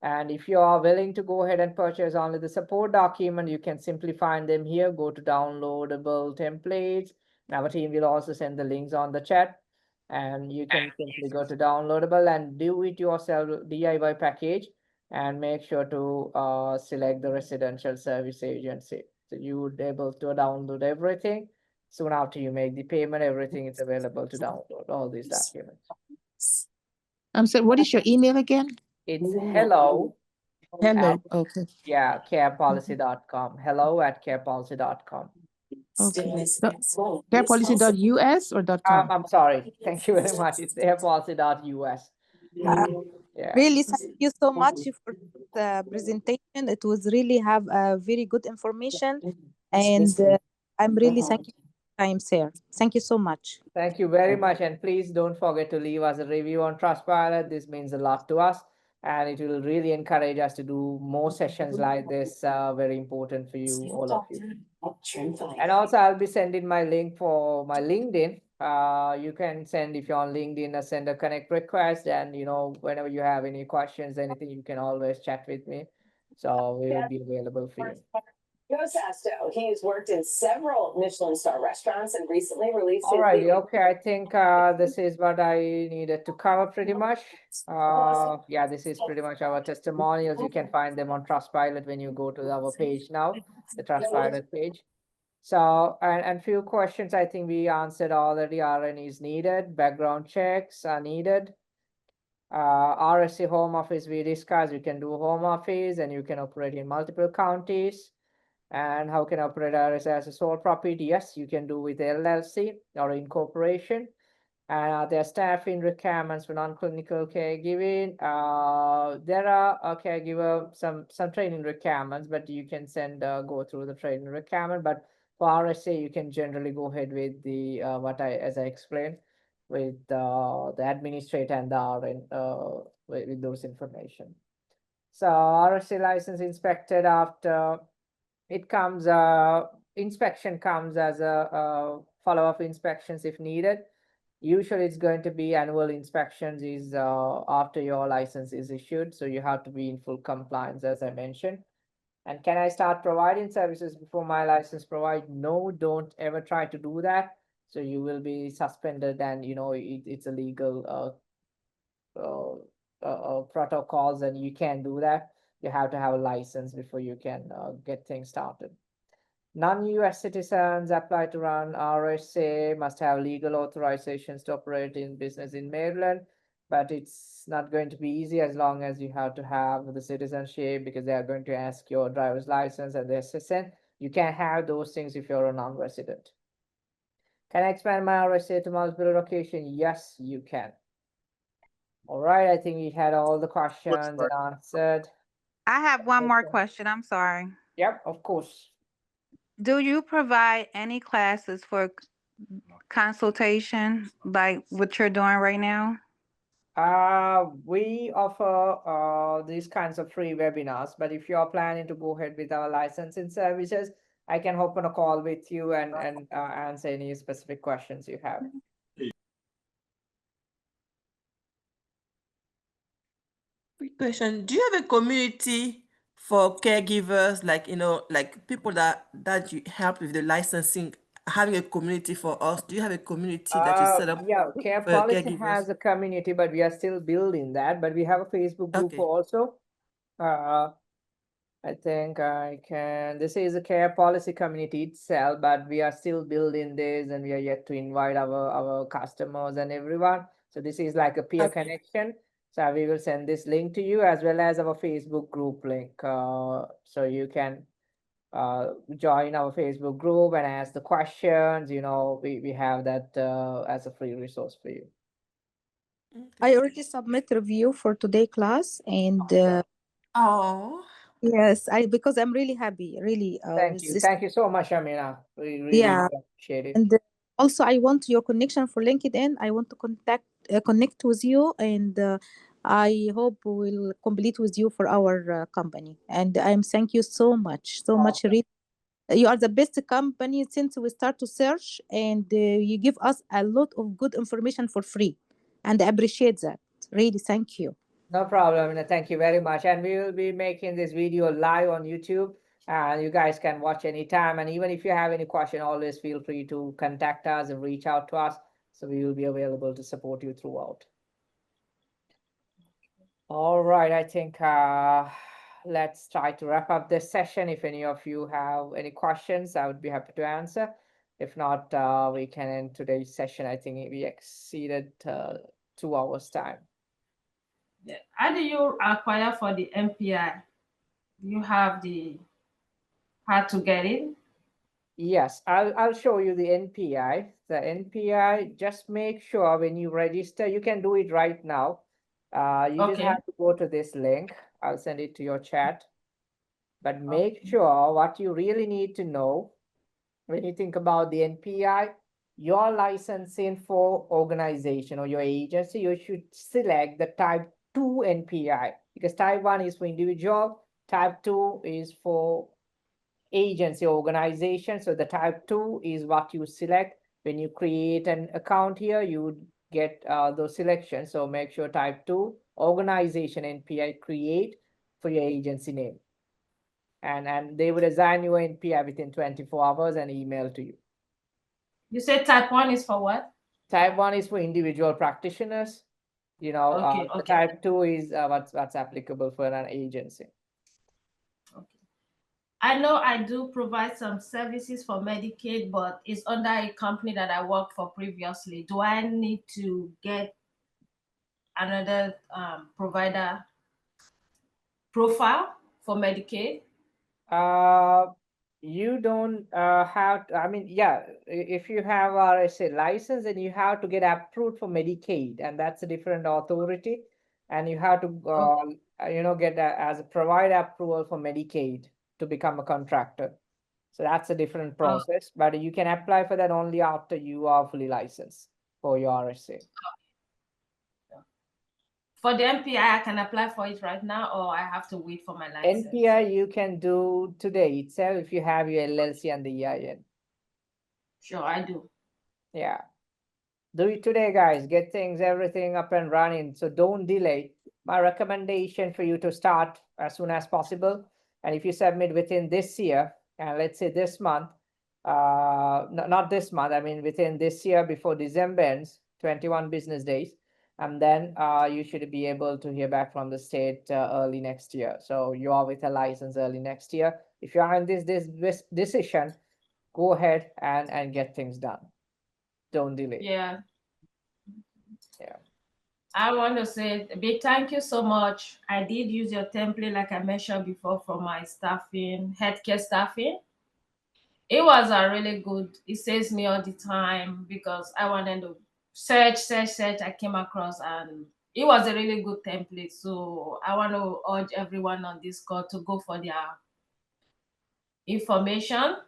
And if you are willing to go ahead and purchase only the support document, you can simply find them here. Go to downloadable templates. And our team will also send the links on the chat. And you can simply go to downloadable and do it yourself DIY package and make sure to select the residential service agency. So you would be able to download everything. Soon after you make the payment, everything is available to download all these documents. I'm sorry, what is your email again? It's hello. Hello. Okay. Yeah, carepolicy.com. Hello@carepolicy.com. Okay. So, carepolicy.us or .com? I'm sorry. Thank you very much. It's carepolicy.us. Yeah. Really, thank you so much for the presentation. It was really have very good information, and I'm really thank you for your time, sir. Thank you so much. Thank you very much. And please don't forget to leave us a review on Trustpilot. This means a lot to us, and it will really encourage us to do more sessions like this. Very important for you, all of you. And also, I'll be sending my link for my LinkedIn. You can send, if you're on LinkedIn, send a connect request, and whenever you have any questions, anything, you can always chat with me. So we will be available for you. Sasto, he's worked in several Michelin star restaurants and recently released All right, okay, I think this is what I needed to cover pretty much. Yeah, this is pretty much our testimonials. You can find them on Trustpilot when you go to our page now, the Trustpilot page. So, and few questions I think we answered already. RN is needed, background checks are needed. RSA home office we discussed. You can do home office and you can operate in multiple counties. And how can I operate RSA as a sole property? Yes, you can do with LLC or incorporation. And there are staffing requirements for non-clinical caregiving. There are caregiver some training requirements, but you can go through the training requirement. But for RSA, you can generally go ahead with the as I explained, with the administrator and the RN with those information. So RSA license inspected after it comes. Inspection comes as a follow-up inspections if needed. Usually it's going to be annual inspections is after your license is issued. So you have to be in full compliance, as I mentioned. And can I start providing services before my license provide? No, don't ever try to do that. So you will be suspended, and it's a legal protocols, and you can't do that. You have to have a license before you can get things started. Non-US citizens apply to run RSA must have legal authorizations to operate in business in Maryland, but it's not going to be easy as long as you have to have the citizenship, because they are going to ask your driver's license and the SSN. You can't have those things if you're a non-resident. Can I expand my RSA to multiple locations? Yes, you can. All right, I think we had all the questions answered. I have one more question. I'm sorry. Yep, of course. Do you provide any classes for consultation like what you're doing right now? We offer these kinds of free webinars, but if you're planning to go ahead with our licensing services, I can hop on a call with you and answer any specific questions you have. Quick question. Do you have a community for caregivers, like, like people that you help with the licensing, having a community for us? Do you have a community that you set up Yeah, Care for Policy caregivers? has a community, but we are still building that. But we have a Facebook group Okay. also. I think this is a Care Policy community itself, but we are still building this and we are yet to invite our customers and everyone. So this is like a peer connection. So we will send this link to you as well as our Facebook group link. So you can join our Facebook group and ask the questions. We have that as a free resource for you. I already submit review for today class and yes, because I'm really happy, really. Thank you. Thank you so much, Amina. We really Yeah, appreciate it. and also I want your connection for LinkedIn. I want to connect with you, and I hope we'll complete with you for our company. And thank you so much, so much. Really, you are the best company since we start to search, and you give us a lot of good information for free, and I appreciate that. Really, thank you. No problem, Amina. Thank you very much. And we will be making this video live on YouTube. And you guys can watch anytime. And even if you have any question, always feel free to contact us and reach out to us. So we will be available to support you throughout. All right, I think let's try to wrap up this session. If any of you have any questions, I would be happy to answer. If not, we can end today's session. I think we exceeded 2 hours time. Yeah. How do you acquire for the MPI? Do you have how to get it? Yes, I'll show you the NPI. The NPI, just make sure when you register, you can do it right now. You just have to go to this link. I'll send it to your chat. But make sure what you really need to know when you think about the NPI, your licensing for organization or your agency, you should select the type 2 NPI because type 1 is for individual, type 2 is for agency organization. So the type 2 is what you select. When you create an account here, you would get those selections. So make sure type 2 organization NPI create for your agency name. And they would assign you an NPI within 24 hours and email to you. You said type 1 is for what? Type 1 is for individual practitioners. Type 2 is what's applicable for an agency. I know I do provide some services for Medicaid, but it's under a company that I worked for previously. Do I need to get another provider profile for Medicaid? You don't have to, if you have RSA license, then you have to get approved for Medicaid, and that's a different authority. And you have to, get as a provider approval for Medicaid to become a contractor. So that's a different process, but you can apply for that only after you are fully licensed for your RSA. For the MPI, I can apply for it right now, or I have to wait for my license? NPI you can do today itself if you have your LLC and the EIN. Sure, I do. Yeah. Do it today, guys. Get everything up and running. So don't delay. My recommendation for you to start as soon as possible. And if you submit within this year, and let's say this month, not this month, within this year before December ends, 21 business days, and then you should be able to hear back from the state early next year. So you are with a license early next year. If you are in this decision, go ahead and get things done. Don't delay. Yeah. Yeah. I want to say a big thank you so much. I did use your template, like I mentioned before, for my staffing, healthcare staffing. It was a really good. It saves me all the time because I wanted to search. I came across, and it was a really good template. So I want to urge everyone on this call to go for their information.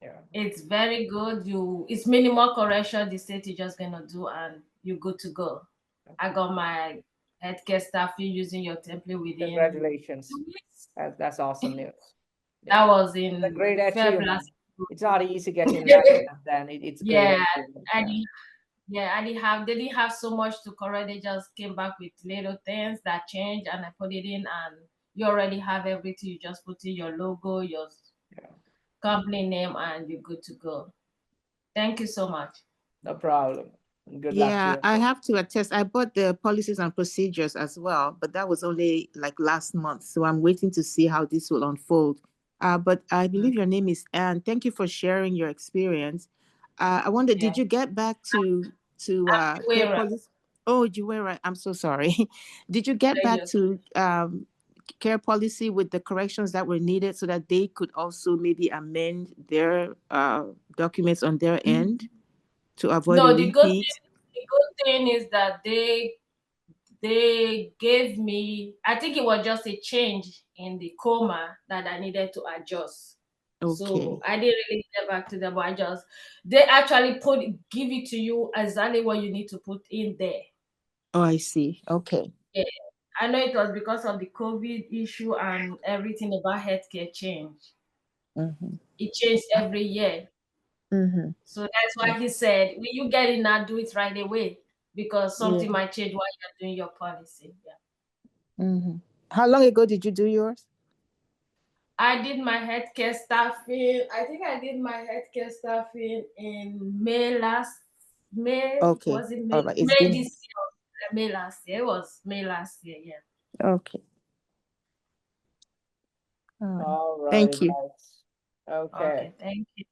Yeah. It's very good. It's minimal correction the state is just gonna do, and you're good to go. I got my healthcare staffing using your template within. Congratulations. That's awesome news. That was in a great February. achievement. it's not easy getting license, then it's great. Yeah, they didn't have so much to correct. They just came back with little things that changed, and I put it in, and you already have everything. You just put in your logo, your company name, and you're good to go. Thank you so much. No problem. Good luck to Yeah, you. I have to attest. I bought the policies and procedures as well, but that was only like last month. So I'm waiting to see how this will unfold. But I believe your name is Anne. Thank you for sharing your experience. I wonder, did you get back to care Juwera. policy? Oh, Juwera, I'm so sorry. Did you get back to care policy with the corrections that were needed so that they could also maybe amend their documents on their end to avoid a No, repeat? the good thing is that they gave me, I think it was just a change in the COMAR that I needed to adjust. Okay. So I didn't really get back to them, but they actually give it to you exactly what you need to put in there. Oh, I see. Okay. Yeah. I know it was because of the COVID issue and everything about healthcare changed. Mm-hmm. It changed every year. Mm-hmm. So that's why he said, when you get it now, do it right away, because something might change while you're doing your policy. Yeah. Mm-hmm. How long ago did you do yours? I did my healthcare staffing. I think I did my healthcare staffing in May last May. Okay. Was it May? All right. It's May been this year. May last year. It was May last year. Yeah. okay. All right. Thank you. Okay. Thank you.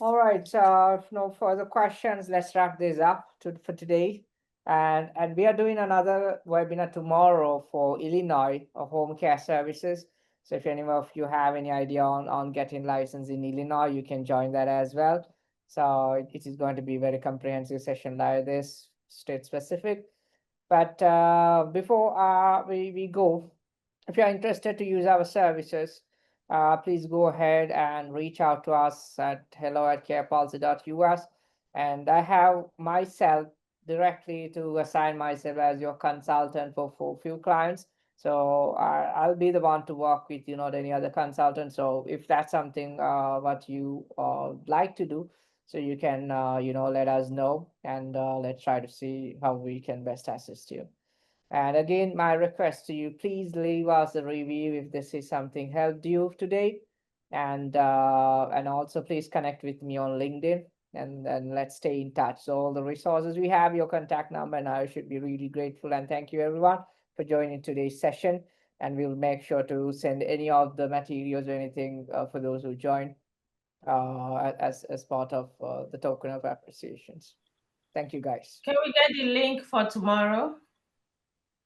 All right. If no further questions, let's wrap this up for today. And we are doing another webinar tomorrow for Illinois home care services. So if any of you have any idea on getting licensed in Illinois, you can join that as well. So it is going to be a very comprehensive session like this, state specific. But before we go, if you're interested to use our services, please go ahead and reach out to us at hello@carepolicy.us. And I have myself directly to assign myself as your consultant for few clients. So I'll be the one to work with, not any other consultant. So if that's something what you like to do, so you can, let us know, and let's try to see how we can best assist you. And again, my request to you, please leave us a review if this is something helped you today. And also please connect with me on LinkedIn, and let's stay in touch. So all the resources we have, your contact number, and I should be really grateful. And thank you everyone for joining today's session. And we'll make sure to send any of the materials or anything for those who join as part of the token of appreciations. Thank you, guys. Can we get the link for tomorrow?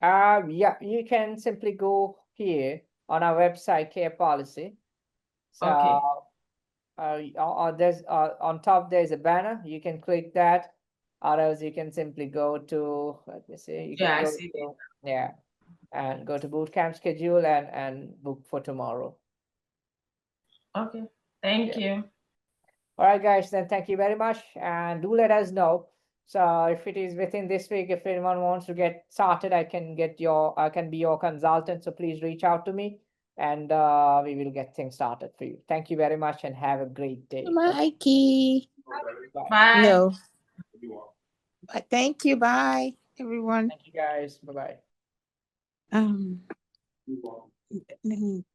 Yeah, you can simply go here on our website, Care Policy. So there's on top there's a banner. You can click that, or else you can simply go to, let me see, you can go to, and go to bootcamp schedule and book for tomorrow. Okay, thank you. All right, guys, then thank you very much, and do let us know. So if it is within this week, if anyone wants to get started, I can be your consultant. So please reach out to me, and we will get things started for you. Thank you very much, and have a great day. Mikey. Bye. No. Thank you. Bye, everyone. Thank you, guys. Bye-bye. Let me